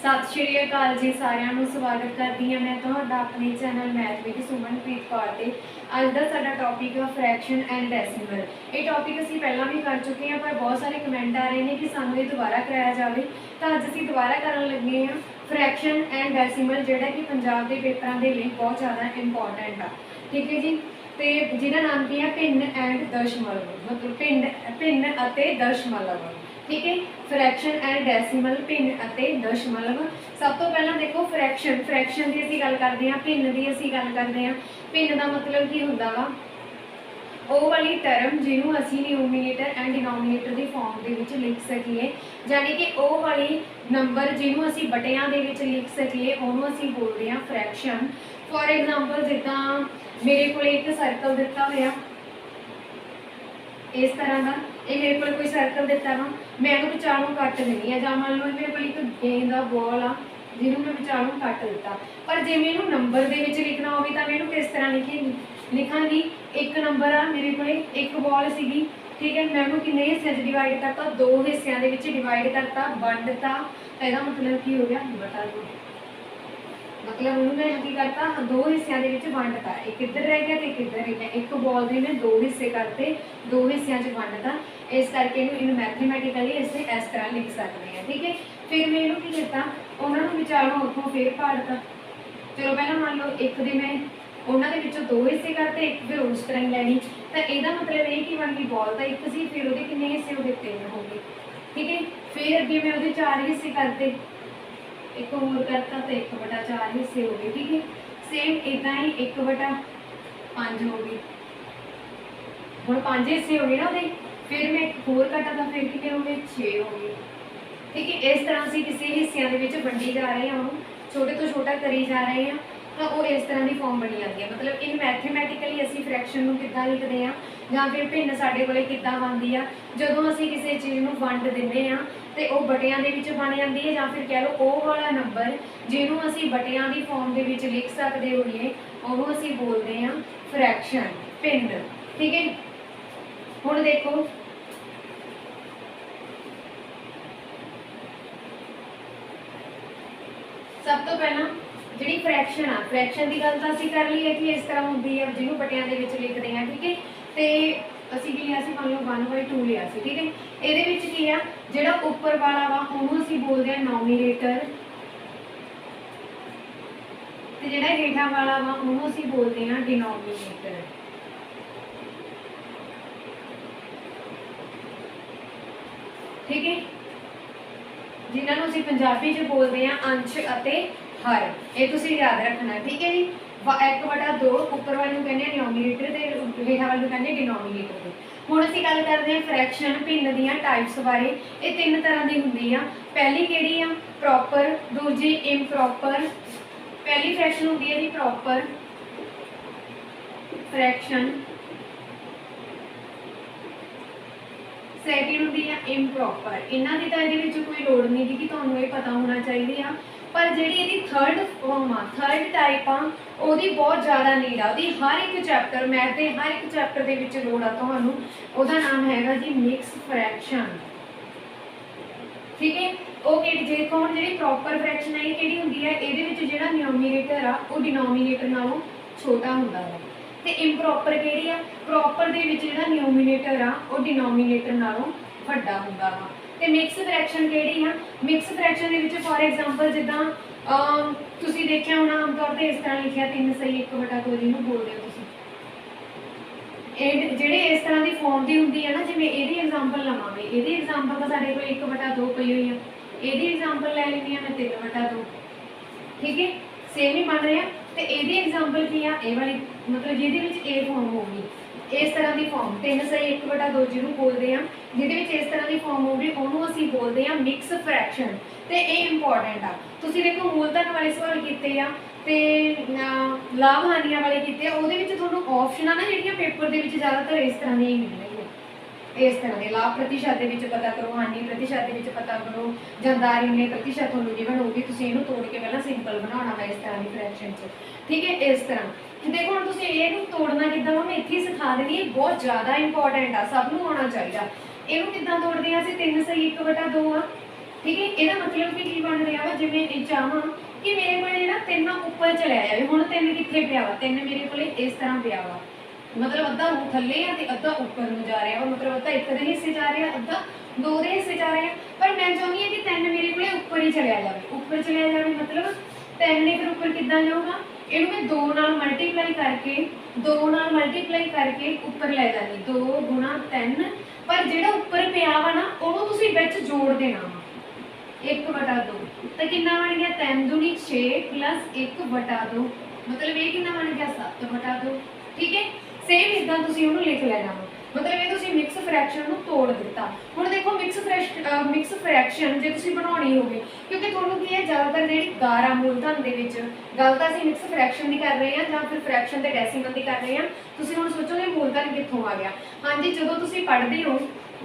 सत श्री अकाल जी सारिਆਂ ਨੂੰ स्वागत करती हाँ मैं ਤੁਹਾਡਾ अपने channel math with Sumanpreet Kaur ते अज का साडा टॉपिक है फ्रैक्शन एंड डेसीमल। ये टॉपिक असीं पहलां भी कर चुके हैं पर बहुत सारे कमेंट आ रहे हैं कि सानूं ये दोबारा कराया जाए, तो अज असीं दोबारा करन लगे हैं फ्रैक्शन एंड डेसीमल, जिहड़ा कि पंजाब के पेपरां दे लई बहुत ज़्यादा इंपॉर्टेंट आ। ठीक है जी, तो जिहदा नाम की है भिन्न एंड दशमलव, मतलब भिन्न अते दशमलव। ठीक है, फ्रैक्शन एंड डेसीमल भिन्न अते दशमलव। सब तो पहला देखो फ्रैक्शन की असीं गल करते हैं, भिन्न की असीं गल करते हैं। भिन्न का मतलब की हुंदा वा ਉਹ वाली टर्म जिन्होंने असी न्यूमीनेटर एंड डिनोमीनेटर की फॉर्म के विच लिख सकीए, यानी कि वो वाली नंबर जिन्होंने असी बटियां दे विच लिख सकीए उन्होंने असी बोलते हैं फ्रैक्शन। फॉर एग्जाम्पल जिदा मेरे को एक सर्कल दिता हुआ इस तरह का, ये मेरे को कोई सर्कल दिता वा, मैं विचारों कट देनी है, या मान लो मेरे को एक गेंद का बॉल आ जिन्होंने मैं विचारों कट दिता, पर जे मैं नंबर के लिखना हो तो मैं किस तरह लिखांगी। एक नंबर आ मेरे को एक बॉल सी, ठीक है, मैं किन्ने हिस्सों डिवाइड करता, दो हिस्सों के डिवाइड करता, वंडता, यदा मतलब की हो गया बटा दो, मतलब उन्होंने मैं की करता दो हिस्सों के वंडता, एक इधर रह गया तो एक इधर रह गया, एक बॉल के मैं दो हिस्से करते, दो हिस्सों वंडता, इस करके इन मैथमेटिकली इसे इस तरह लिख सकते हैं। ठीक है, फिर मैं इन्हों की किया, उन्होंने विचारों उतों फिर पाड़ता। चलो पहला मान लो एक दे मैं उन्होंने दो हिस्से करते, एक फिर उस तरह ही लैनी, तो यदा मतलब ये कि बन गई बॉल तो एक सी, फिर वो किन्ने हिस्से वो तीन हो गए। ठीक है, फिर अगे मैं वो चार हिस्से करते, एक होर करता तो 1/4 हिस्से हो गए। ठीक है, सेम इदा ही 1/5 हो गई, हम 5 हिस्से हो गए ना वो, फिर मैं एक होर कटा फिर कितने हो गए 6 हो गए। ठीक है, इस तरह असीं किसी हिस्सों के वंडी जा रहे हैं, छोटे तो छोटा करी जा रहे हैं, तो वो इस तरह की फॉर्म बनी आती है। मतलब इन मैथमेटिकली असीं फ्रैक्शन को किद्दां लिखते हैं, या फिर भिन्न साडे कोले किद्दां बनती है, जदों असीं किसी चीज़ को वंड दिंदे हैं तो वह बटियां दे विच बन जाती है, या फिर कह लो वो वाला नंबर जिन्हों असीं बटियां की फॉर्म के विच लिख सकते होइए उन्होंने असीं बोलते हैं फ्रैक्शन, भिन्न। ठीक है, हुण देखो सब तो पहला जी फ्रैक्शन आ, फ्रैक्शन की गल तो असीं कर ली है कि इस तरह होंगी है जिन्होंने बटियां दे विच लिखते हैं। ठीक है, तो असीं की लिया मान लो 1/2 लिया सी। ठीक है, ये की है जिहड़ा उपर वाला वा उहनूं असीं बोलते हैं नोमीनेटर, ते जिहड़ा हेठां वाला वा उहनूं असीं बोलते हैं डिनोमीनेटर। ठीक है, जिन्होंने असीं पंजाबी च बोलते हैं अंश अते हर, ये तुसीं याद रखना। ठीक है जी, 1/2 उपर वाले कहते हैं डिनोमीनेटर ते हेठां वाले कहते हैं डिनोमीनेटर। हुण असीं गल करते हैं फ्रैक्शन भिन्न दीयां टाइप्स बारे। ये 3 तरह की हुंदी आ, पहली किहड़ी आ प्रॉपर, दूजी इम्प्रॉपर। पहली फ्रैक्शन होंदी है जी प्रॉपर फ्रैक्शन, सैकेंड होंदी है इम्प्रॉपर। इन्हां दी तां इहदे विच कोई लोड़ नहीं कि तुहानूं ये पता होना चाहिए आ, पर जिहड़ी इहदी थर्ड फॉर्म आ, थर्ड टाइप आ, ਉਹਦੀ बहुत ज़्यादा नीड आ, ਉਹਦੀ हर एक चैप्टर मैथ के हर एक चैप्टर ਦੇ ਵਿੱਚ ਲੋੜ ਆ ਤੁਹਾਨੂੰ। ਉਹਦਾ ਨਾਮ ਹੈਗਾ ਜੀ ਮਿਕਸ फ्रैक्शन। ठीक है, ਉਹ ਕਿਹੜੀ ਦੇਖੋ ਹੁਣ ਜਿਹੜੀ प्रॉपर फ्रैक्शन है ये ਕਿਹੜੀ ਹੁੰਦੀ ਹੈ, ਇਹਦੇ ਵਿੱਚ ਜਿਹੜਾ ਨਿਊਮੀਨੇਟਰ ਆ ਉਹ ਡਿਨੋਮੀਨੇਟਰ ਨਾਲੋਂ ਛੋਟਾ ਹੁੰਦਾ ਹੈ, ਤੇ ਇੰਪ੍ਰੋਪਰ ਕਿਹੜੀ ਆ, ਪ੍ਰੋਪਰ ਦੇ ਵਿੱਚ ਜਿਹੜਾ ਨਿਊਮੀਨੇਟਰ ਆ ਉਹ ਡਿਨੋਮੀਨੇਟਰ ਨਾਲੋਂ ਵੱਡਾ ਹੁੰਦਾ ਵਾ। ਤੇ ਮਿਕਸ फ्रैक्शन ਕਿਹੜੀ ਆ, मिक्स फ्रैक्शन ਦੇ ਵਿੱਚ फॉर एग्जांपल ਜਿੱਦਾਂ ਤੁਸੀਂ ਦੇਖਿਆ ਹੋਣਾ ਆਮ तौर ਤੇ ਇਸ ਤਰ੍ਹਾਂ ਲਿਖਿਆ 3 ਸਹੀ 1/2 ਜਿਹਨੂੰ ਬੋਲਦੇ ਹੋ ਤੁਸੀਂ, ਇਹ ਜਿਹੜੇ ਇਸ ਤਰ੍ਹਾਂ ਦੀ ਫਾਰਮ ਦੀ ਹੁੰਦੀ ਹੈ ਨਾ, ਜਿਵੇਂ ਇਹਦੀ ਐਗਜ਼ਾਮਪਲ ਲਵਾਂਗੇ, ਇਹਦੀ ਐਗਜ਼ਾਮਪਲ ਤਾਂ ਸਾਡੇ ਕੋਲ 1/2 ਪਈ ਹੋਈ ਆ, ਇਹਦੀ ਐਗਜ਼ਾਮਪਲ ਲੈ ਲੈਂਦੀ ਆ ਮੈਂ 3/2। ठीक है, सेम ही बन रहा, तो ਇਹਦੀ ਐਗਜ਼ਾਮਪਲ ਕੀ ਆ, ਇਹ ਵਾਲੀ मतलब ਜਿਹਦੇ ਵਿੱਚ ਇਹ ਫਾਰਮ ਹੋਊਗੀ, इस तरह की फॉर्म 3 सही 1/2 ਜਿਹਨੂੰ बोलते हैं, ਜਿਹਦੇ ਵਿੱਚ इस तरह की फॉर्म होगी ਉਹਨੂੰ ਅਸੀਂ बोलते हैं मिक्स फ्रैक्शन। तो ये इंपॉर्टेंट आ, ਤੁਸੀਂ देखो मूलधन वाले सवाल किए आ ਤੇ ਲਾਭ ਹਾਨੀਆਂ ਵਾਲੇ किए, ਉਹਦੇ ਵਿੱਚ ਤੁਹਾਨੂੰ ਆਪਸ਼ਨ ਆ ਨਾ ਜਿਹੜੀਆਂ ਪੇਪਰ ਦੇ ਵਿੱਚ ਜ਼ਿਆਦਾਤਰ ਇਸ ਤਰ੍ਹਾਂ ਦੀਆਂ ਹੀ ਮਿਲਣਗੀਆਂ। इस तरह के लाभ प्रतिशत के विच पता करो, हानि प्रतिशत के विच पता करो, जां दार इन्ने प्रतिशत तुहानूं जिवें होगी तुसीं इहनूं तोड़ के पहलां सिंपल बनाउणा वा इस तरह की फ्रैक्शन च, ठीक है। इस तरह देखो हुण तुसीं इहनूं तोड़ना किद्दां वा मैं इत्थे ही सिखा देनी, ये बहुत ज़्यादा इंपॉर्टेंट आ, सब नूं आउणा चाहीदा। इहनूं किद्दां तोड़दे आ असीं 3 सही 1/2 आ, ठीक है। इहदा मतलब कि की बन रहा वा, जिवें ये चाहां कि मेरे को जिहड़ा 3 उपर चलिया जाए, हुण 3 कित्थे पिया वा, 3 मेरे कोले इस तरह पिया वा, मतलब अद्धा थल्ले आ ते अद्धा उपर नूं जा रहा वा, मतलब अद्धा एक दे हिस्से जा रहा, अद्धा 2 दे हिस्से जा रहा। पर मैं चाहुंदी हां कि 3 मेरे कोले उपर ही चलिया जाए, उपर चलिया जाए मतलब 3 ने फिर उपर किद्दां जाऊगा, इहनूं मैं 2 नाल मल्टीप्लाई करके 2 नाल मल्टीप्लाई करके उपर लै जानी, 2 गुणा 3, पर जिहड़ा उपर पिया वा ना उहनूं तुसीं विच जोड़ देना वा 1/2, तो कितना बन गया 3 दूनी 6 प्लस 1/2, मतलब ये कितना बन गया 7/2, ठीक है। सेम इदां तुसीं उहनूं लिख लेना वा, मतलब ये तुसीं मिक्स फ्रैक्शन नूं तोड़ दिता। हुण देखो मिक्स फ्रैक्शन जे तुसीं बनाउणी होवे, क्योंकि तुहानूं की है ज़्यादातर जिहड़ी दार आ मूलधन दे विच गल तां असीं मिक्स फ्रैक्शन दी कर रहे हां जां फिर फ्रैक्शन ते डेसीमल दी कर रहे हां। तुसीं हुण सोचोगे मूलधन कित्थों आ गया। हाँ जी, जदों तुसीं पढ़दे हो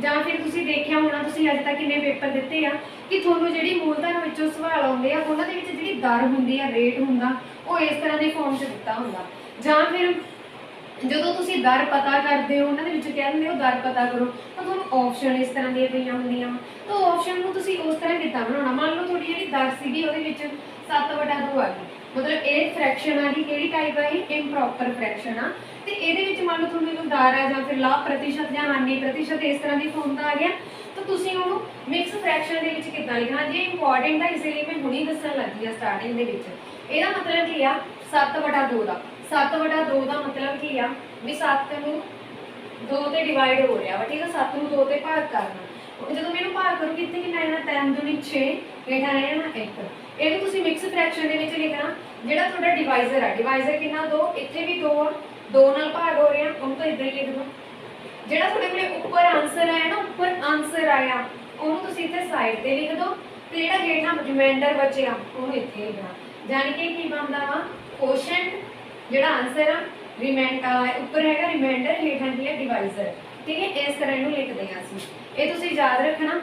जां फिर तुसीं देखिया होना, तुसीं अजे तक किन्ने पेपर दित्ते आ कि तुहानूं जिहड़ी मूलधन विचों सवाल आउंदे आ उहनां दे विच जिहड़ी दर हुंदी आ, रेट हुंदा, ਉਹ इस तरह के फॉर्म च दिता हुंदा। जां फिर ਜਦੋਂ ਤੁਸੀਂ ਦਰ ਪਤਾ ਕਰਦੇ ਹੋ ਉਹਨਾਂ ਦੇ ਵਿੱਚ ਕਹਿੰਦੇ ਹੋ ਦਰ ਪਤਾ ਕਰੋ, ਤਾਂ ਤੁਹਾਨੂੰ ਆਪਸ਼ਨ ਇਸ ਤਰ੍ਹਾਂ ਦੀਆਂ ਪਈਆਂ ਹੁੰਦੀਆਂ, ਤਾਂ ਆਪਸ਼ਨ ਨੂੰ ਤੁਸੀਂ ਉਸ ਤਰ੍ਹਾਂ ਕਿੱਦਾਂ ਬਣਾਉਣਾ। ਮੰਨ ਲਓ ਤੁਹਾਡੀ ਜਿਹੜੀ ਦਰ ਸੀਗੀ ਉਹਦੇ ਵਿੱਚ 7/2 ਆ ਗਈ, ਮਤਲਬ ਇਹ ਫ੍ਰੈਕਸ਼ਨ ਆ ਗਈ, ਕਿਹੜੀ ਟਾਈਪ ਆ ਇਹ ਇੰਪਰੋਪਰ ਫ੍ਰੈਕਸ਼ਨ ਆ, ਤੇ ਇਹਦੇ ਵਿੱਚ ਮੰਨ ਲਓ ਤੁਹਾਨੂੰ ਕੋਈ ਦਰ ਆ ਜਾਂ ਫਿਰ ਲਾਭ ਪ੍ਰਤੀਸ਼ਤ ਜਾਂ ਹਾਨੀ ਪ੍ਰਤੀਸ਼ਤ ਇਸ ਤਰ੍ਹਾਂ ਦੀ ਫਾਰਮ ਦਾ ਆ ਗਿਆ, ਤਾਂ ਤੁਸੀਂ ਉਹਨੂੰ ਮਿਕਸ ਫ੍ਰੈਕਸ਼ਨ ਦੇ ਵਿੱਚ ਕਿੱਦਾਂ ਲਿਖਣਾ। ਜੇ ਇੰਪੋਰਟੈਂਟ ਆ, ਇਸੇ ਲਈ ਮੈਂ ਹੁਣੀ ਦੱਸਣ ਲੱਗੀ ਆ ਸਟਾਰਟਿੰਗ ਦੇ ਵਿੱਚ। ਇਹਦਾ ਮਤਲਬ ਕੀ ਆ 7/2 ਦਾ, 7/2 ਦਾ ਮਤਲਬ ਕੀ ਆ ਵੀ 7 ਨੂੰ 2 ਤੇ ਡਿਵਾਈਡ ਹੋ ਰਿਹਾ ਵਾ, ਠੀਕ ਆ। 7 ਨੂੰ 2 ਤੇ ਭਾਗ ਕਰਨਾ, ਜਦੋਂ ਮੈਨੂੰ ਭਾਗ ਕਰੂਗੀ ਇੱਥੇ ਕਿੰਨਾ ਆਣਾ 3 दूनी 6, ਹੇਠਾਂ ਆਣਾ 1। ਇਹਨੂੰ ਤੁਸੀਂ ਮਿਕਸ ਫ੍ਰੈਕਸ਼ਨ ਦੇ ਵਿੱਚ ਲਿਖਣਾ। ਜਿਹੜਾ ਤੁਹਾਡਾ ਡਿਵਾਈਜ਼ਰ ਆ, ਡਿਵਾਈਜ਼ਰ ਕਿੰਨਾ 2, ਇੱਥੇ ਵੀ 2 ਆ, 2 ਨਾਲ ਭਾਗ ਹੋ ਰਿਹਾ, ਉਹਨੂੰ ਤਾਂ ਇਦਾਂ ਹੀ ਲਿਖ ਦਿਓ। ਜਿਹੜਾ ਤੁਹਾਡੇ ਕੋਲੇ ਉੱਪਰ ਆਨਸਰ ਆਇਆ ਨਾ, ਉੱਪਰ ਆਨਸਰ ਆਇਆ ਉਹਨੂੰ ਤੁਸੀਂ ਇੱਥੇ ਸਾਈਡ ਤੇ ਲਿਖ ਦਿਓ, ਤੇ ਜਿਹੜਾ ਹੇਠਾਂ ਰਿਮਾਈਂਡਰ ਬਚਿਆ ਉਹਨੂੰ ਇੱਥੇ ਲਿਖਣਾ। ਜਾਣੀ ਕਿ ਕੀ ਬਣਦਾ ਵਾ ਕੋਸ਼ੈਂਟ, ਜਿਹੜਾ ਆਨਸਰ ਆ ਉੱਪਰ ਹੈਗਾ ਰਿਮਾਈਂਡਰ, ਹੇਠਾਂ ਕੀ ਹੈ ਡਿਵਾਈਜ਼ਰ, ਠੀਕ ਹੈ। ਇਸ ਤਰ੍ਹਾਂ ਇਹਨੂੰ ਲਿਖਦੇ ਹਾਂ ਅਸੀਂ, ਇਹ ਤੁਸੀਂ ਯਾਦ ਰੱਖਣਾ।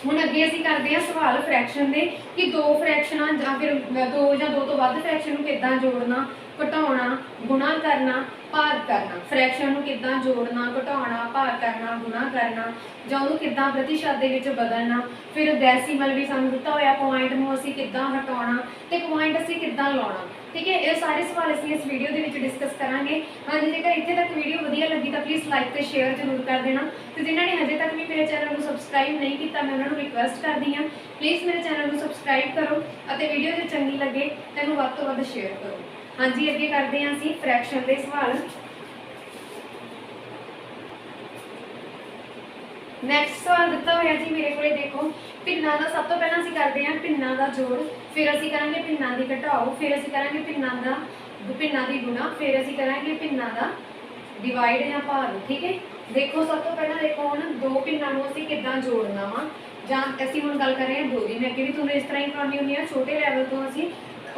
ਹੁਣ ਅੱਗੇ ਅਸੀਂ ਕਰਦੇ ਹਾਂ ਸਵਾਲ ਫ੍ਰੈਕਸ਼ਨ ਦੇ ਕਿ 2 ਫ੍ਰੈਕਸ਼ਨਾਂ ਜਾਂ ਫਿਰ 2 ਜਾਂ 2 ਤੋਂ ਵੱਧ ਫ੍ਰੈਕਸ਼ਨ ਨੂੰ ਕਿੱਦਾਂ ਜੋੜਨਾ, ਘਟਾਉਣਾ, ਗੁਣਾ ਕਰਨਾ, ਭਾਗ ਕਰਨਾ। ਫ੍ਰੈਕਸ਼ਨ ਨੂੰ ਕਿੱਦਾਂ ਜੋੜਨਾ, ਘਟਾਉਣਾ, ਭਾਗ ਕਰਨਾ, ਗੁਣਾ ਕਰਨਾ, ਜਾਂ ਉਹਨੂੰ ਕਿੱਦਾਂ ਪ੍ਰਤੀਸ਼ਤ ਦੇ ਵਿੱਚ ਬਦਲਣਾ। ਫਿਰ ਡੈਸੀਮਲ ਵੀ ਸਾਨੂੰ ਦਿੱਤਾ ਹੋਇਆ, ਪੁਆਇੰਟ ਨੂੰ ਅਸੀਂ ਕਿੱਦਾਂ ਹਟਾਉਣਾ ਤੇ ਪੁਆਇੰਟ ਅਸੀਂ ਕਿੱਦਾਂ ਲਾਉਣਾ, ठीक है। ये सारे सवाल असीं इस वीडियो के डिस्कस करांगे। हाँ जी, जेकर इत्थे तक वीडियो वधिया लगी तो प्लीज़ लाइक तो शेयर जरूर कर देना, तो जिन्होंने हजे तक भी मेरे चैनल को सबसक्राइब नहीं किया मैं उन्होंने रिक्वेस्ट करती हाँ प्लीज़ मेरे चैनल को सबसक्राइब करो और वीडियो जो चंगी लगे तो वध तो वध शेयर करो। हाँ जी, अगे करते हैं असीं फ्रैक्शन के सवाल। नैक्सट सवाल दिता हुआ जी मेरे को, देखो भिन्नां का सब तो पहला असीं करते हैं भिन्नां का जोड़, फिर असीं करांगे भिन्नां की घटाओ, फिर असीं करांगे भिन्नां की गुणा, फिर असीं करांगे भिन्नां का डिवाइड या भाग, ठीक है। देखो सब तो पहला देखो हुण 2 भिन्नां नूं असीं किद्दां जोड़ना वा, जां असीं हुण गल कर रहे हैं 2 दी। मैं अगे भी तुहानूं इस तरह ही कराउणी हुंदी है, छोटे लैवल तो असीं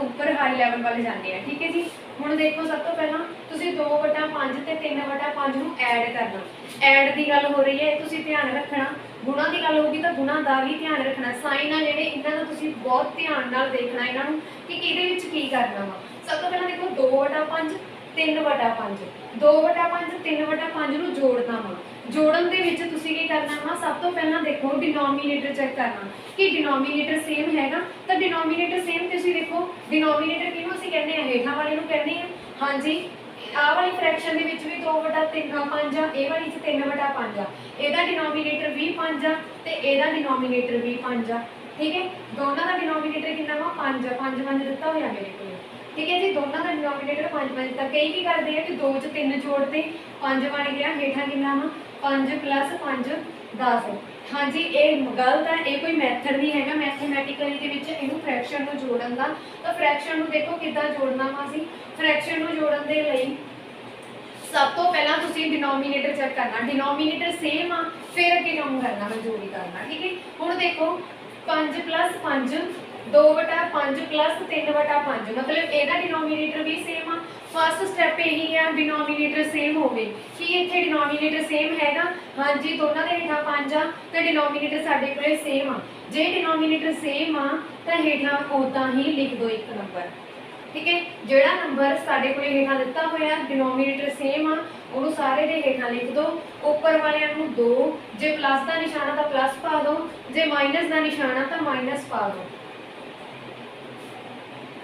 उपर हाई लैवल वाले जाते हैं, ठीक है जी। हुण देखो सब तो पहला तुसीं 2/5 ते 3/5 नूं ऐड करना, ऐड की गल हो रही है, तुसीं ध्यान रखना। गुणा की गल होगी तो गुणा का भी ध्यान रखना। साइन आ जिहड़े इन्हां दा तुसीं बहुत ध्यान नाल देखना इन्हां नूं कि किहदे विच की करना वा। सब तो पहला देखो 2/5 3/5, 2/5 3/5 नूं जोड़ना वा। जोड़न दे विच तुसीं की करना वा, सब तो पहला देखो डिनोमीनेटर चेक करना कि डिनोमीनेटर सेम हैगा, तो डिनोमीनेटर सेम तुसीं देखो डिनोमीनेटर किहनूं असीं कहने आ हेठां वाले नूं कहने आ। हाँ जी, आह वाली फ्रैक्शन दे विच भी 2/5 आ, इह वाली 3/5 आ, इहदा डिनोमीनेटर भी 5 आ ते इहदा डिनोमीनेटर भी 5 आ, ठीक है। दोनों का डिनोमीनेटर कितना वा 5 5 दिता होया मेरे को, ठीक है जी। दोनों का डिनोमीनेटर 5 5 दिता। कई की करते हैं कि 2 च 3 जोड़ते 5 बन गया, हेठां कितना वा 5 + 5 10। हाँ जी, ये गलत है, ये कोई मैथड नहीं है मैथमैटिकली के विच इहनूं फ्रैक्शन नूं जोड़न दा। तो फ्रैक्शन नूं देखो किद्दां जोड़ना वा असीं। फ्रैक्शन नूं जोड़न दे लई सब तो पहला तुसीं डिनोमीनेटर चेक करना, डिनोमीनेटर सेम आ, फिर अगे काम करना मैं जोड़ी करना, ठीक है। हुण देखो 5 + 5 2/5 प्लस 3/5 मतलब ਇਹਦਾ डिनोमीनेटर भी सेम आ। फस्ट स्टैप यही है डिनोमीनेटर सेम होवे कि इत्थे डिनोमीनेटर सेम हैगा। हाँ जी दोनों के हेठां 5 आ तो डिनोमीनेटर साडे कोले सेम आ। जे डिनोमीनेटर सेम आ तो हेठां उदां ही लिख दो एक नंबर। ठीक है जिहड़ा नंबर साडे कोले हेठां दिता होया डिनोमीनेटर सेम आ ਉਹਨੂੰ ਸਾਰੇ ਦੇ ਹੇਠਾਂ ਲਿਖ ਦੋ। ਉੱਪਰ ਵਾਲਿਆਂ ਨੂੰ 2 ਜੇ ਪਲੱਸ ਦਾ ਨਿਸ਼ਾਨ ਆ ਤਾਂ ਪਲੱਸ ਪਾ ਦੋ ਜੇ ਮਾਈਨਸ ਦਾ ਨਿਸ਼ਾਨ ਆ ਤਾਂ ਮਾਈਨਸ ਪਾ ਦੋ।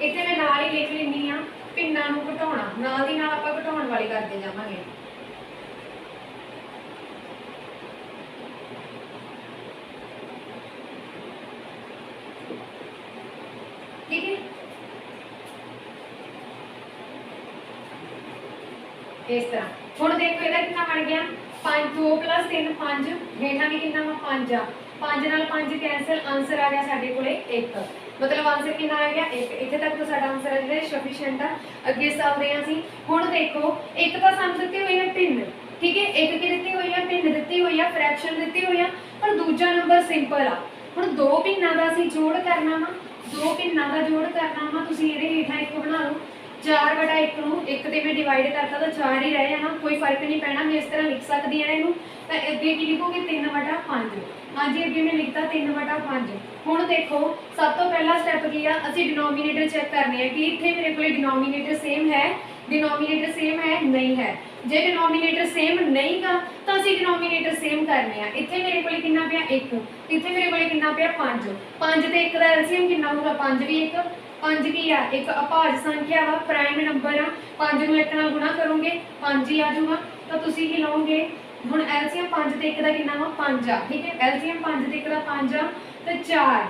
ਇੱਥੇ ਮੈਂ ਨਾਲ ਹੀ ਲਿਖ ਲੈਂਦੀ ਆ ਭਿੰਨਾਂ ਨੂੰ ਘਟਾਉਣਾ ਨਾਲ ਦੀ ਨਾਲ ਆਪਾਂ ਘਟਾਉਣ ਵਾਲੀ ਕਰਦੇ ਜਾਵਾਂਗੇ। ठीक है इस तरह ਹੁਣ देखो ਇਹਦਾ ਕਿੰਨਾ ਬਣ ਗਿਆ 5 2 + 3 5 ਹੇਠਾਂ ਵੀ ਕਿੰਨਾ ਵਾ 5 ਆ 5 ਨਾਲ 5 ਕੈਂਸਲ ਆਨਸਰ ਆ ਗਿਆ ਸਾਡੇ ਕੋਲੇ 1 मतलब आंसर कितना आ गया 1 इत्थे तक तो साडा आंसर है जेह्ड़ा सफिशिएंट आ। अगे चलदे हां ਅਸੀਂ ਹੁਣ देखो एक ਤਾਂ ਸਾਨੂੰ ਦਿੱਤੀ ਹੋਈ ਹੈ भिन्न ठीक है एक की ਦਿੱਤੀ ਹੋਈ ਹੈ भिन्न ਦਿੱਤੀ ਹੋਈ ਹੈ फ्रैक्शन ਦਿੱਤੀ ਹੋਈ ਹੈ ਪਰ ਦੂਜਾ ਨੰਬਰ ਸਿੰਪਲ ਆ। ਹੁਣ ਦੋ ਭਿੰਨਾਂ ਦਾ ਅਸੀਂ ਜੋੜ ਕਰਨਾ ਵਾ ਦੋ ਭਿੰਨਾਂ ਦਾ ਜੋੜ ਕਰਨਾ ਵਾ ਤੁਸੀਂ ਇਹਦੇ ਹੇਠਾਂ ਇੱਕ ਬਣਾ ਲਓ 4/1 ਨੂੰ 1 ਤੇ मैं डिवाइड करता तो 4 ही रह जाना कोई फर्क नहीं पैना। मैं इस तरह लिख सकती हाँ इनू तो अगे की लिखोगे 3/5 हाँ जी अगे मैं लिखता 3/5। हुण देखो सब तो पहला स्टैप की आ असीं डिनोमीनेटर चेक करने कि इत्थे मेरे को डिनोमीनेटर सेम है डिनोमीनेटर सेम है नहीं है। जे डिनोमीनेटर सेम नहीं गा तो असीं डिनोमीनेटर सेम करने आ। इत्थे मेरे को कितना पिया 1 इत्थे मेरे को कितना पिया 5 5 ते 1 दा एलसीएम कितना होगा 5 भी 1 5 की आ एक अभाज्य संख्या वा प्राइम नंबर आ 5 नूं 1 नाल गुणा करोगे 5 ही आ जाऊगा तो तुसीं की लओगे हुण एलसीएम 5 ते 1 दा कितना वा 5 आ। ठीक है एलसीएम 5 ते 1 दा 5 आ ते 4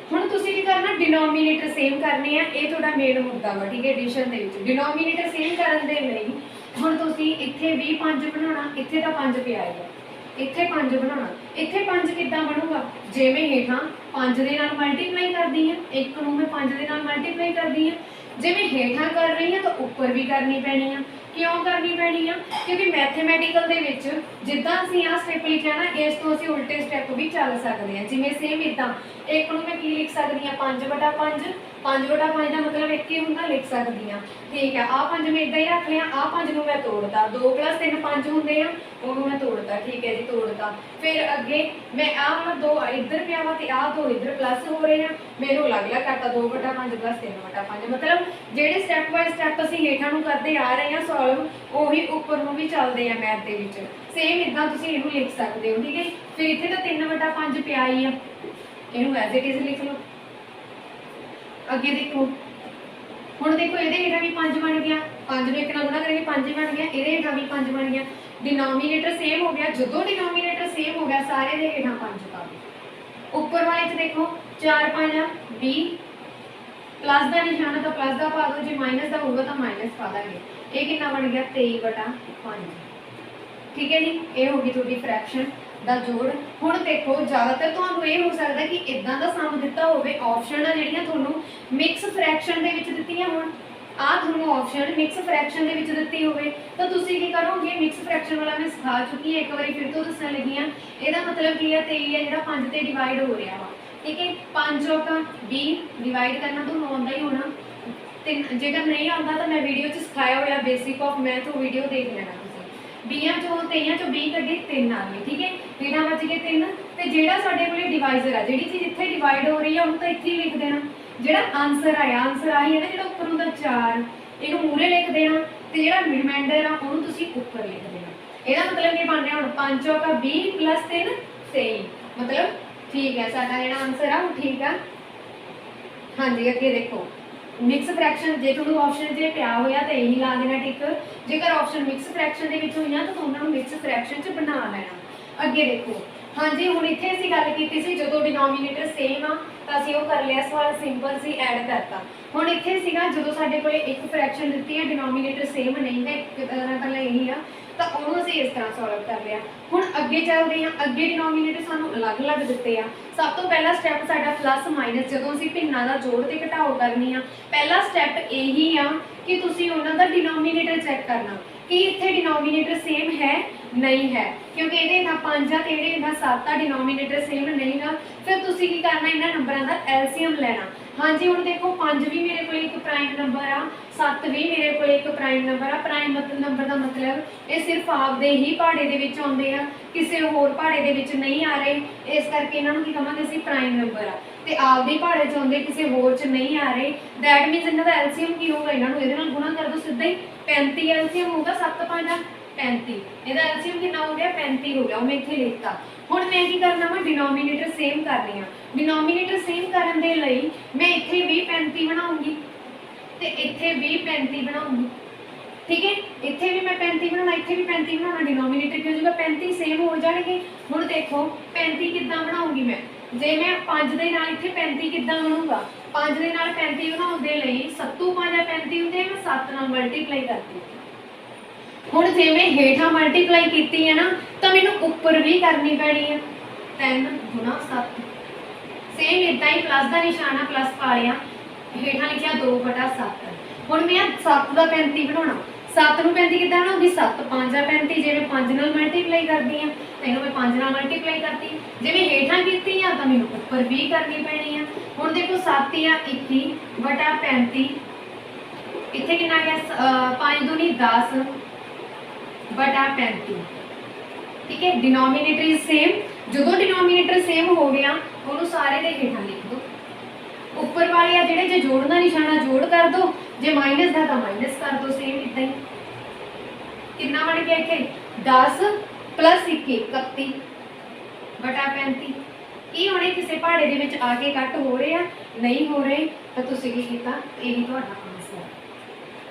ਹੁਣ ਤੁਸੀਂ ਕੀ ਕਰਨਾ डिनोमीनेटर सेम करने ਆ ਇਹ ਤੁਹਾਡਾ ਮੇਨ ਮੁੱਦਾ ਵਾ। ਠੀਕ ਹੈ ਐਡੀਸ਼ਨ ਦੇ ਵਿੱਚ डिनोमीनेटर सेम ਕਰਨ ਦੇ ਲਈ ਹੁਣ ਤੁਸੀਂ ਇੱਥੇ ਵੀ 5 ਬਣਾਉਣਾ ਇੱਥੇ ਤਾਂ 5 ਪਿਆ ਹੈ ਇੱਥੇ 5 ਬਣਾਉਣਾ ਇੱਥੇ 5 ਕਿੱਦਾਂ ਬਣੂਗਾ ਜਿਵੇਂ ਹੇਠਾਂ 5 ਦੇ ਨਾਲ ਮਲਟੀਪਲਾਈ ਕਰਦੀ ਹਾਂ ਇੱਕ ਨੂੰ ਮੈਂ 5 ਦੇ ਨਾਲ ਮਲਟੀਪਲਾਈ ਕਰਦੀ ਹਾਂ ਜਿਵੇਂ ਹੇਠਾਂ ਕਰ ਰਹੀ ਹਾਂ ਤਾਂ ਉੱਪਰ ਵੀ ਕਰਨੀ ਪੈਣੀ ਆ। क्यों करनी पैनी आ क्योंकि मैथमेटिकल दे विच जिद्दां असीं आ स्टेप लिखिया ना इस तो असीं उल्टे स्टेप भी चल सकते हैं। जिवें सेम इदां एक नूं मैं की लिख सकदी हां 5/5 5/5 का मतलब एक ही हुंदा लिख सकदी हां। ठीक है आ 5 मैं इदां ही रख लिया आ 5 नूं मैं तोड़ता 2 + 3 5 हुंदे आ ਉਹਨੂੰ मैं तोड़ता। ठीक है जी तोड़ता फिर अगे मैं आ वाला 2 इधर पिया वा ते आ 2 इधर प्लस हो रहे हैं मैनूं अलग-अलग करता 2/5 + 3/5 मतलब ਜਿਹੜੇ स्टैप बाय स्टैप ਅਸੀਂ ਹੇਠਾਂ ਨੂੰ ਕਰਦੇ ਆ ਰਹੇ ਹਾਂ सॉल्व ਉਹੀ ਉੱਪਰ ਨੂੰ ਵੀ ਚੱਲਦੇ ਆ ਮੈਥ ਦੇ ਵਿੱਚ ਸੇਮ ਇਦਾਂ ਤੁਸੀਂ ਇਹਨੂੰ ਲਿਖ ਸਕਦੇ ਹੋ। ਠੀਕ ਹੈ ਫਿਰ ਇੱਥੇ ਤਾਂ 3/5 ਪਿਆ ਹੀ ਆ ਇਹਨੂੰ ਐਜ਼ ਇਟ ਇਜ਼ ਲਿਖ ਲਓ। ਅੱਗੇ ਦੇਖੋ ਹੁਣ ਦੇਖੋ ਇਹਦੇ ਹੇਠਾਂ ਵੀ 5 ਬਣ ਗਿਆ 5 ਨੂੰ 1 ਨਾਲ ਗੁਣਾ ਕਰਾਂਗੇ 5 ਬਣ ਗਿਆ ਇਹਦੇ ਹੇਠਾਂ ਵੀ 5 ਬਣ ਗਿਆ डिनोमीनेटर सेम हो गया। जो डिनोमीनेटर सेम हो गया सारे दे हेठां 5 पा दो। ऊपर वाले च देखो 4 5 20 प्लस का निशान है तो प्लस का पा दो जो माइनस का होगा तो माइनस पा देंगे। ये कितना बन गया 23/5। ठीक है जी ये होगी थोड़ी फ्रैक्शन का जोड़। हुण देखो ज़्यादातर तुहानूं ये हो सकता कि इदां दा सम दिता होवे ऑप्शन आ जिहड़ियां तुहानूं मिक्स फ्रैक्शन दे विच दित्तियां होण आ तुहानूं ऑप्शन मिक्स फ्रैक्शन दे विच दित्ती होवे तो तुसीं की करोगे मिक्स फ्रैक्शन वाला मैं सिखा चुकी है एक बार फिर तो दस्सण लगी हां। इहदा मतलब की है 23 है जिहड़ा 5 ते डिवाइड हो रहा वा। ठीक है 5 चौका 20 डिवाइड करना तो आउंदा ही होना ते जेकर नहीं आउंदा तो मैं वीडियो च सिखाया होया बेसिक ऑफ मैथ वो वीडियो देख लेना तुसीं। 20 चों 23 चों 20 कड्ढे 3 आ गए। ठीक है हेठां बच गए 3 ते जिहड़ा साडे कोले डिवाइजर आ जिहड़ी चीज़ इत्थे डिवाइड हो रही है उहनूं तां इत्थे ही लिख देना। ਜਿਹੜਾ ਆਨਸਰ ਆਇਆ ਆਨਸਰ ਆਹੀ ਹੈ ਨਾ ਜਿਹੜਾ ਉੱਪਰ ਹੁੰਦਾ 4 ਇਹਨੂੰ ਮੂਹਰੇ ਲਿਖ ਦੇਣਾ ਤੇ ਜਿਹੜਾ ਰਿਮਾਈਂਡਰ ਆ ਉਹਨੂੰ ਤੁਸੀਂ ਉੱਪਰ ਲਿਖ ਦੇਣਾ। ਇਹਦਾ ਮਤਲਬ ਕੀ ਬਣ ਰਿਹਾ ਹੁਣ 5 ਚੌਕਾ 20 + 3 23 मतलब ठीक है ਸਾਡਾ ਜਿਹੜਾ ਆਨਸਰ ਆ ਉਹ ਠੀਕ ਆ। ਹਾਂਜੀ ਅੱਗੇ ਦੇਖੋ ਮਿਕਸ ਫ੍ਰੈਕਸ਼ਨ ਜੇ ਤੁਹਾਨੂੰ ਆਪਸ਼ਨ ਜੇ ਪਿਆ ਹੋਇਆ ਤਾਂ ਇਹੀ ਲਾ ਦੇਣਾ ਟਿਕ। ਜੇਕਰ ਆਪਸ਼ਨ ਮਿਕਸ ਫ੍ਰੈਕਸ਼ਨ ਦੇ ਵਿੱਚ ਹੋਈਆਂ ਤਾਂ ਉਹਨਾਂ ਨੂੰ ਮਿਕਸ ਫ੍ਰੈਕਸ਼ਨ 'ਚ ਬਣਾ ਲੈਣਾ। ਅੱਗੇ ਦੇਖੋ ਹਾਂਜੀ ਹੁਣ ਇੱਥੇ ਅਸੀਂ ਗੱਲ ਕੀਤੀ ਸੀ ਜਦੋਂ डिनोमीनेटर सेम आ ਤਾਂ ਅਸੀਂ ਉਹ ਕਰ ਲਿਆ ਸਵਾਲ ਸਿੰਪਲ ਸੀ ਐਡ ਕਰਤਾ। ਹੁਣ ਇੱਥੇ ਸੀਗਾ ਜਦੋਂ ਸਾਡੇ ਕੋਲੇ ਇੱਕ ਫ੍ਰੈਕਸ਼ਨ ਦਿੱਤੀ ਹੈ डिनोमीनेटर सेम नहीं है ਇੱਕ ਤਰ੍ਹਾਂ ਪਹਿਲਾਂ ਇਹੀ ਆ ਤਾਂ ਉਹਨੂੰ ਅਸੀਂ ਇਸ ਤਰ੍ਹਾਂ ਸੋਲਵ ਕਰ ਲਿਆ। ਹੁਣ ਅੱਗੇ ਚੱਲਦੇ ਹਾਂ ਅੱਗੇ डिनोमीनेटर ਸਾਨੂੰ ਅਲੱਗ-ਅਲੱਗ ਦਿੱਤੇ ਆ। ਸਭ ਤੋਂ ਪਹਿਲਾ ਸਟੈਪ ਸਾਡਾ ਪਲੱਸ ਮਾਈਨਸ ਜਦੋਂ ਅਸੀਂ ਭਿੰਨਾਂ ਦਾ ਜੋੜ ਤੇ ਘਟਾਓ ਕਰਨੀ ਆ ਪਹਿਲਾ ਸਟੈਪ ਇਹੀ ਆ ਕਿ ਤੁਸੀਂ ਉਹਨਾਂ ਦਾ डिनोमीनेटर ਚੈੱਕ ਕਰਨਾ कि इत्थे डिनोमीनेटर सेम है नहीं है क्योंकि ये 5 आ तो ये 7 आ, डिनोमीनेटर सेम नहीं गा। फिर तुसी की करना इन्हां नंबरां दा एलसीएम लेना। हाँ जी हुण देखो 5 भी मेरे को एक प्राइम नंबर आ, 7 भी मेरे को एक प्राइम नंबर आ। प्राइम नंबर का मतलब ये सिर्फ आपदे ही पहाड़े दे विच आउंदे आ, किसी होर पहाड़े दे विच नहीं आ रहे, इस करके इन्हां नूं की कहांगे असीं प्राइम नंबर आ। ते आपदे पहाड़े च आउंदे किसी होर च नहीं आ रहे, दैट मीनस इन्हां दा एलसीएम की होगा, इन्हां नूं इहदे नाल गुणा कर दो सीधा ही। 35 एलसीएम होगा, 7 5 35, ਇਹਦਾ ਐਲਸੀਐਮ ਕਿੰਨਾ ਹੋ ਗਿਆ 35 ਹੋ ਗਿਆ, ਉਹ ਮੈਂ ਇੱਥੇ ਲਿਖਤਾ। ਹੁਣ ਮੈਂ ਕੀ ਕਰਨਾ ਵਾ ਡਿਨੋਮੀਨੇਟਰ ਸੇਮ ਕਰਨੀ ਆ। ਡਿਨੋਮੀਨੇਟਰ ਸੇਮ ਕਰਨ ਦੇ ਲਈ ਮੈਂ ਇੱਥੇ ਵੀ 35 ਬਣਾਉਂਗੀ ਤੇ ਇੱਥੇ ਵੀ 35 ਬਣਾਉਂਗੀ, ਠੀਕ ਹੈ। ਇੱਥੇ ਵੀ ਮੈਂ 35 ਬਣਾਉਣਾ, ਇੱਥੇ ਵੀ 35 ਬਣਾਉਣਾ, ਡਿਨੋਮੀਨੇਟਰ ਕੀ ਹੋ ਜਾਊਗਾ 35 ਸੇਮ ਹੋ ਜਾਣਗੇ। ਹੁਣ ਦੇਖੋ 35 ਕਿੱਦਾਂ ਬਣਾਉਂਗੀ ਮੈਂ, ਜੇ ਮੈਂ 5 ਦੇ ਨਾਲ ਇੱਥੇ 35 ਕਿੱਦਾਂ ਬਣੂਗਾ, 5 ਦੇ ਨਾਲ 35 ਬਣਾਉਣ ਦੇ ਲਈ 7 5 35 ਹੁੰਦੇ, ਮੈਂ 7 ਨਾਲ ਮਲਟੀਪਲਾਈ ਕਰਤੀ। ਹੁਣ ਜੇ मैं हेठा मल्टीप्लाई की है ना तो मैनू उपर भी करनी पैनी है, 3 गुणा 7 सेम इदा ही प्लस का निशान है, प्लस पा लिया, हेठा लिखा 2/7। हुण मैं 7 का 35 बनाना, 7 नूं 35 किद्दां बनाऊंगी, 7 5 35, जे मैं 5 नाल मल्टीप्लाई करती हाँ तो इन्हूं मैं 5 नाल मल्टीप्लाई करती, जे मैं हेठा की आ तो मैनू उपर भी करनी पैनी है। हुण देखो 7 आ 21/35, इत्थे कितना गया 5 दूनी 10 बटा 35, ठीक है। डिनोमीनेटर इज सेम, जो डिनोमीनेटर सेम हो गया उन्होंने सारे दे हेठा लिख दो, उपर वाले आ जिहड़े जे जोड़ना निशाना जोड़ कर दो, जे माइनस का तो माइनस कर दो, सेम इदा ही। कितना बन गया इत्थे 10 + 1 31 बटा 35। ये हुणे किसी पहाड़े दे विच आके कट हो रहे हैं, नहीं हो रहे तो तुसीं की कीता, यही तुहाडा आंसर।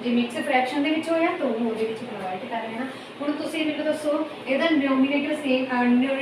जे मिक्स फ्रैक्शन दे विच होया तो ਉਹਨੂੰ ਉਹਦੇ ਵਿੱਚ ਕਨਵਰਟ ਕਰ ਲੈਣਾ। ਹੁਣ ਤੁਸੀਂ ਮੈਨੂੰ ਦੱਸੋ ਇਹਦਾ ਡਿਨੋਮੀਨੇਟਰ ਸੇਮ,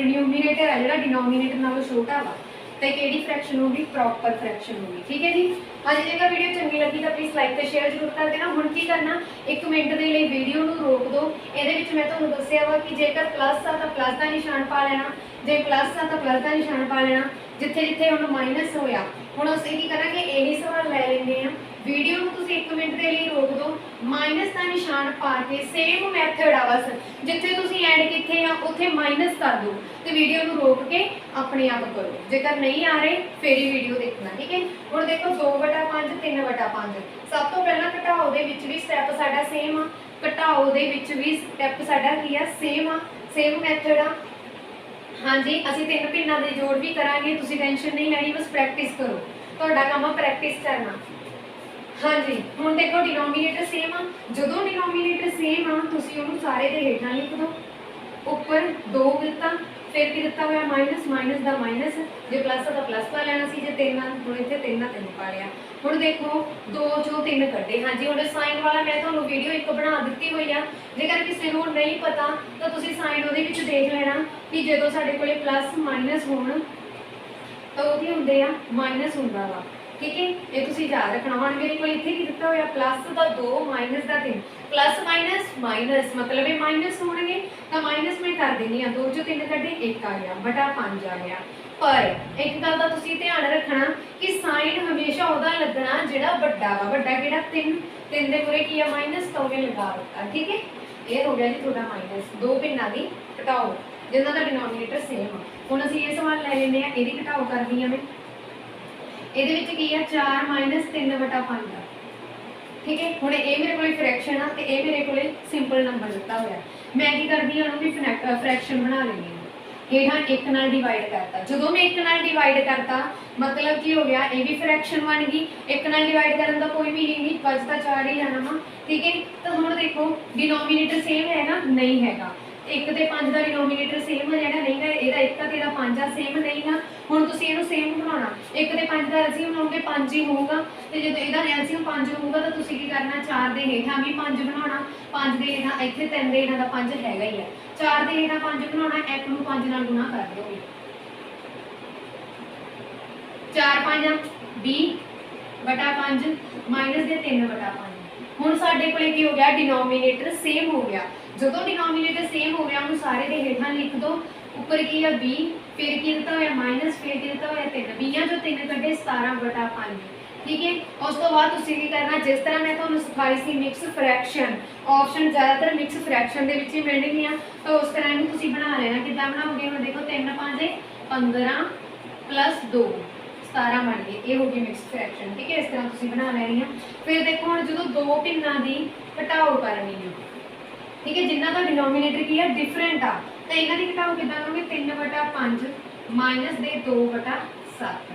ਨਿਊਮੀਨੇਟਰ ਹੈ ਜਿਹੜਾ ਡਿਨੋਮੀਨੇਟਰ ਨਾਲੋਂ ਛੋਟਾ ਵਾ ਤੇ ਕਿਹੜੀ ਫ੍ਰੈਕਸ਼ਨ ਹੋਊਗੀ, ਪ੍ਰੋਪਰ ਫ੍ਰੈਕਸ਼ਨ ਹੋਊਗੀ, ਠੀਕ ਹੈ ਜੀ। ਅੱਜ ਜੇਕਰ ਵੀਡੀਓ ਚੰਗੀ ਲੱਗੀ ਤਾਂ ਪਲੀਜ਼ ਲਾਈਕ ਤੇ ਸ਼ੇਅਰ ਜ਼ਰੂਰ ਕਰ ਦੇਣਾ। ਹੁਣ ਕੀ ਕਰਨਾ, 1 ਮਿੰਟ ਦੇ ਲਈ ਵੀਡੀਓ ਨੂੰ ਰੋਕ ਦਿਓ। ਇਹਦੇ ਵਿੱਚ ਮੈਂ ਤੁਹਾਨੂੰ ਦੱਸਿਆ ਵਾ ਕਿ ਜੇਕਰ ਪਲੱਸ ਆ ਤਾਂ ਪਲੱਸ ਦਾ ਨਿਸ਼ਾਨ ਪਾ ਲੈਣਾ, ਜੇ ਪਲੱਸ ਆ ਤਾਂ ਪਲੱਸ ਦਾ ਨਿਸ਼ਾਨ ਪਾ ਲੈਣਾ, ਜਿੱਥੇ ਜਿੱਥੇ ਹੁਣ ਮਾਈਨਸ ਹੋਇਆ ਹੁਣ ਅਸੀਂ ਕੀ ਕਰਾਂਗੇ ਇਹੀ ਸਵਾਲ ਲੈ ਲੈਂਦੇ ਆ। वीडियो में तुसीं 1 मिनट के लिए रोक दो, माइनस का निशान पा के सेम मैथड आ बस जिथे तुसीं ऐड किथे आ उत्थे माइनस कर दो तो वीडियो को रोक के अपने आप करो, जेकर नहीं आ रहे फिर ही वीडियो देखना, ठीक है। हुण देखो 2/5 3/5, सब तो पहला घटाओ दे विच भी स्टैप साडा सेम आ, घटाओ दे विच भी स्टैप साडा की आ सेम आ, सेम मैथड आ। हाँ जी असीं 3 भिन्नां दे जोड़ भी करांगे, तुसीं टेंशन नहीं लैनी, बस प्रैक्टिस करो, तुहाडा काम आ प्रैक्टिस करना। हाँ जी हुण देखो डिनोमीनेटर सेम आ, जदों डिनोमीनेटर सेम आ तुसीं उहनूं सारे दे हेठां लिख दो, उपर 2 दिता, फिर की दिता होया माइनस, माइनस दा माइनस, जे प्लस दा प्लस पा लेना सी, जे 3 हुण इत्थे 3 पा लिया। हुण देखो 2 चों 3 कड्ढे। हाँ जी हुण साइन वाला मैं तुहानूं वीडियो एक बना दित्ती होई आ, जेकर किसी नूं नहीं पता तो तुसीं साइन उहदे विच देख लेना कि जदों साडे कोले प्लस माइनस होण तो वो की हुंदे आ माइनस हुंदा वा, ठीक है। ये तुसीं याद रखना। हुण मेरे को इत्थे की दित्ता होया प्लस दा 2 माइनस दा 3, प्लस माइनस माइनस मतलब ये माइनस होणगे तो माइनस मैं कर देनी आ, 2 चों 3 कड्ढे 1 आ गया बटा 5 आ गया। पर एक गल दा तुसीं ध्यान रखना कि साइन हमेशा उहदा लगना जिहड़ा वड्डा वा, वड्डा किहड़ा 3 दे मूहरे की आ माइनस, तो मैं लगा दित्ता, ठीक है। ये हो गया जी तुहाडा माइनस, 2 भिन्नां दी घटाओ जिन्हां दा डिनोमीनेटर सेम आ। हुण असीं ये सवाल लै लैंदे आ, इहदी घटाओ करदी आ मैं, ਇਹਦੇ ਵਿੱਚ ਕੀ ਆ 4 - 3/5 ਆ, ठीक है। हुण ये मेरे को फ्रैक्शन आ ते ये मेरे को सिंपल नंबर दिता होया, मैं की करदी हां उहनूं भी फ्रैक्शन बना लैंदी हां, हेठां 1 नाल डिवाइड करता, जदों मैं 1 नाल डिवाइड करता मतलब की हो गया ये भी फ्रैक्शन बन गई, 1 नाल डिवाइड करन दा कोई मीनिंग नहीं, बचता 4 ही जाना वा, ठीक है। तो हुण देखो डिनोमीनेटर सेम है ना, नहीं हैगा, 1 ते 5 का डिनोमीनेटर सेम है जिहड़ा नहीं है, ਇਹਦਾ 1 ਤੇ ਇਹਦਾ 5 ਆ सेम नहीं गा। ਹੁਣ ਤੁਸੀਂ ਇਹਨੂੰ सेम ਬਣਾਉਣਾ, 1 ਤੇ 5 ਦਾ ਐਲਸੀਐਮ ਬਣਾਉਂਗੇ 5 ਹੀ ਹੋਊਗਾ, ਤੇ ਜਦੋਂ ਇਹਦਾ ਐਲਸੀਐਮ 5 ਹੋਊਗਾ ਤਾਂ ਤੁਸੀਂ ਕੀ ਕਰਨਾ 4 ਦੇ ਹੇਠਾਂ ਵੀ 5 ਬਣਾਉਣਾ, 5 ਦੇ ਹੇਠਾਂ ਇੱਥੇ 3 ਦੇ ਹੇਠਾਂ ਦਾ 5 ਹੈਗਾ ਹੀ ਆ, 4 ਦੇ ਹੇਠਾਂ 5 ਬਣਾਉਣਾ, 1 ਨੂੰ 5 ਨਾਲ ਗੁਣਾ ਕਰ ਦਿਓਗੇ, 4 5 20/5 ਮਾਈਨਸ ਦੇ 3/5। ਹੁਣ ਸਾਡੇ ਕੋਲੇ ਕੀ ਹੋ ਗਿਆ डिनोमीनेटर सेम हो गया, ਜਦੋਂ डिनोमीनेटर सेम हो गया ਉਹਨੂੰ ਸਾਰੇ ਦੇ ਹੇਠਾਂ ਲਿਖ ਦੋ, ਉੱਪਰ ਕੀ ਆ 20, फिर की दिता होया माइनस, फिर की दिता होया 3, 20 जो 3 कड्ढे 17/5, ठीक है। उस तो बाद तुसीं की करना, जिस तरह मैं तुहानूं सिखाई सी मिक्स फ्रैक्शन, ऑप्शन ज़्यादातर मिक्स फ्रैक्शन दे विच ही मिलणगीआं, तो उस तरह इहनूं तुसीं बना लेना। किद्दां बनाओगे? हुण देखो 3 5 15 प्लस 2 17 बन गए, ये हो गई मिक्स फ्रैक्शन। ठीक है, इस तरह तुसीं बना लैनी है। फिर देखो हुण जदों दो भिन्नां दी घटाओ करनी है, ठीक है, जिन्हां दा डिनोमीनेटर की है डिफरेंट आ, तो इन्हां दी घटाओ किद्दां करोगे? 3/5 माइनस दे 2/7,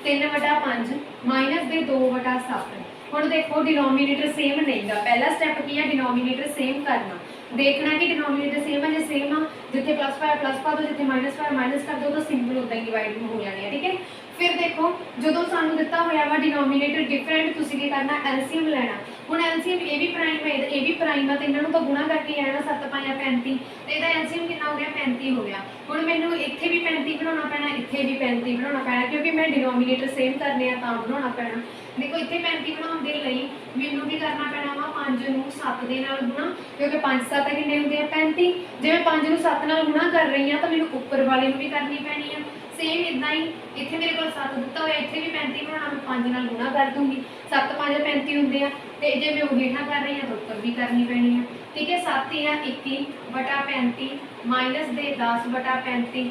3/5 माइनस दे 2/7। हुण देखो डिनोमीनेटर सेम नहीं गा, पहला स्टैप की है डिनोमीनेटर सेम करना, देखना कि डिनोमीनेटर सेम है, जो सेम आ जिथे प्लस पाया प्लस पा दो, जिथे माइनस पाया माइनस कर दो, तो सिंपल उदा ही डिवाइड हो जाने है। ठीक है, फिर देखो जो सानू दिता होया वा डिनोमीनेटर डिफरेंट, तुसीं की करना एलसीएम लेना। हुण एलसीएम ए भी प्राइम है, ए भी प्राइम है, तो इन्हां नूं तो गुणा करके आना, 7 5 35, तो इहदा एलसीएम कितना हो गया? 35 हो गया। हुण मैनूं इत्थे भी 35 बनाउणा पैना, इत्थे भी 35 बनाउणा पैना, क्योंकि मैं डिनोमीनेटर सेम करने आ तां बनाउणा पैना। देखो इत्थे 35 बनाउण दे लई मैनूं की करना पैना वा 5 नूं 7 दे नाल गुणा, क्योंकि 5 7 किन्ने हुंदे आ? 35। जे मैं 5 नूं 7 नाल गुणा कर रही हां, तो मैनूं उपर वाले नूं भी करनी पैनी है। सेम इदा ही इतने मेरे को 7 दिता हुआ, इतने भी 35 बनाना, मैं 5 नाल गुणा कर दूंगी, 7 5 35 होंगे आ, तो जे मैं हेठा कर रही हाँ तो उपर भी करनी पैनी है। ठीक है, 7 या 21/35 माइनस दे 10/35,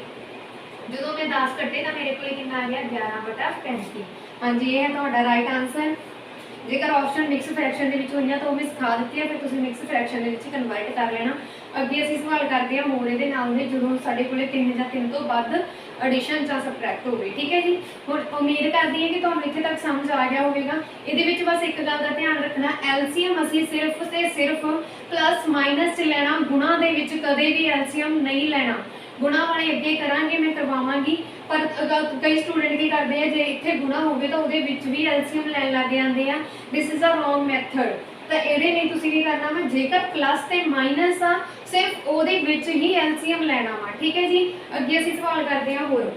जो मैं 10 कट्टे तो मेरे को कितना आ गया? 11/35। हाँ जी, ये है तुम्हारा राइट आंसर। जेकर ऑप्शन मिक्स फ्रैक्शन के हुई तो मैं सिखा दी है, फिर तुम मिक्स फ्रैक्शन के कन्वर्ट कर लेना। अगे असीं सवाल करते हैं मोरे के नाल में, जो साढ़े को 3 या 3 तो वध एडिशन या सबट्रैक्ट हो गई। ठीक है जी, हुण उम्मीद करती है कि तुहानूं इत्थे तक समझ आ गया होगा। ये बस एक गल का ध्यान रखना, एलसीएम असीं सिर्फ ते सिर्फ प्लस माइनस च लेना, गुणा दे विच कदे भी एलसीएम नहीं लेना। गुणा वाले अगे करांगे, मैं करवावांगी, पर कई स्टूडेंट की करते हैं, जे इत्थे गुणा होवे तो उहदे विच भी एलसीएम लैन लग जाते हैं। This is a wrong method. तो ये नहीं तुसीं की करना वा, जेकर प्लस ते माइनस आ सिर्फ उहदे विच ही एलसीएम लैना वा। ठीक है जी, अगे असीं सवाल करते हैं होर।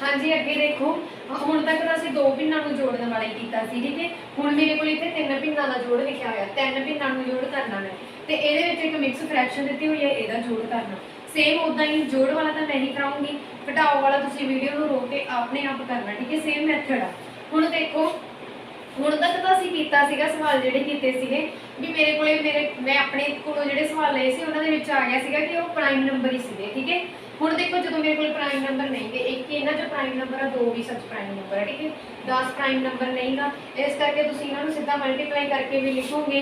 हाँ जी, अगे देखो हुण तक तो असीं दो भिन्नां नूं जोड़न वाला ही कीता सी। ठीक है, हुण मेरे को इत्थे 3 भिन्नां दा जोड़ लिखिया होया, 3 भिन्नां नूं जोड़ करना मैं, तो ये एक मिक्स फ्रैक्शन दी हुई है, यदा जोड़ करना। सेम उदा ही जोड़ वाला तो मैं ही कराऊंगी, घटाओ वाला तुसीं वीडियो को रोक के अपने आप करना। ठीक है, सेम मैथड आ। हुण देखो हुण तक तो असीं कीता सीगा सवाल जिहड़े कीते सीगे भी मेरे कोले मैं अपने कोलों जिहड़े सवाल लए सी उन्हां दे विच आ गया सीगा कि वो प्राइम नंबर ही सीगे। ठीक है, हुण देखो जो मेरे को प्राइम नंबर नहीं थे, एक इन्हां चों प्राइम नंबर आ, 2 भी सच प्राइम नंबर है। ठीक है, 10 प्राइम नंबर नहीं गा, इस करके तुसीं इन्हां नूं सीधा मल्टीप्लाई करके भी लिखोगे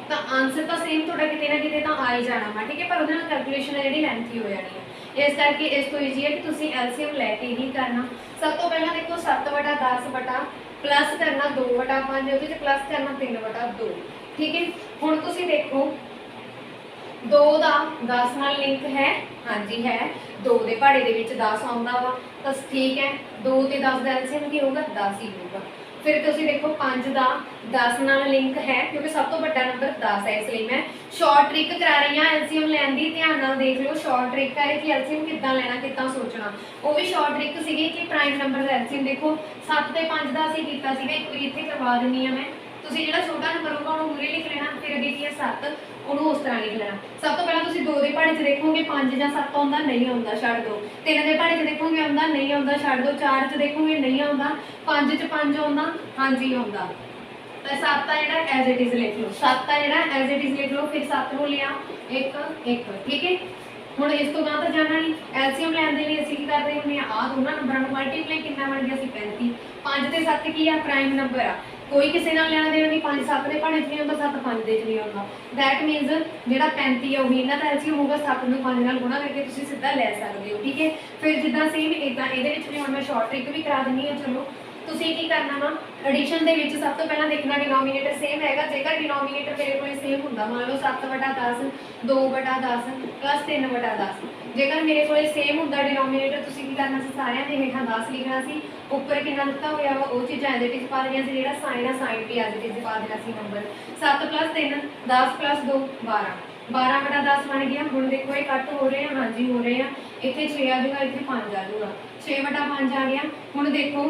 तो आंसर तो सेम थोड़ा किते ना किते तो आ ही जाना वा। ठीक है, पर उहदे नाल कैलकुलेशन है जिहड़ी लेंथी हो जानी है, इस करके इस तो ईजी है कि तुसीं एलसीएम लैके ही करना। सब तो पहला देखो 7/10 प्लस करना 2/5, उहदे प्लस करना 3/2। ठीक है, हुण तुसीं देखो 2 का 10 नाल लिंक है? हाँ जी है, 2 के पहाड़े दे विच 10 आउंदा वा, तो ठीक है 2 ते 10 का एलसीएम की होगा? 10 ही होगा। फिर तुसीं देखो 5 का 10 नाल लिंक है, क्योंकि सब तो बड़ा नंबर 10 है, इसलिए मैं शॉर्ट ट्रिक करा रही हाँ एलसीएम लैन दी। ध्यान नाल देख लो, शॉर्ट ट्रिक है कि एलसीएम किद्दां लैना, किद्दां सोचना। वो भी शॉर्ट ट्रिक सीगी कि प्राइम नंबर का एलसीएम देखो 7 ते 5 का असीं कीता सीगा, एक बार इत्थे करवा दिंदी हाँ मैं। तुसीं जिहड़ा छोटा नंबर होगा उहनूं मूहरे लिख लेना, फिर अगे की है 7, उहनूं उस तरह लिख लेना। सब तो पहला तुसीं 2 के पहाड़े च देखोगे 5 या 7 आउंदा, नहीं आउंदा, छड्ड दो। 3 के पहाड़े च देखोगे आउंदा, नहीं आउंदा, छड्ड दो। 4 च देखोगे नहीं आउंदा, 5 च 5 आउंदा, हाँ जी आउंदा। तो 7 आ जिहड़ा एज इट इज लिख लो, 7 आ जिहड़ा एज इट इज लिख लो, फिर 7 नूं लिया 1 1। ठीक है, हुण इस तो गां तो जाना नहीं, एलसीएम लैन दे लई असीं की करदे हुंदे आ, आ दोनों नंबरां नूं मल्टीप्लाई कितना बन गया सी 35। 5 ते 7 की आ? प्राइम नंबर आ, कोई किसी नाल लेना देना नहीं, 5 7 के पहाड़े च नहीं आउंदा, 7 5 दे च नहीं आउंदा। दैट मीनस जिहड़ा 35 है वही इन्हां दा एलसीएम होगा, 7 नूं 5 नाल गुणा करके तुसीं सीधा लै सकदे हो। ठीक है, फिर जिद्दां सेम इदां इहदे विच भी हुण मैं शॉर्ट ट्रिक भी करा दिंदी हां। चलो तुसीं की करना वा, एडिशन दे विच सब तो पहला देखना डिनोमीनेटर सेम हैगा। जेकर डिनोमीनेटर मेरे को सेम हुंदा, मान लो 7/10 2/10 प्लस 3/10, जेकर मेरे को सेम हुंदा डिनोमीनेटर, तुसीं की करना सी? सारिਆਂ ਦੇ हेठां 10 लिखना सी, उपर कितना दिता होया वा वो चीज़ां एज इट इज पा देनियां सी, जिहड़ा साइन आ साइन भी एज इट इज पा देना सी नंबर। 7 + 3 10 + 2 12, 12/10 बन गया। हुण देखो ये कट हो रहे हैं, हाँ जी हो रहे हैं, इत्थे 6 आ जाऊगा, इत्थे 5 आ जाऊगा, 6/5 आ गया। हुण देखो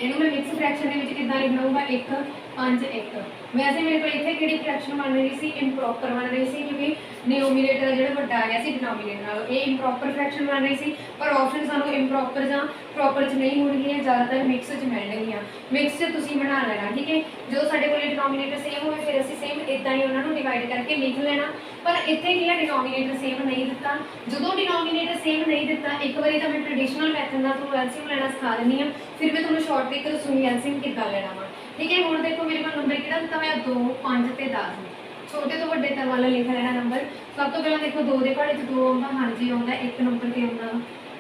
इहनूं मैं मिक्स फ्रैक्शन दे विच किद्दां लिखना होगा? 1 5 1 वैसे मेरे को इतने कि फ्रैक्शन बन रही सी इंप्रॉपर बन रही सी क्योंकि डिनोमीनेटर जो ਵੱਡਾ आ गया सी डिनोमीनेटर नालों ये इंप्रॉपर फ्रैक्शन बन रही सी पर ऑप्शन सानू इंप्रॉपर ਜਾਂ प्रॉपर च नहीं होणगीਆਂ ज़्यादातर मिक्स च मिलणगीਆਂ मिक्स च तुसीं बना लेना ठीक है जो साडे कोल डिनोमीनेटर सेम होवे फिर असीं सेम इदां ही उन्हां नूं डिवाइड करके लिख लेना पर इत्थे की है डिनोमीनेटर सेम नहीं दिता जो डिनोमीनेटर सेम नहीं दिता एक बार तो मैं ट्रेडिशनल मैथड नाल तुहानूं एलसीएम लैना सिखा दिंदी हां फिर मैं तुहानूं शॉर्ट ट्रिक दसूंगी एलसीएम किद्दां लैना वा ठीक है हुण देखो मेरे को नंबर किहड़ा दिता होया 2 5 ते 10 छोटे तो वड्डे तक वाला लिख लेना नंबर सब तो पहला देखो 2 दे पहाड़े च 2 आउंदा हाँ जी आउंदा 1 नंबर ते आउंदा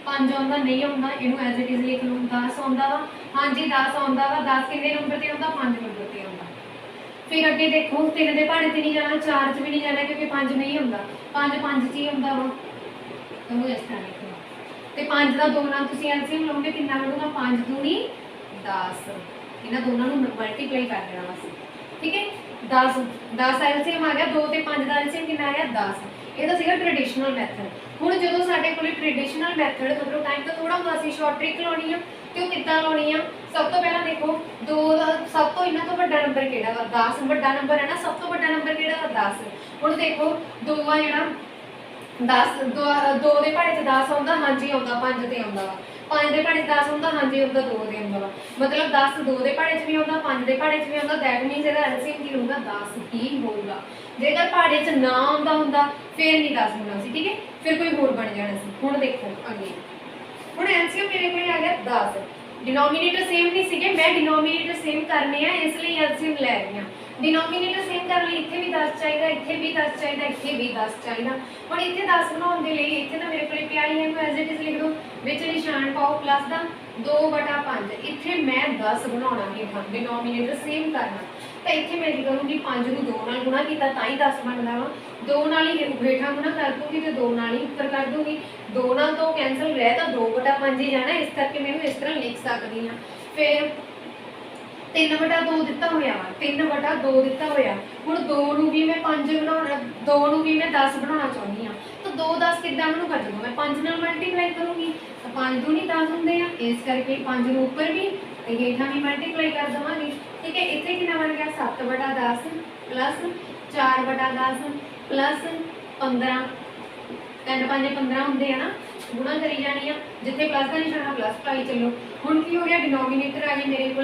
5 आउंदा नहीं आउंदा इहनूं एज इट इज लिख लूँ 10 आउंदा वा हाँ जी 10 आउंदा वा 10 किन्ने नंबर ते आउंदा 5 नंबर ते आउंदा फिर अगे देखो 3 दे पहाड़े ते नहीं जाना 4 च भी नहीं जाना क्योंकि 5 नहीं आउंदा 5 5 च ही आउंदा वा तो इस तरह लिखो ते 5 दा 2 नाल तुसीं एलसीएम लओगे कितना बनूगा 5 दूनी 10 इन्हां दोनों नूं मल्टीप्लाई कर देना बस ठीक है 10 एलसीएम आ गया 2 ते 5 का एलसीएम कितना आया 10 ये सीगा ट्रेडिशनल मैथड हुण जो साडे कोल ट्रेडिशनल मैथड मतलब टाइम तो थोड़ा होंदा सी शॉर्ट ट्रिक लाउणी आ ते ओह किद्दां लाउणी आ सब तो पहला देखो 2 दा सब तो इन्हां तो वड्डा नंबर किहड़ा वा 10 वड्डा नंबर है ना सब तो वड्डा नंबर किहड़ा वा 10 हुण देखो 2 आ जिहड़ा 10 2 दे पहाड़े च 10 आउंदा हाँ जी आउंदा 5 ते आउंदा वा 5 दे पहाड़े 10 आउंदा हाँ जी आउंदा 2 ते आउंदा वा मतलब 10 2 दे पहाड़े च भी आउंदा 5 दे पहाड़े च भी आउंदा दैट मीनस इहदा एलसीएम की होਊਗਾ 10 ही होਊਗਾ जेकर पहाड़े च ना आउंदा हुंदा फिर नहीं 10 होना सी ठीक है फिर कोई होर बन जाना सी हुण देखो अगे हुण एलसीएम मेरे कोल आ गया 10 डिनोमीनेटर सेम नहीं सीगे मैं डिनोमीनेटर सेम करने आ इसलिए एलसीएम लै रही हां डिनोमीनेटर सेम करने इत्थे भी 10 चाहिए इत्थे भी 10 चाहिए इत्थे भी 10 चाहिए हुण इत्थे 10 बनाउण दे लई इत्थे तां मेरे कोल पिया ही है एज इट इज लिख दो विच निशान पाओ प्लस दा 2/5 इत्थे मैं 10 बनाउणा है हां डिनोमीनेटर सेम करना तो इत्थे मैं की करूँगी 5 नूं 2 नाल गुणा कीता तां ही 10 बनदा वा 2 नाल ही हेठां गुणा कर दूँगी तो 2 नाल ही ऊपर कर दूँगी 2 नाल तो कैंसल रह तां 2/5 ही जाना इस करके मैं इस तरह लिख सकदी हां फिर 3/2 दिता होया वा 3/2 दिता होया हुण 2 नूं भी मैं 5 बनाउणा 2 नूं भी मैं 10 बनाउणा चाहुंदी हां तो 2 10 किद्दां मैनूं कर दूँ मैं 5 नाल मल्टीप्लाई करूँगी तो 5 दूनी 10 हुंदे आ इस करके 5 नूं ऊपर भी ते हेठां भी मल्टीप्लाई कर देवांगी ठीक है इत्थे कितना बन गया 7/10 प्लस 4/10 प्लस 15 3 5 15 होंगे है ना गुणा करी जानी है जिथे प्लस का निशाना प्लस पाई चलो हुण की हो गया डिनोमीनेटर आ गई मेरे को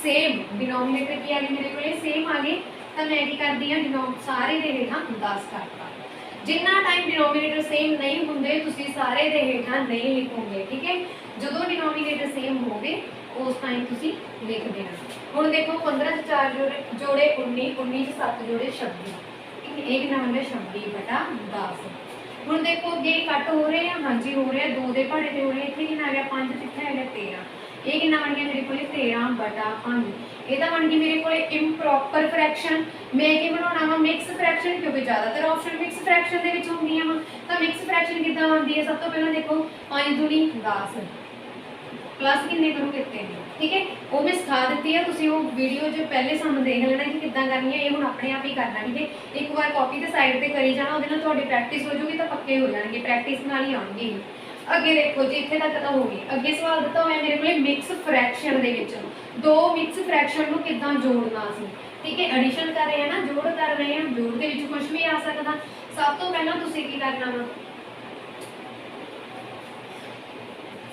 सेम डिनोमीनेटर की आ गई मेरे को सेम आ गई तो मैं की करती हाँ डिनो सारे दे हेठां 10 करता जिन्ना टाइम डिनोमीनेटर सेम नहीं होंगे तुसीं सारे दे हेठां नहीं लिखोगे ठीक है जो डिनोमीनेटर सेम हो गए उस टाइम तुसीं लिख देना हुण देखो 15 च 4 जोड़े 19 19 च 7 जोड़े 26 एक नंबर 26/10 हुण देखो अगे कट हो रहे हैं हाँ जी हो रहे हैं 2 दे पहाड़े ते हो रहे इत्थे कितना आ गया 5 इत्थे आ गया 13 ये कितना बन गया मेरे को 13/5 ये बन गई मेरे को इम्प्रॉपर फ्रैक्शन मैं की बनाना वा मिक्स फ्रैक्शन क्योंकि ज़्यादातर ऑप्शन मिक्स फ्रैक्शन के होंदियां वा तो मिक्स फ्रैक्शन कितना आती है सब तो पहले देखो 5 दूनी 10 प्लस किन्ने करोगे 3 ठीक है वो मैं सिखा दी है तुसीं वो वीडियो जो पहले सानू देख लेना कि किद्दां करनी है ये हुण अपने आप ही करना ठीक है एक बार कॉपी ते साइड ते करी जाना उहदे नाल तुहाडी प्रैक्टिस हो जाऊगी तो पक्के हो जाएंगे प्रैक्टिस नाल ही आउणगे अगे देखो जी इत्थे तक तो हो गई अगे सवाल दिता होया मेरे को मिक्स फ्रैक्शन दे विच दो मिक्स फ्रैक्शन नूं किद्दां जोड़ना सी ठीक है एडिशन कर रहे हैं ना जोड़ कर रहे हैं जोड़ दे विच कुछ भी आ सकदा सब तो पहला तुसीं की करना वा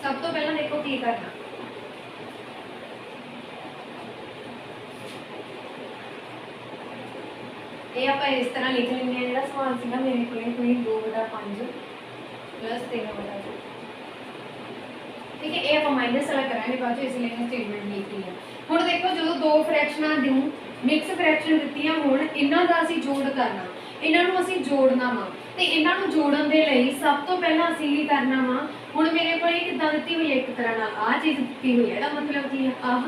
सब तो पहला देखो की करना ये आप इस तरह लिख लेंगे जो सवाल सीगा मेरे को कोई 2/5 प्लस 3/2 ठीक है ये आप माइनस वाला करांगे बाद इसलिए मैं स्टेटमेंट लिख ली है हुण देखो जो दो फ्रैक्शनां दूं मिक्स फ्रैक्शन दित्तियां होण इन्हां दा असीं जोड़ करना इन्हां नूं असीं जोड़ना वा ते इन्हां नूं जोड़न दे लई सब तो पहला असीं की करना वा हुण मेरे कोल किद्दां दित्ती हुई है एक तरह नाल आ चीज़ दित्ती हुई है इहदा मतलब की है आह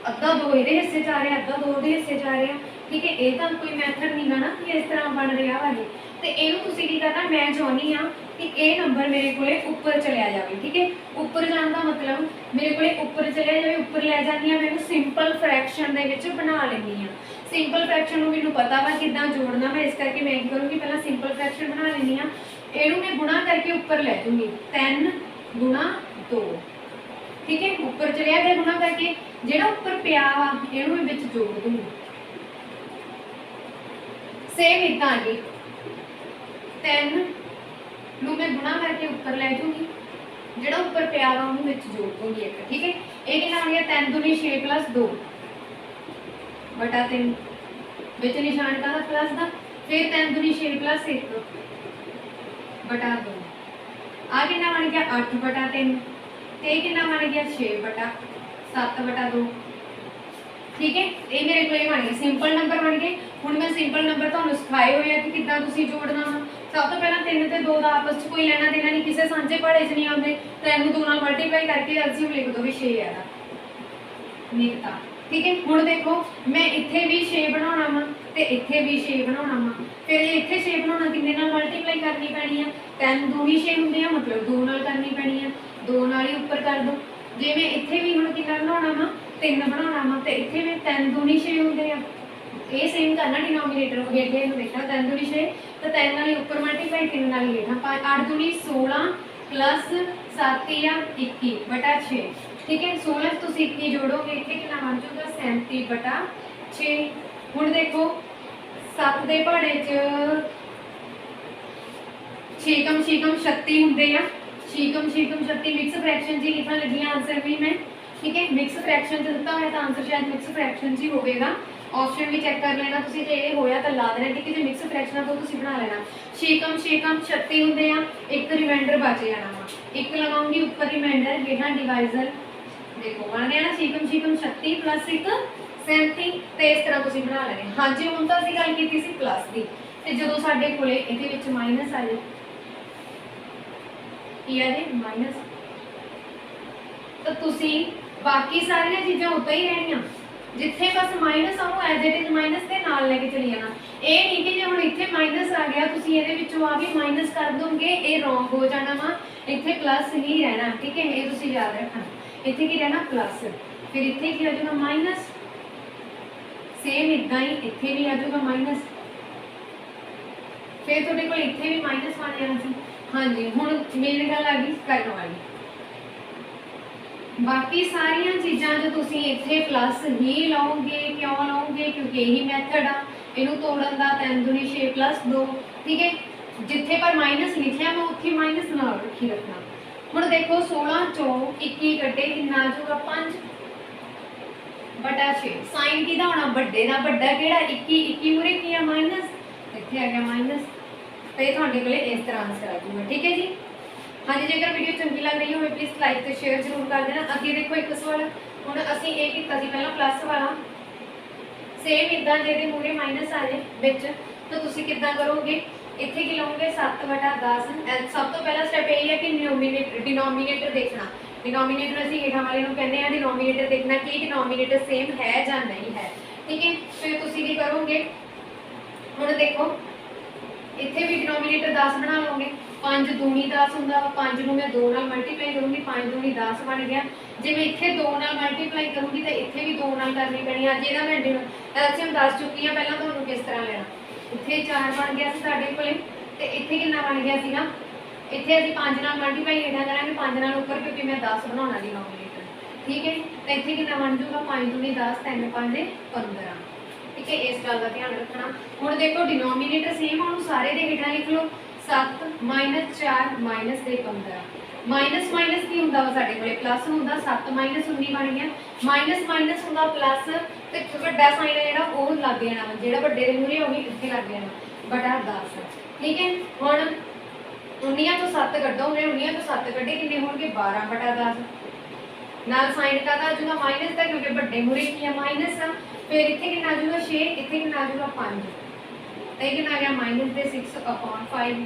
अद्धा 2 इहदे हिस्से च आ रहा अद्धा 2 इहदे हिस्से च आ रहा ठीक है ये तो कोई मैथड नहीं गा ना कि इस तरह बन रहा वा तो यू तुसीं की करना मैं चाहनी हाँ कि यह नंबर मेरे को उपर चलिया जाए ठीक है उपर जाने का मतलब मेरे को उपर चलिया जाए उपर लै जानी हाँ मैं सिंपल फ्रैक्शन के बना लेनी हाँ सिंपल फ्रैक्शन में मैनूं पता वा किद्दां जोड़ना मैं इस करके मैं करूँगी पहला सिंपल फ्रैक्शन बना लेनी हाँ यू मैं गुणा करके उपर लै दूँगी 3 गुणा 2 ठीक है उपर चलिया गया गुणा करके ਜਿਹੜਾ ਉੱਪਰ ਪਿਆ ਵਾ ਇਹਨੂੰ ਮੈਂ ਵਿੱਚ ਜੋੜ ਦੂੰਗੀ। सेम इतना आ गई 3 ਨੂੰ मैं गुणा करके ऊपर ले जूंगी, ਜਿਹੜਾ ਉੱਪਰ ਪਿਆ ਵਾ ਉਹਨੂੰ ਵਿੱਚ ਜੋੜ ਦੂੰਗੀ ਇੱਕ। ਠੀਕ ਹੈ, ਇਹ ਕਿੰਨਾ ਆ ਗਿਆ 3 दूनी 6 + 2 बटा 3 ਵਿੱਚ ਨਿਸ਼ਾਨ ਕਾਹਦਾ ਪਲੱਸ ਦਾ, ਫਿਰ 3 दूनी 6 + 1 बटा 2 ਆ ਕਿੰਨਾ ਬਣ ਗਿਆ 8 बटा 3 ਤੇ ਇਹ ਕਿੰਨਾ ਬਣ ਗਿਆ 6 बटा 7 बटा 2। ठीक है, ये मेरे को बन गए सिंपल नंबर बन गए। हुण मैं सिंपल नंबर तुहानूं सिखाए हुए कि किद्दां तुसीं जोड़ना वा। सब तो पहला 3 ते 2 दा आपस च कोई लेना देना नहीं, किसी सांझे पहाड़े च नहीं आउंदे, तो इहनूं 2 नाल मल्टीप्लाई करके एलसीएम लिख दो भी 6 है दा निकता। ठीक है, हुण देखो मैं इत्थे भी 6 बनाउणा वा ते इत्थे भी 6 बनाउणा वा, फिर इत्थे 6 बनाउणा किन्ने नाल मल्टीप्लाई करनी पैनी है, 3 दूनी 6 हुंदे आ, मतलब 2 नाल करनी पैनी है, 2 नाल ही ऊपर कर दो। जे मैं इत्थे भी हुण किन्ना बनाउणा वा 3 बनाना वा, तो इत्थे में 3 दूनी 6 होंगे आ, ये सेम करना डिनोमीनेटर हो गया देखना 3 दूनी 6 तो 3 नाल ऊपर मल्टीप्लाई 3 नाल हेठा 8 दूनी 16 प्लस 7 या 21 बटा 6। ठीक है, 16 तो 21 जोड़ोगे इत्थे कितना बन जाऊगा 37 बटा 6। हुण देखो 7 दे पहाड़े च 6 कम 36 होंगे आ, 6 कम 36 मिक्स फ्रैक्शन जी लिखने लगी आंसर भी मैं। ठीक है, मिक्स फ्रैक्शन च दिता है तो आंसर शायद मिक्स फ्रैक्शन च ही होगा, ऑप्शन भी चेक कर लेना तुसीं, जे ये होया तो ला देना। ठीक है, जो मिक्स फ्रैक्शन है तो तुसीं बना लेना। 6 कम 36 होंगे आ, एक रिमाइंडर बच जाना वा, एक लगाऊंगी ऊपर रिमाइंडर हेठा डिवाइजर, देखो बन गया ना 6 कम 36 प्लस 1 37, तो इस तरह तुसीं बना लेने। हाँ जी, हुण तां असीं गल कीती सी प्लस दी, ते जदों साडे कोले इहदे विच माइनस आ जाए की आ जाए माइनस, तो तुसीं बाकी सारिया चीज़ां उत्ते ही रहनियां, जिथे बस माइनस आऊँ एज इट इज माइनस के नाल लेके चली जाना। ये नहीं कि जो हम इत्थे माइनस आ गया तुसीं इहदे विचों आ भी माइनस कर दोगे, ये रॉन्ग हो जाना वा, इत्थे प्लस ही रहना। ठीक है, ये तुसीं याद रखना, इत्थे की रहना प्लस, फिर इत्थे की आ जाऊगा माइनस, सेम इदां ही इत्थे भी आ जाऊगा माइनस, फिर तुहाडे कोल इत्थे भी माइनस बन जाना सी। हाँ जी, हुण मेन गल आ गई करन वाली, बाकी सारिया चीज़ां जो तुसीं इत्थे प्लस ही लाओगे, क्यों लाओगे क्योंकि यही मैथड आ इनू तोड़न दा 3 दूनी 6 + 2। ठीक है, जिथे पर माइनस लिखिया मैं उत्थे माइनस ना रखी रखना। हुण देखो 16 चों 21 कटे कितना आ जाऊगा 5 बटा 6। साइन किहदा होना बड्डे दा, बड्डा किहड़ा 21 मूरे की आ माइनस, इत्थे आ गया माइनस, तो ये तुहाडे कोले इस तरह आंसर आ जाऊगा। ठीक है जी, हाँ जी, जेकर वीडियो चंगी लग रही हो प्लीज़ लाइक तो शेयर जरूर कर देना। अगे देखो एक सवाल हुण असीं ये कीता सी पहलां प्लस वाला, सेम इदां जे दे मूहरे माइनस आ जाए विच तो तुसीं किदां करोगे, इत्थे की लाओगे 7 बटा 10। सब तो पहला स्टैप यही है कि डिनोमीनेटर देखना, डिनोमीनेटर असीं हेठां वाले नूं कहंदे आ, डिनोमीनेटर देखना कि डिनोमीनेटर सेम है या नहीं है। ठीक है, फिर तुसीं की करोगे, हुण देखो इत्थे भी डिनोमीनेटर 10 बना लोगे, 5 दूनी 10 होंदा, 5 नूं मैं 2 नाल मल्टीप्लाई करूँगी, 5 दूनी 10 बन गया। जे मैं इत्थे 2 नाल मल्टीप्लाई करूँगी तो इत्थे भी 2 नाल करनी पैनी। अज इहदा मैं एलसीएम दस चुकी हाँ, पहलां तुहानूं किस तरह लेना, इत्थे 4 बन गया सी साडे कोले, ते इत्थे कितना बन गया सीगा, इत्थे असीं 5 नाल मल्टीप्लाई हेठां करांगे, 5 नाल ऊपर क्योंकि मैं 10 बनाउणा डिनोमीनेटर। ठीक है, तो इत्थे कितना बन जाऊगा 5 दूनी 10, 3 5 15। ठीक है, इस गल का ध्यान रखना। हुण देखो डिनोमीनेटर सेम आ, सारे दे हेठां लिख लो 7 - 4 - 15। माइनस माइनस की होंदा वा साडे कोले प्लस होंदा, 7 - 19 बन गया, माइनस माइनस होंदा प्लस, ते वड्डा साइन है जिहड़ा ओह लग जाना, जिहड़ा वड्डे दे मूहरे होगी इत्थे लग जाना बटा 10। ठीक है, हुण 19 चों 7 कड्डो, मैं 19 चों 7 कड्डे किन्ने होणगे 12 बटा 10, नाल साइन का आ जाऊगा माइनस का क्योंकि वड्डे मूहरे की है माइनस आ, फिर इत्थे कितना आ जाऊगा 6, इत्थे कितना आ जाऊगा 5, तो ये कितना आ गया -6/5।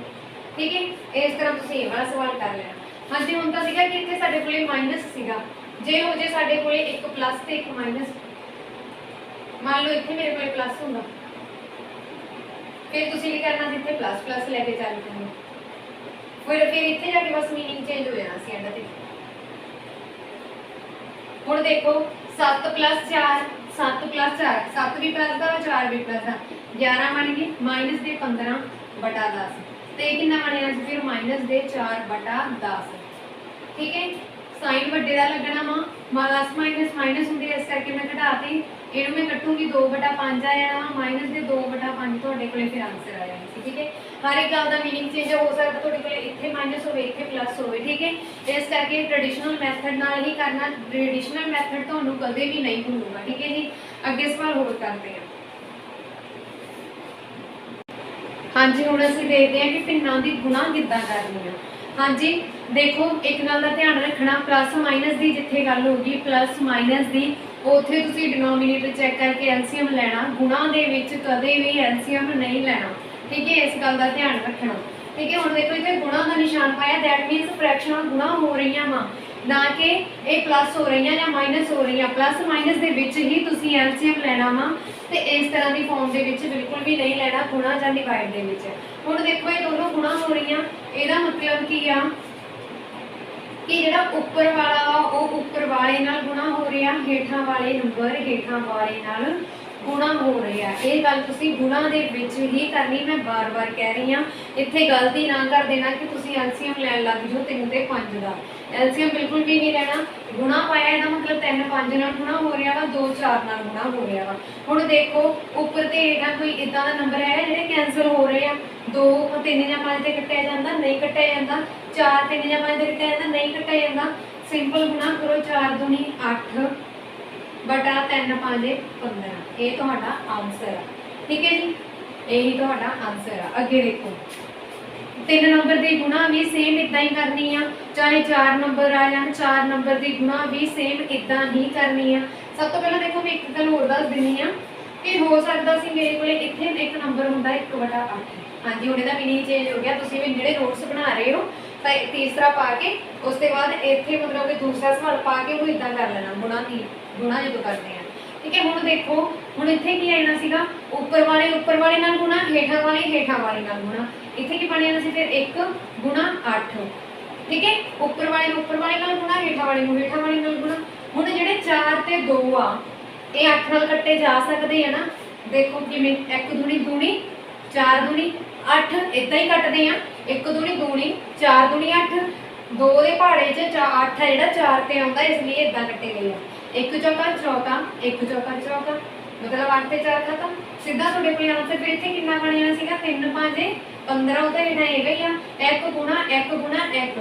ठीक है, इस तरह तुसीं ये वाला सवाल कर लेना। हाँ जी, हुण तां सीगा कि इत्थे साडे कोले माइनस सीगा, जे हो जे साडे कोले एक प्लस ते एक माइनस, मान लो इत्थे मेरे कोले प्लस होंदा, फिर तुसीं की करना जिथे प्लस प्लस लैके चल पैना, फिर इत्थे जाके बस मीनिंग चेंज हो जाना सी एंड ते। हुण देखो 7 + 4 7 + 4 7 भी प्लस का 4 भी प्लस का 11 बन गए, माइनस दे 15 बटा 10, तो ये कितना बनया फिर -4 बटा 10। ठीक है, साइन वड्डे दा लगना वा, प्लस माइनस माइनस होंगे, इस करके मैं घटाती, इनू मैं कटूंगी 2/5 आ जाना, माइनस के 2/5 तुहाडे कोले फिर आंसर आ जाना सी। ठीक है, हर एक गल का मीनिंग चेंज हो सकता, तुहाडे कोले इत्थे माइनस होवे इत्थे प्लस होवे। ठीक है, इस करके ट्रेडिशनल मैथड नाल ही करना, ट्रेडिशनल मैथड तुहानू कदे भी नहीं भूलूगा। ठीक है जी, अगे सवाल होर करते हैं। हाँ जी, हुण असीं देखते हैं कि भिन्नां दी गुणा किद्दां करनी है। हाँ जी, देखो एक गल का ध्यान रखना, प्लस माइनस की जिथे गल होगी प्लस माइनस की, उत्थे तुसीं डिनोमीनेटर चैक करके एलसीएम लेना, गुणा दे विच कदे भी एलसीएम नहीं लेना। ठीक है, इस गल का ध्यान रखना। ठीक है, हुण देखो इत्थे गुणा का निशान पाया, दैट मीनस फ्रैक्शन गुणा हो रही वा, ना कि ये प्लस हो रही या माइनस हो रही। प्लस माइनस के विच ही तुसीं एलसीएम लेना वा, तो इस तरह की फॉर्म के विच बिल्कुल भी नहीं लेना गुणा या डिवाइड के विच। हुण देखो ये दोनों गुणा हो रही, ਇਹਦਾ मतलब की आ कि जिहड़ा उपर वाला वा वो उपर वाले नाल गुणा हो रहा, हेठां वाले नंबर हेठां वाले नाल गुणा हो रहा। ये गल तुसीं गुणा दे विच ही करनी, मैं बार बार कह रही हाँ, इत्थे गलती ना कर देना कि तुसीं एलसीएम लैन लग जाओ 3 ते 5 का। एलसीएम बिल्कुल भी नहीं लेना। गुणा पाया इसका मतलब 3 5 नाल गुणा हो रहा वा, 2 4 नाल गुणा हो रहा वा। हुण देखो उपर ते हेठां कोई इदां दा नंबर है जिहड़े कैंसल हो रहे हैं, 2 3 या 5 ते कट्टिया जांदा, नहीं कट्टिया जांदा, 4 3 या 5 ते कट्टिया जांदा, नहीं कट्टिया जांदा। सिंपल गुणा करो, 4 दूनी 8 बटा 3 5 15, ये तुहाडा आंसर है। ठीक है जी, यही तुहाडा आंसर है। अगे देखो 3 नंबर की गुणा भी सेम इदा ही करनी है, चाहे 4 नंबर आ जाए, 4 नंबर की गुणा भी सेम इदा ही करनी है। सब तो पहले देखो मैं एक गल होर दस दिनी हाँ कि हो सकता सी मेरे को इत्थे एक नंबर होंदा 1/8। हाँ जी, हुण इहदा मीनिंग चेंज हो गया, तुसीं भी जिहड़े नोट्स बना रहे हो तो तीसरा पा के उसके बाद इत्थे मतलब कि दूसरा सवाल पा के वो इदा कर लेना, गुणा जो करते हैं। ठीक है, हुण देखो हुण इत्थे की आना सीगा, उपर वाले नाल गुणा, हेठां वाले नाल गुणा। इत्थे की बन जाना सी फिर 1 गुणा 8। ठीक है, उपर वाले नाल गुणा, हेठां वाले नाल गुणा। हुण जिहड़े 4 ते 2 आ ये 8 नाल कट्टे जा सकते हैं ना। देखो किवें 1 दूनी दूनी 4 दूनी 8 इदा ही कटते हैं, 1 दूनी दूनी 4 दूनी 8, 2 के पहाड़े च 8 है जिहड़ा 4 ते आउंदा, इसलिए इदा कट्टे गए हैं। 1 चौका चौका, 1 चौका चौका, मतलब 8 ते 4 खत्म। सीधा तुहाडे कोल आंसर फिर इत्थे कितना बन जाना सीगा, 3 5 15, वो तो हेठां हैगा ही आ, 1 गुणा 1 गुणा 1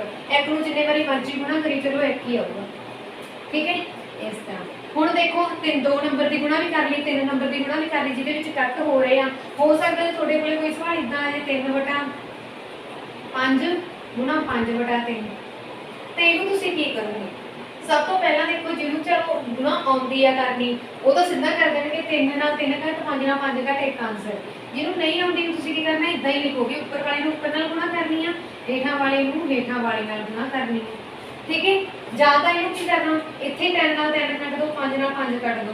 नूं जिन्ने बारी मर्जी गुणा करी चलो 1 ही आऊगा। ठीक है, इस तरह। हुण देखो 2 नंबर की गुणा भी कर ली, 3 नंबर की गुणा भी कर ली, जिहदे विच कट हो रहे हैं। हो सकता है तुहाडे कोल कोई सवाल इदां आ जाए 3/5 गुणा 5/3, तो इहनूं तुसीं की करोगे? सब तो पहला देखो जिन्होंने चलो गुणा आती है करनी, वो तो सीधा कर देंगे 3 नाल 3 घट 5 नाल 5 घट एक आंसर। जिन्होंने नहीं आती तुसीं की करना, इदा ही लिखोगे, उपर वाले नूं उपर नाल गुणा करनी है, हेठां वाले नूं हेठां वाले नाल गुणा करनी है। ठीक है, ज़्यादा इन्हूं की करना, इत्थे 3 नाल 3 कट दो, 5 नाल 5 कट दो,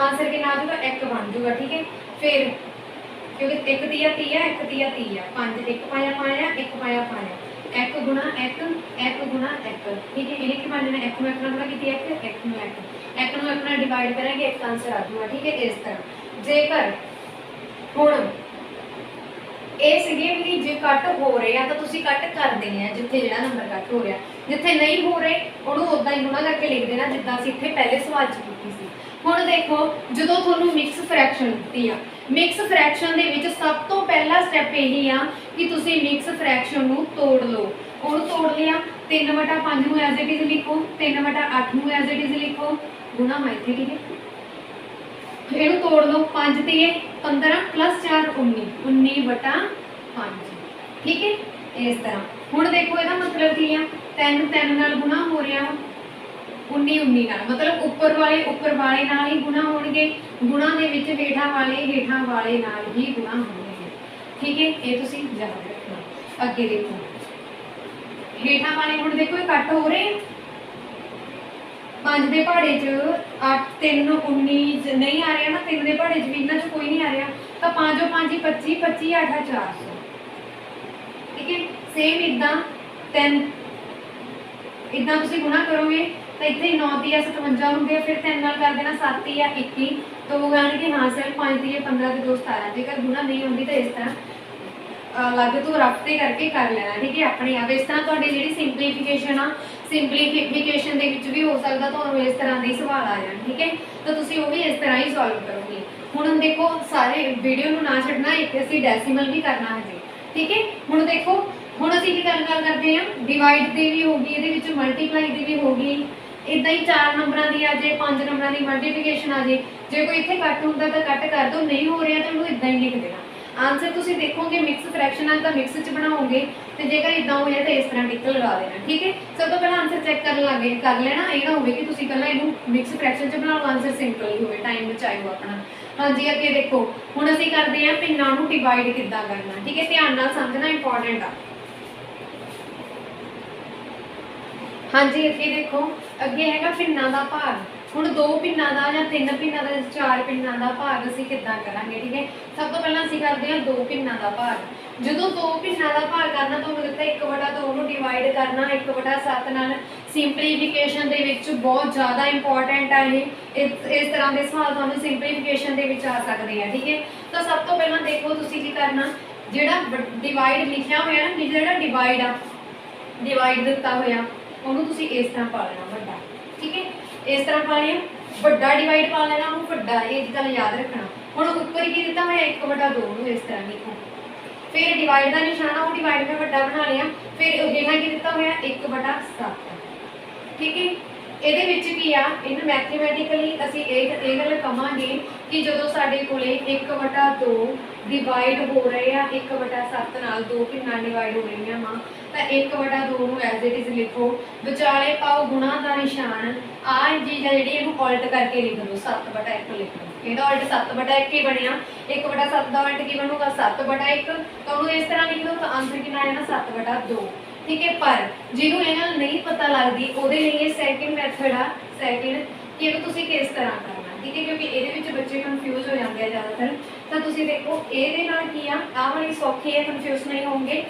आंसर कितना आ जाऊगा 1 बन जाऊगा। ठीक है, फिर क्योंकि 1 तिया 1 तिया 5 1 पाया 1 पाया 1 गुणा 1 1 गुणा 1। ठीक है, ये बन जाना 1 नूं 1 नाल गुणा कीती 1 नूं 1 नाल डिवाइड करेंगे, एक आंसर आ जाऊगा। ठीक है, इस तरह जेकर हुण ਇਹ ਸੀਗੇ ਵੀ ਜੇ ਕੱਟ ਹੋ ਰਹੇ ਆ ਤਾਂ ਤੁਸੀਂ ਕੱਟ ਕਰ ਦੇਣੇ ਆ, ਜਿੱਥੇ ਜਿਹੜਾ ਨੰਬਰ ਕੱਟ ਹੋ ਰਿਹਾ, ਜਿੱਥੇ ਨਹੀਂ ਹੋ ਰਹੇ ਉਹਨੂੰ ਉਦਾਂ ਹੀ ਗੁਣਾ ਕਰਕੇ ਲਿਖ ਦੇਣਾ, ਜਿੱਦਾਂ ਅਸੀਂ ਇੱਥੇ ਪਹਿਲੇ ਸਵਾਲ 'ਚ ਕੀਤੀ ਸੀ। ਹੁਣ ਦੇਖੋ ਜਦੋਂ ਤੁਹਾਨੂੰ ਮਿਕਸ ਫ੍ਰੈਕਸ਼ਨ ਦਿੱਤੀ ਆ, ਮਿਕਸ ਫ੍ਰੈਕਸ਼ਨ ਦੇ ਵਿੱਚ ਸਭ ਤੋਂ ਪਹਿਲਾ ਸਟੈਪ ਇਹੀ ਆ ਕਿ ਤੁਸੀਂ ਮਿਕਸ ਫ੍ਰੈਕਸ਼ਨ ਨੂੰ ਤੋੜ ਲਓ। ਉਹਨੂੰ ਤੋੜ ਲਿਆ, 3/5 ਨੂੰ ਐਜ਼ ਇਟ ਇਜ਼ ਲਿਖੋ, 3/8 ਨੂੰ ਐਜ਼ ਇਟ ਇਜ਼ ਲਿਖੋ, ਗੁਣਾ ਵਾ ਇੱਥੇ। ਠੀਕ ਹੈ, ਇਹਨੂੰ ਤੋੜ ਲਓ, 5 ਤੇ 15 प्लस 4 19, 19/5। ठीक है, इस तरह। हुण देखो ਇਹਦਾ मतलब की है, 3 नाल गुणा हो रहा, 19 19 नाल, मतलब उपर वाले नाल ही गुणा होणगे, गुणा दे विच हेठां वाले नाल ही गुणा होणगे। ठीक है, ये तुसीं याद रखना। अगे देखो हेठां वाले, हुण देखो ये कट हो रहे हैं 5 के पहाड़े च 8 3 19 नहीं आ रहा ना, 3 के पहाड़े च भी इन्हां च कोई नहीं आ रहा, तो 5 5 25 25 8 400। ठीक है, सेम इदा 3 इदा तुसीं गुणा करोगे तो इत्थे 9 तिया 57 होंगे, फिर 3 नाल कर देना 7 तिया 21, तो वो कहने कि हाँ सर 5 तिया 15 के 2 17। जेकर गुणा नहीं होंगी तो इस तरह अलग तो रफ ते करके कर लेना। ठीक है, अपने आप इस तरह तुहाडी जिहड़ी सिंपलीफिकेशन आ ਸਿੰਪਲੀਫਿਕੇਸ਼ਨ ਦੇ ਵਿੱਚ ਵੀ ਹੋ ਸਕਦਾ ਤੁਹਾਨੂੰ ਇਸ ਤਰ੍ਹਾਂ ਦੇ ਸਵਾਲ ਆ ਜਾਣ, ਠੀਕ ਹੈ। ਤਾਂ ਤੁਸੀਂ ਉਹ ਵੀ ਇਸ ਤਰ੍ਹਾਂ ਹੀ ਸੋਲਵ ਕਰੋਗੇ। ਹੁਣ ਦੇਖੋ ਸਾਰੇ ਵੀਡੀਓ ਨੂੰ ਨਾ ਛੱਡਣਾ, ਇੱਕ ਅਸੀਂ ਡੈਸੀਮਲ ਵੀ ਕਰਨਾ ਹੈ, ਠੀਕ ਹੈ। ਹੁਣ ਦੇਖੋ ਹੁਣ ਅਸੀਂ ਕੀ ਗੱਲ ਕਰਦੇ ਹਾਂ, ਡਿਵਾਈਡ ਦੀ ਵੀ ਹੋ ਗਈ, ਇਹਦੇ ਵਿੱਚ ਮਲਟੀਪਲਾਈ ਦੀ ਵੀ ਹੋ ਗਈ, ਇਦਾਂ ਹੀ 4 ਨੰਬਰਾਂ ਦੀ ਆ ਜੇ, 5 ਨੰਬਰਾਂ ਦੀ ਮਲਟੀਪਲੀਕੇਸ਼ਨ ਆ ਜੇ। ਜੇ ਕੋਈ ਇੱਥੇ ਕੱਟ ਹੁੰਦਾ ਤਾਂ ਕੱਟ ਕਰ ਦਿਓ, ਨਹੀਂ ਹੋ ਰਿਹਾ ਤਾਂ ਉਹਨੂੰ ਇਦਾਂ ਹੀ ਲਿਖ ਦੇਣਾ। ਆਨਸਰ ਤੁਸੀਂ ਦੇਖੋਗੇ ਮਿਕਸ ਫ੍ਰੈਕਸ਼ਨ ਆ ਤਾਂ ਮਿਕਸ ਚ ਬਣਾਓਗੇ, ਤੇ ਜੇਕਰ ਇਦਾਂ ਹੋਇਆ ਤਾਂ ਇਸ ਤਰ੍ਹਾਂ ਟਿਕ ਲਗਾ ਦੇਣਾ, ਠੀਕ ਹੈ। ਸਭ ਤੋਂ ਪਹਿਲਾਂ ਆਨਸਰ ਚੈੱਕ ਕਰ ਲੈਣਾ, ਇਹ ਨਾ ਹੋਵੇ ਕਿ ਤੁਸੀਂ ਪਹਿਲਾਂ ਇਹਨੂੰ ਮਿਕਸ ਫ੍ਰੈਕਸ਼ਨ ਚ ਬਣਾਓ, ਆਨਸਰ ਸਿੰਪਲ ਹੀ ਹੋਵੇ, ਟਾਈਮ ਬਚਾਇਓ ਆਪਣਾ। ਹਾਂਜੀ ਅੱਗੇ ਦੇਖੋ, ਹੁਣ ਅਸੀਂ ਕਰਦੇ ਹਾਂ ਪਿੰਨਾਂ ਨੂੰ ਡਿਵਾਈਡ ਕਿੱਦਾਂ ਕਰਨਾ, ਠੀਕ ਹੈ। ਧਿਆਨ ਨਾਲ ਸਮਝਣਾ, ਇੰਪੋਰਟੈਂਟ ਆ। ਹਾਂਜੀ ਅੱਗੇ ਦੇਖੋ, ਅੱਗੇ ਹੈਗਾ ਪਿੰਨਾਂ ਦਾ ਭਾਗ। ਹੁਣ 2 ਪਿੰਨਾਂ ਦਾ ਜਾਂ 3 ਪਿੰਨਾਂ ਦਾ, 4 ਪਿੰਨਾਂ ਦਾ ਭਾਗ ਅਸੀਂ ਕਿੱਦਾਂ ਕਰਾਂਗੇ, ਠੀਕ ਹੈ। ਸਭ ਤੋਂ ਪਹਿਲਾਂ ਅਸੀਂ ਕਰਦੇ ਹਾਂ 2 ਪਿੰਨਾਂ ਦਾ ਭਾਗ। ਜਦੋਂ 2 ਪਿੰਨਾਂ ਦਾ ਭਾਗ ਕਰਨਾ, ਤੁਹਾਨੂੰ ਦਿੱਤਾ 1/2 ਨੂੰ ਡਿਵਾਈਡ ਕਰਨਾ 1/7 ਨਾਲ। ਸਿੰਪਲੀਫਿਕੇਸ਼ਨ ਦੇ ਵਿੱਚ ਬਹੁਤ ਜ਼ਿਆਦਾ ਇੰਪੋਰਟੈਂਟ ਆ ਇਹ, ਇਸ ਤਰ੍ਹਾਂ ਦੇ ਸਵਾਲ ਤੁਹਾਨੂੰ ਸਿੰਪਲੀਫਿਕੇਸ਼ਨ ਦੇ ਵਿੱਚ ਆ ਸਕਦੇ ਆ, ਠੀਕ ਹੈ। ਤਾਂ ਸਭ ਤੋਂ ਪਹਿਲਾਂ ਦੇਖੋ ਤੁਸੀਂ ਕੀ ਕਰਨਾ, ਜਿਹੜਾ ਡਿਵਾਈਡ ਲਿਖਿਆ ਹੋਇਆ ਨਾ, ਜਿਹੜਾ ਡਿਵਾਈਡ ਆ, ਡਿਵਾਈਡ ਦਿੱਤਾ ਹੋਇਆ ਉਹਨੂੰ ਤੁਸੀਂ ਇਸ ਤਰ੍ਹਾਂ ਪਾ ਲੈਣਾ ਵੱਡਾ, ਠੀਕ ਹੈ। ਇਸ ਤਰ੍ਹਾਂ ਪਾ ਲਿਆ, ਵੱਡਾ ਡਿਵਾਈਡ ਪਾ ਲੈਣਾ, ਉਹਨੂੰ ਵੱਡਾ, ਇਹ ਗੱਲ ਯਾਦ ਰੱਖਣਾ। ਹੁਣ ਉੱਪਰ ਕੀ ਦਿੱਤਾ ਹੋਇਆ 1/2 ਨੂੰ ਇਸ ਤਰ੍ਹਾਂ ਲਿਖੋ, ਫਿਰ ਡਿਵਾਈਡ ਦਾ ਨਿਸ਼ਾਨ, ਉਹ ਡਿਵਾਈਡ ਮੈਂ ਵੱਡਾ ਬਣਾ ਲਿਆ, ਫਿਰ ਹੇਠਾਂ ਕੀ ਦਿੱਤਾ ਹੋਇਆ 1/7, ਠੀਕ ਹੈ। ਇਹਦੇ ਵਿੱਚ ਕੀ ਆ, ਇਹਨੂੰ ਮੈਥਮੈਟਿਕਲੀ ਅਸੀਂ ਇਹ ਗੱਲ ਕਵਾਂਗੇ ਕਿ ਜਦੋਂ ਸਾਡੇ ਕੋਲੇ 1/2 ਡਿਵਾਈਡ ਹੋ ਰਹੇ ਆ 1/7 ਨਾਲ, 2 ਪਿੰਨਾਂ ਡਿਵਾਈਡ ਹੋ ਰਹੀਆਂ ਵਾ, ਤਾਂ 1/2 ਨੂੰ ਐਜ਼ ਇਟ ਇਜ਼ ਲਿਖੋ, ਵਿਚਾਲੇ ਪਾਓ ਗੁਣਾ ਦਾ ਨਿਸ਼ਾਨ। ਆਹ ਚੀਜ਼ ਆ ਜਿਹੜੀ, ਇਹਨੂੰ ਉਲਟ ਕਰਕੇ ਲਿਖ ਦਿਓ, 7/1 ਲਿਖ ਦਿਓ। ਇਹਦਾ ਉਲਟ 7/1 ਹੀ ਬਣਿਆ, 1/7 ਦਾ ਉਲਟ ਕੀ ਬਣੂਗਾ 7/1, ਤਾਂ ਉਹਨੂੰ ਇਸ ਤਰ੍ਹਾਂ ਲਿਖ ਦਿਓ, ਤਾਂ ਆਨਸਰ ਕਿੰਨਾ ਆਇਆ ਨਾ 7/2, ਠੀਕ ਹੈ। ਪਰ ਜਿਹਨੂੰ ਇਹ ਗੱਲ ਨਹੀਂ ਪਤਾ ਲੱਗਦੀ, ਉਹਦੇ ਲਈ ਇਹ ਸੈਕਿੰਡ ਮੈਥਡ ਆ, ਸੈਕਿੰਡ, ਕਿ ਇਹਨੂੰ ਤੁਸੀਂ ਕਿਸ ਤਰ੍ਹਾਂ ਕਰਨਾ, ਠੀਕ ਹੈ। ਕਿਉਂਕਿ ਇਹਦੇ ਵਿੱਚ ਬੱਚੇ ਕਨਫਿਊਜ਼ ਹੋ ਜਾਂਦੇ ਆ ਜ਼ਿਆਦਾਤਰ। ਤਾਂ ਤੁਸੀਂ ਦੇਖੋ ਇਹਦੇ ਨਾਲ ਕੀ ਆ, ਆਹ ਵਾਲੀ ਸੌਖੀ ਹੈ, ਕਨਫਿਊਜ਼ ਨਹੀਂ ਹੋਵੋਗੇ।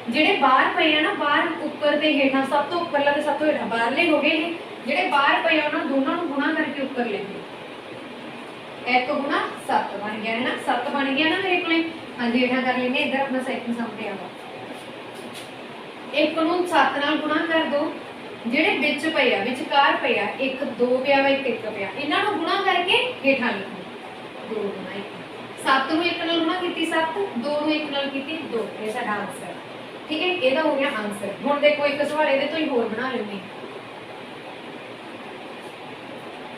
ਜਿਹੜੇ ਬਾਹਰ ਪਏ ਆ ਨਾ, ਬਾਹਰ ਉੱਪਰ ਤੇ ਹੇਠਾਂ, ਸਭ ਤੋਂ ਉੱਪਰਲਾ ਤੇ ਸਭ ਤੋਂ ਹੇਠਾਂ ਬਾਹਰਲੇ ਹੋ ਗਏ ਇਹ, ਜਿਹੜੇ ਬਾਹਰ ਪਏ ਆ ਉਹਨਾਂ ਦੋਨਾਂ ਨੂੰ ਗੁਣਾ ਕਰਕੇ ਉੱਪਰ ਲੈ ਦਿਓ, 1/7 ਬਣ ਗਿਆ ਹੈ ਨਾ, 7 ਬਣ ਗਿਆ ਨਾ ਮੇਰੇ ਕੋਲੇ। ਹਾਂਜੀ ਹੇਠਾਂ ਕਰ ਲੈਂਦੇ, ਇੱਧਰ ਆਪਣਾ ਸੈਕਿੰਡ ਸਮ ਤੇ ਆਵਾ, 1 ਨੂੰ 7 ਨਾਲ ਗੁਣਾ ਕਰ ਦੋ, ਜਿਹੜੇ ਵਿੱਚ ਪਏ ਆ, ਵਿਚਕਾਰ ਪਏ ਆ, 1 2 ਪਿਆ ਵਾ, 1 1 ਪਿਆ, ਇਹਨਾਂ ਨੂੰ ਗੁਣਾ ਕਰਕੇ ਹੇਠਾਂ ਲਿਖੋ, 2 ਗੁਣਾ 1, 7 ਨੂੰ 1 ਨਾਲ ਗੁਣਾ ਕੀਤੀ 7, 2 ਨੂੰ 1 ਨਾਲ ਕੀਤੀ 2, ਇਹ ਸਾਡਾ ਆਨਸਰ, ਠੀਕ ਹੈ। ਇਹਦਾ ਹੋ ਗਿਆ ਆਨਸਰ। ਹੁਣ ਦੇਖੋ ਇੱਕ ਸਵਾਲ ਇਹਦੇ ਤੋਂ ਹੀ ਹੋਰ ਬਣਾ ਲੈਂਦੇ,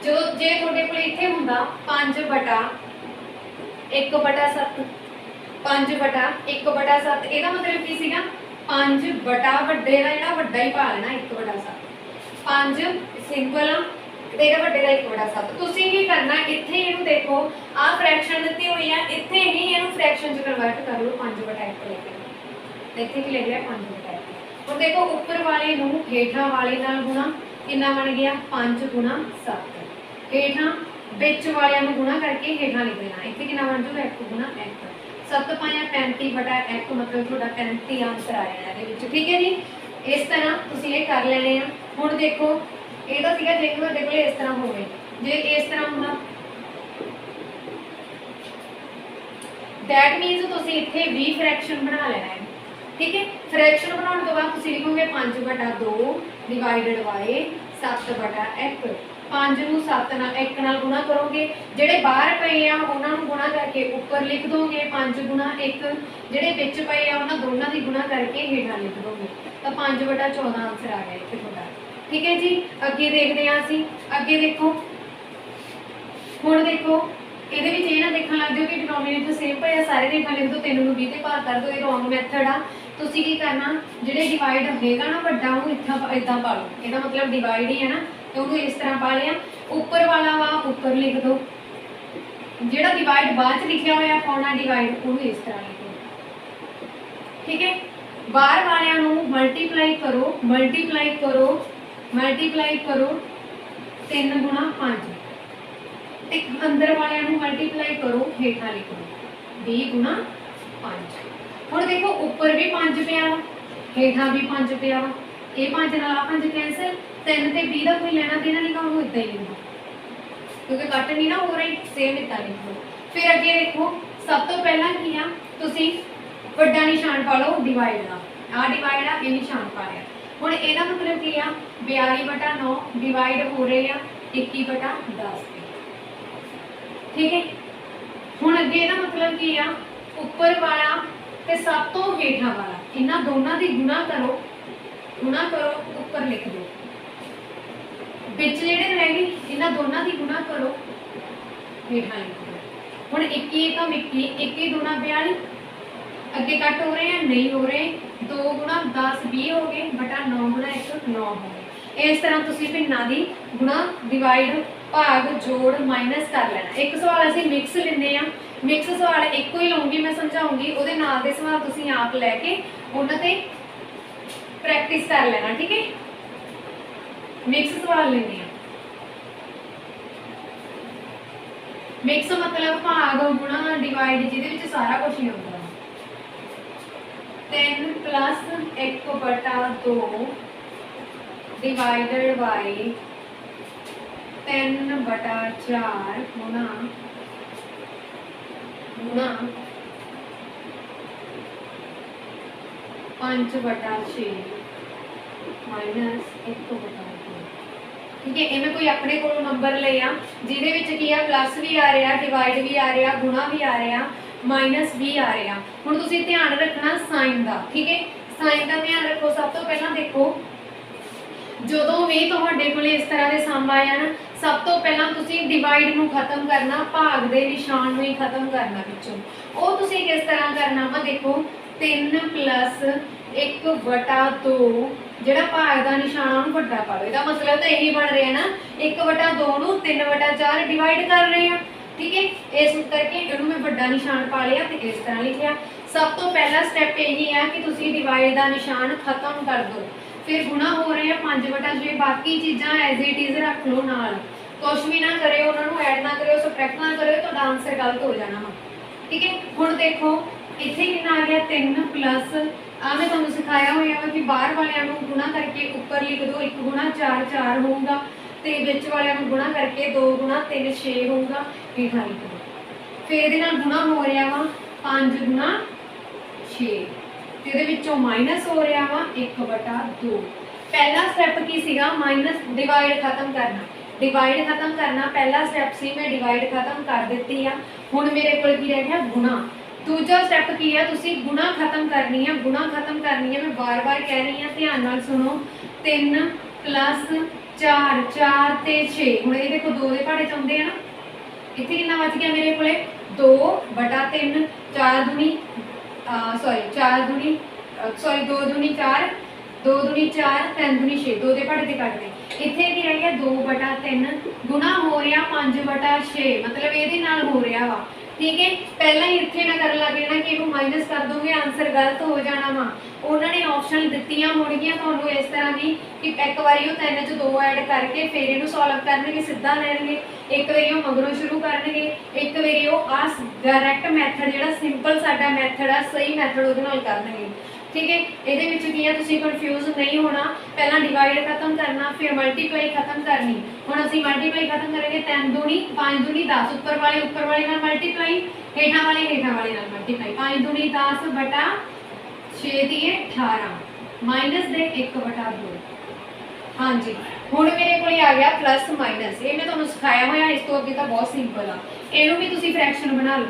ਜਦੋਂ ਜੇ ਤੁਹਾਡੇ ਕੋਲ ਇੱਥੇ ਹੁੰਦਾ 5/1/7, 5/1/7, ਇਹਦਾ ਮਤਲਬ ਕੀ ਸੀਗਾ, 5 ਬਟਾ ਵੱਡੇ ਦਾ ਜਿਹੜਾ ਵੱਡਾ ਹੀ ਪਾ ਲੈਣਾ 1/7, 5 ਸਿੰਪਲ ਆ, ਤੇ ਇਹਦਾ ਵੱਡੇ ਦਾ 1/7। ਤੁਸੀਂ ਕੀ ਕਰਨਾ, ਇੱਥੇ ਇਹਨੂੰ ਦੇਖੋ, ਆਹ ਫ੍ਰੈਕਸ਼ਨ ਦਿੱਤੀ ਹੋਈ ਆ, ਇੱਥੇ ਹੀ ਇਹਨੂੰ ਫ੍ਰੈਕਸ਼ਨ ਚ ਕਨਵਰਟ ਕਰ ਲਓ, 5/1 ਲੈ ਕੇ, ਇੱਥੇ ਕੀ ਲੈ ਲਿਆ 5/1। ਹੁਣ ਦੇਖੋ ਉੱਪਰ ਵਾਲੇ ਨੂੰ ਹੇਠਾਂ ਵਾਲੇ ਨਾਲ ਗੁਣਾ, ਕਿੰਨਾ ਬਣ ਗਿਆ 5/7, ਹੇਠਾਂ ਵਿੱਚ ਵਾਲਿਆਂ ਨੂੰ ਗੁਣਾ ਕਰਕੇ ਹੇਠਾਂ ਲਿਖ ਦੇਣਾ, ਇੱਥੇ ਕਿੰਨਾ ਬਣ ਜੂਗਾ 1/1, 7 ਪਾਇਆ 35/1, ਮਤਲਬ ਤੁਹਾਡਾ 35 ਆਨਸਰ ਆਇਆ ਇਹਦੇ ਵਿੱਚ, ਠੀਕ ਹੈ ਜੀ। ਇਸ ਤਰ੍ਹਾਂ ਤੁਸੀਂ ਇਹ ਕਰ ਲੈਣੇ ਆ। ਹੁਣ ਦੇਖੋ ਇਹਦਾ ਸੀਗਾ ਜੇ ਤੁਹਾਡੇ ਕੋਲ ਇਸ ਤਰ੍ਹਾਂ ਹੋਵੇ, ਜੇ ਇਸ ਤਰ੍ਹਾਂ ਹੁੰਦਾ ਦੈਟ ਮੀਨਸ ਤੁਸੀਂ ਇੱਥੇ ਵੀ ਫ੍ਰੈਕਸ਼ਨ ਬਣਾ ਲੈਣਾ ਹੈ, ਠੀਕ ਹੈ। ਫ੍ਰੈਕਸ਼ਨ ਬਣਾਉਣ ਤੋਂ ਬਾਅਦ ਤੁਸੀਂ ਲਿਖੋਗੇ 5/2 ਡਿਵਾਈਡਡ ਬਾਈ 7/1, 5 ਨੂੰ 7 ਨਾਲ 1 ਨਾਲ ਗੁਣਾ ਕਰੋਗੇ, ਜਿਹੜੇ ਬਾਹਰ ਪਏ ਆ ਉਹਨਾਂ ਨੂੰ ਗੁਣਾ ਕਰਕੇ ਉੱਪਰ ਲਿਖ ਦੋਗੇ, 5 ਗੁਣਾ 1, ਜਿਹੜੇ ਵਿੱਚ ਪਏ ਆ ਉਹਨਾਂ ਦੋਨਾਂ ਦੀ ਗੁਣਾ ਕਰਕੇ ਹੇਠਾਂ ਲਿਖ ਦੋਗੇ, ਤਾਂ 5/14 ਆਨਸਰ ਆ ਗਿਆ ਇੱਥੇ ਤੁਹਾਡਾ, ਠੀਕ ਹੈ ਜੀ। ਅੱਗੇ ਦੇਖਦੇ ਹਾਂ ਅਸੀਂ, ਅੱਗੇ ਦੇਖੋ, ਹੁਣ ਦੇਖੋ ਇਹਦੇ ਵਿੱਚ ਇਹ ਨਾ ਦੇਖਣ ਲੱਗ ਜਾਓ ਕਿ ਡਿਨੋਮੀਨੇਟਰ ਸੇਮ ਪਿਆ, ਸਾਰੇ ਦੇ ਲਿਖ ਦਿਓ, 3 ਨੂੰ 20 ਤੇ ਭਾਗ ਕਰ ਦਿਓ, ਇਹ ਰੋਂਗ ਮੈਥਡ ਆ। ਤੁਸੀਂ ਕੀ ਕਰਨਾ, ਜਿਹੜੇ ਡਿਵਾਈਡ ਹੋਏਗਾ ਨਾ ਵੱਡਾ, ਉਹਨੂੰ ਇੱਦਾਂ ਪਾ ਲਓ, ਇਹਦਾ ਮਤਲਬ ਡਿਵਾਈਡ ਹੀ ਹੈ ਨਾ, ਤੇ ਉਹਨੂੰ ਇਸ ਤਰ੍ਹਾਂ ਪਾ ਲਿਆ, ਉੱਪਰ ਵਾਲਾ ਵਾ ਉੱਪਰ ਲਿਖ ਦਿਓ, ਜਿਹੜਾ ਡਿਵਾਈਡ ਬਾਅਦ ਚ ਲਿਖਿਆ ਹੋਇਆ ਪਾਉਣਾ ਡਿਵਾਈਡ, ਉਹਨੂੰ ਇਸ ਤਰ੍ਹਾਂ ਲਿਖੋ, ਠੀਕ ਹੈ। ਬਾਹਰ ਵਾਲਿਆਂ ਨੂੰ ਮਲਟੀਪਲਾਈ ਕਰੋ, ਮਲਟੀਪਲਾਈ ਕਰੋ 3 ਗੁਣਾ 5, ਤੇ ਅੰਦਰ ਵਾਲਿਆਂ ਨੂੰ ਮਲਟੀਪਲਾਈ ਕਰੋ, ਹੇਠਾਂ ਲਿਖੋ 20 ਗੁਣਾ 5। ਹੁਣ ਦੇਖੋ ਉੱਪਰ ਵੀ 5 ਪਿਆ ਵਾ, ਹੇਠਾਂ ਵੀ 5 ਪਿਆ ਵਾ, ਇਹ 5 ਨਾਲ ਆ 5 ਕੈਂਸਲ, 3 ਤੇ 20 ਦਾ ਕੋਈ ਲੈਣਾ ਦੇਣਾ ਨਹੀਂ, ਉਹਨੂੰ ਇਦਾਂ ਹੀ ਲਿਖੋ, ਕਿਉਂਕਿ ਕੱਟ ਨਹੀਂ ਨਾ ਹੋ ਰਹੀ, ਸੇਮ ਇਦਾਂ ਲਿਖੋ। ਫਿਰ ਅੱਗੇ ਦੇਖੋ, ਸਭ ਤੋਂ ਪਹਿਲਾਂ ਕੀ ਆ, ਤੁਸੀਂ ਵੱਡਾ ਨਿਸ਼ਾਨ ਪਾ ਲਓ ਡਿਵਾਈਡ ਦਾ, ਆਹ ਡਿਵਾਈਡ ਆ, ਇਹ ਨਿਸ਼ਾਨ ਪਾ ਲਿਆ। हुण इहदा मतलब की आ 42/9 डिवाइड हो रहे आ 21/10। ठीक है, हुण अगे इहदा मतलब की आ उपर वाला ते सब तो हेठा वाला इन्हां दोनों की गुणा करो उपर लिख दो, विच जिहड़े रह गए इन्हां दोनों की गुणा करो हेठा लिख दो। हुण 21 एकम 21, 21 दूना 42, अगे कट हो रहे हैं नहीं हो रहे, 2 गुणा 10 20 हो गए बटा 9 गुणा 1 9 हो गए। इस तरह तुसीं भिन्नां दी गुणा डिवाइड भाग जोड़ माइनस कर लेना। एक सवाल असीं मिक्स लैंदे आ, मिक्स सवाल एको ही लूँगी मैं समझाऊँगी, उहदे नाल दे सवाल तुसीं आप लैके उन्हां ते प्रैक्टिस कर लेना। ठीक है, मिक्स सवाल लैंदे आ, मिक्स मतलब भाग गुणा डिवाइड जिहदे विच सारा कुछ ही होंदा। 3 + 1/2 डिवाइडेड बाय 3/4 गुणा 5/6 माइनस 1/2। ठीक है, इवें कोई अपने को नंबर लिया जिहदे विच की आ प्लस भी आ रहा, डिवाइड भी आ रहा, गुणा भी आ रहा, माइनस भी आ रहा। हुण तुसीं ध्यान रखना साइन का। ठीक है, साइन का ध्यान रखो। सब तो पहला देखो जदों भी तुहाडे कोल इस तरह के सम आया ना, सब तो पहला तुसीं डिवाइड नूं खत्म करना, भाग दे निशान नूं ही खत्म करना पिछों। वो तुसीं किस तरह करना वा देखो 3 + 1/2 जिहड़ा भाग का निशान उहनूं वड्डा पा लो। इसदा मतलब तो यही बन रहा है ना 1/2 नूं 3/4 डिवाइड कर रहे हैं। ठीक है, इस करके इहनूं मैं वड्डा निशान पा लिया तो इस तरह लिखिया। सब तो पहला स्टैप यही है कि तुसीं डिवाइड का निशान खत्म कर दो, फिर गुणा हो रहे हैं 5/6, बाकी चीज़ां एज इट इज़ रख लो नाल, कुछ भी ना करो, उन्होंने ऐड ना करो, सबट्रैक्ट ना करो, तो आंसर गलत हो जाना वा। ठीक है, हुण देखो इत्थे कितना आ गया 3 + आ मैं तुहानूं सिखाया होया वा कि बाहर वालियां नूं गुणा करके ऊपर लिख दो, 1 × 4 4 होगा, तो विच वालियां नूं गुणा करके 2 × 3 6 होगा, हेठा लिख दो। फिर इहदे नाल गुणा हो रहा वा 5 × 6, तो ये माइनस हो रहा वा 1/2। पहला स्टैप की सीगा माइनस डिवाइड खत्म करना, डिवाइड खत्म करना पहला स्टैप सी, मैं डिवाइड खत्म कर दी है। हुण मेरे को की रह गया गुणा। दूजा स्टैप की है तुसी गुणा खत्म करनी है, गुणा खत्म करनी है, मैं बार बार कह रही हूँ ध्यान नाल सुनो। 3 + 4 4 ते 6 हुण ये देखो 2 दे पहाड़े चाहुंदे हैं ना, इत्थे कितना बच गया मेरे कोले 2/3 4 दूनी 2 दूनी 4 2 दूनी 4 3 दूनी 6 2 दे पहाड़े ते कट दे। इत्थे की रह गया 2/3 गुणा हो रहा 5/6 मतलब ये हो रहा वा। ठीक है, पहला ही इत्थे ना कर लग जाना कि इहनूं माइनस कर दोगे आंसर गलत हो जाना वा। उन्होंने ऑप्शन दित्तियां होणगियां तुहानूं इस तरह की कि एक बारी वो 3 च 2 ऐड करके फिर इहनूं सॉल्व करनगे, सीधा लैणगे, एक बारी वो मगरों शुरू करनगे, एक बारी वो आ डायरैक्ट मैथड जिहड़ा सिंपल साडा मैथड आ सही मैथड उहदे नाल करनगे। ठीक है, ये की है तुसीं कन्फ्यूज नहीं होना, पहला डिवाइड खत्म करना फिर मल्टीप्लाई खत्म करनी। हुण असीं मल्टीप्लाई खत्म करेंगे 3 दूनी 5 दूनी 10 ऊपर वाले नाल मल्टीप्लाई, हेठां वाले नाल मल्टीप्लाई, 5 दूनी 10 बटा 6 दिए 18 माइनस दे 1/2। हाँ जी, हुण मेरे को आ गया प्लस माइनस, ये मैं तुहानूं सिखाया होया, इस तो अगे तो बहुत सिंपल आ, इहनूं भी तुसीं फ्रैक्शन बना लो।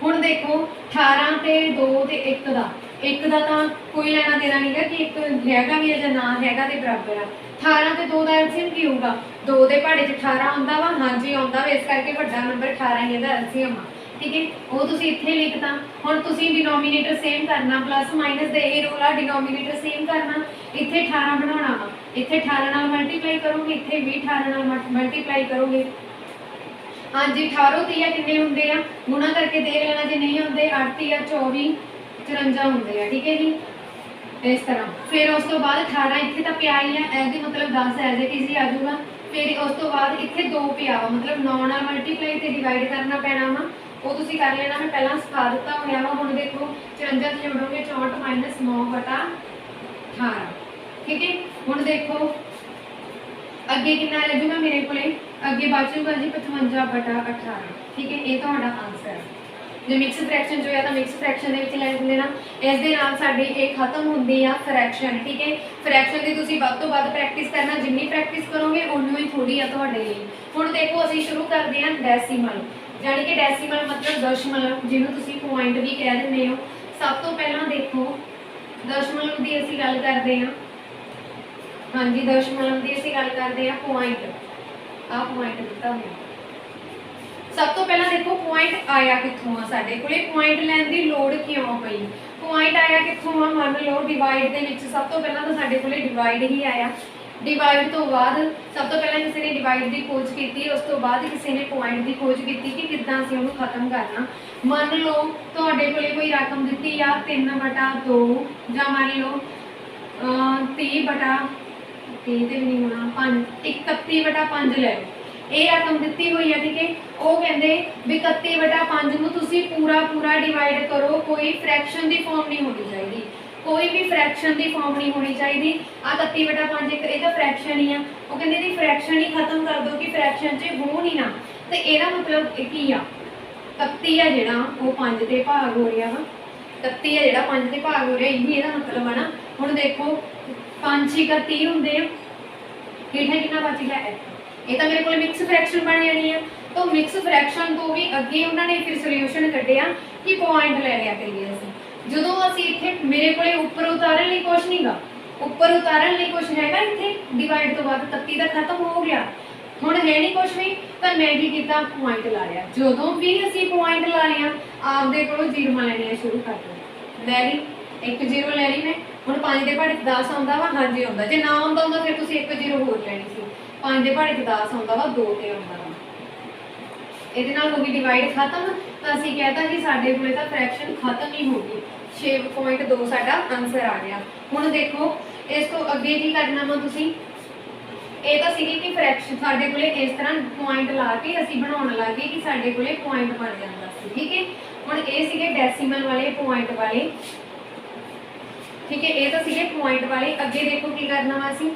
हुण देखो 18 ते 2 ते 1 दा, एक का तो कोई लेना देना नहीं है कि एक हैगा भी है ना हैगा तो बराबर आ। 18 ते 2 का एलसीएम की होगा, 2 के पहाड़े 18 आता वा, हाँ जी आता वा, इस करके वड्डा नंबर 18 ही इसका एलसीएम आ। ठीक है, वो तुसीं इत्थे लिखता। हुण तुसीं डिनोमीनेटर सेम करना, प्लस माइनस दे यही रूल आ, डिनोमीनेटर सेम करना, इत्थे 18 बनाना वा, इत्थे 18 नाल मल्टीप्लाई करोगे, इत्थे भी 18 नाल मल्टीप्लाई करोगे। हाँ जी, 18 तीया कितने होंगे आ, गुणा करके देख लेना, जो नहीं होंगे 8 तीया 24 54 होंगे। ठीक है जी, इस तरह फिर उस तो बाद 18 इत्थे तो पिया ही है, ऐसे मतलब 10 एज इट इज ही आ जाऊगा। फिर उस तो बाद इत्थे 2 पिया वा, मतलब 9 नाल मल्टीप्लाई ते डिवाइड करना पैना वा, वो तुसीं कर लेना, मैं पहला सिखा दिता होया वा। हुण देखो 54 से जोड़ोगे 64 माइनस 9/18। ठीक है, हुण देखो अगे कितना लगेगा मेरे को, अगे बचूगा जी 55/18। ठीक है, ये तुहाडा आंसर है। ਜੇ ਮਿਕਸ ਫ੍ਰੈਕਸ਼ਨ ਜੋ ਹੈ ਤਾਂ ਮਿਕਸ ਫ੍ਰੈਕਸ਼ਨ ਦੇ ਵਿੱਚ ਲੈ ਲੈਣਾ। ਇਸ ਦੇ ਨਾਲ ਸਾਡੀ ਇਹ ਖਤਮ ਹੁੰਦੀ ਆ ਫ੍ਰੈਕਸ਼ਨ। ਠੀਕ ਹੈ, ਫ੍ਰੈਕਸ਼ਨ ਦੀ ਤੁਸੀਂ ਵੱਧ ਤੋਂ ਵੱਧ ਪ੍ਰੈਕਟਿਸ ਕਰਨਾ, ਜਿੰਨੀ ਪ੍ਰੈਕਟਿਸ ਕਰੋਗੇ ਉਨੀ ਹੀ ਥੋੜੀ ਆ ਤੁਹਾਡੇ ਲਈ। ਹੁਣ ਦੇਖੋ ਅਸੀਂ ਸ਼ੁਰੂ ਕਰਦੇ ਹਾਂ ਡੈਸੀਮਲ, ਜਾਨੀ कि ਡੈਸੀਮਲ मतलब दशमलव, ਜਿਹਨੂੰ ਤੁਸੀਂ ਪੁਆਇੰਟ भी कह ਦਿੰਦੇ हो। सब तो पहला देखो दशमलव की ਅਸੀਂ ਗੱਲ ਕਰਦੇ ਹਾਂ। हाँ जी, दशमलव की ਅਸੀਂ ਗੱਲ ਕਰਦੇ ਹਾਂ। ਪੁਆਇੰਟ, आ ਪੁਆਇੰਟ ਦਿੱਤਾ ਹੋਇਆ। सब तो पहला देखो पुआइंट आया कितों आ, साडे कोले पुआइंट लैन की लोड़ क्यों पई। पुआइंट आया कितों आ, मान लो डिवाइड दे विच सब तो पहला तो साडे कोले डिवाइड ही आया। डिवाइड तो बाद सब तो पहला किसी ने डिवाइड की खोज की, उस तो बाद किसी ने पुआइंट की खोज की कि किद्दां असीं उहनूं खत्म करना। मान लो तुहाडे कोले कोई रकम दित्ती आ 3/2 जां मान लो 30/30 ते भी नहीं होना 5 31/5 ले लो, ये रकम दी हुई है। ठीक है, वो कहते भी 31/5 में तुसी पूरा पूरा डिवाइड करो, कोई फ्रैक्शन की फॉर्म नहीं होनी चाहिए, कोई भी फ्रैक्शन की फॉर्म नहीं होनी चाहिए। आ 31/5 एक ये फ्रैक्शन ही है, वो कहते फ्रैक्शन ही खत्म कर दो कि फ्रैक्शन च हो नहीं ना। तो यदा मतलब की आ 31 है जोड़ा वो 5 से भाग हो रहा वा, 31 है जोड़ा 5 से भाग हो रहा, यही यदा मतलब है ना। हुण देखो 5 6 30 होंगे, हेठा कितना बच गया एक, ये तो मेरे को मिक्स फ्रैक्शन बन जानी है। तो मिक्स फ्रैक्शन तो भी अगे उन्होंने फिर सोल्यूशन कढ़िया कि पॉइंट ले लिया करिए असीं। जदों असीं इत्थे मेरे को उपर उतारन लई कुछ नहीं गा, उपर उतारन लई कुछ हैगा इत्थे डिवाइड तो बाद 31 का खत्म हो गया, हुण है नहीं कुछ भी, तो मैं की कीता पॉइंट ला लिया। जदों भी असीं पॉइंट ला लिया आपदे कोलों जीरो लैणियां शुरू कर दो। लै ली एक जीरो लै ली मैं, हुण 5 दे पहाड़े 10 आउंदा वा, हाँ जी आउंदा, जे ना आउंदा हुंदा फिर तुसीं एक जीरो होर लैणी सी। 5 दे पहाड़े 10 आउंदा वा, 2 ते आउंदा वा, ਇਹਦੇ ਨਾਲ ਹੋ ਗਈ ਡਿਵਾਈਡ ਖਤਮ। ਤਾਂ ਅਸੀਂ कहता कि ਸਾਡੇ ਕੋਲੇ ਤਾਂ ਫ੍ਰੈਕਸ਼ਨ ਖਤਮ ਹੀ ਹੋ ਗਈ। 6.2 ਸਾਡਾ ਆਨਸਰ ਆ ਗਿਆ। ਹੁਣ ਦੇਖੋ ਇਸ ਤੋਂ ਅੱਗੇ ਕੀ ਕਰਨਾ ਵਾ ਤੁਸੀਂ, ਇਹ ਤਾਂ ਸੀਗੀ ਕਿ ਫ੍ਰੈਕਸ਼ਨ ਸਾਡੇ ਕੋਲੇ ਇਸ ਤਰ੍ਹਾਂ ਪੁਆਇੰਟ ਲਾ ਕੇ ਅਸੀਂ ਬਣਾਉਣ ਲੱਗੇ ਕਿ ਸਾਡੇ ਕੋਲੇ ਪੁਆਇੰਟ ਬਣ ਜਾਂਦਾ ਸੀ। ਠੀਕ ਹੈ, ਹੁਣ ਇਹ ਸੀਗੇ ਡੈਸੀਮਲ ਵਾਲੇ ਪੁਆਇੰਟ ਵਾਲੇ। ਠੀਕ ਹੈ, ਇਹ ਤਾਂ ਸੀਗੇ ਪੁਆਇੰਟ ਵਾਲੇ। ਅੱਗੇ ਦੇਖੋ ਕੀ ਕਰਨਾ ਵਾ ਅਸੀਂ,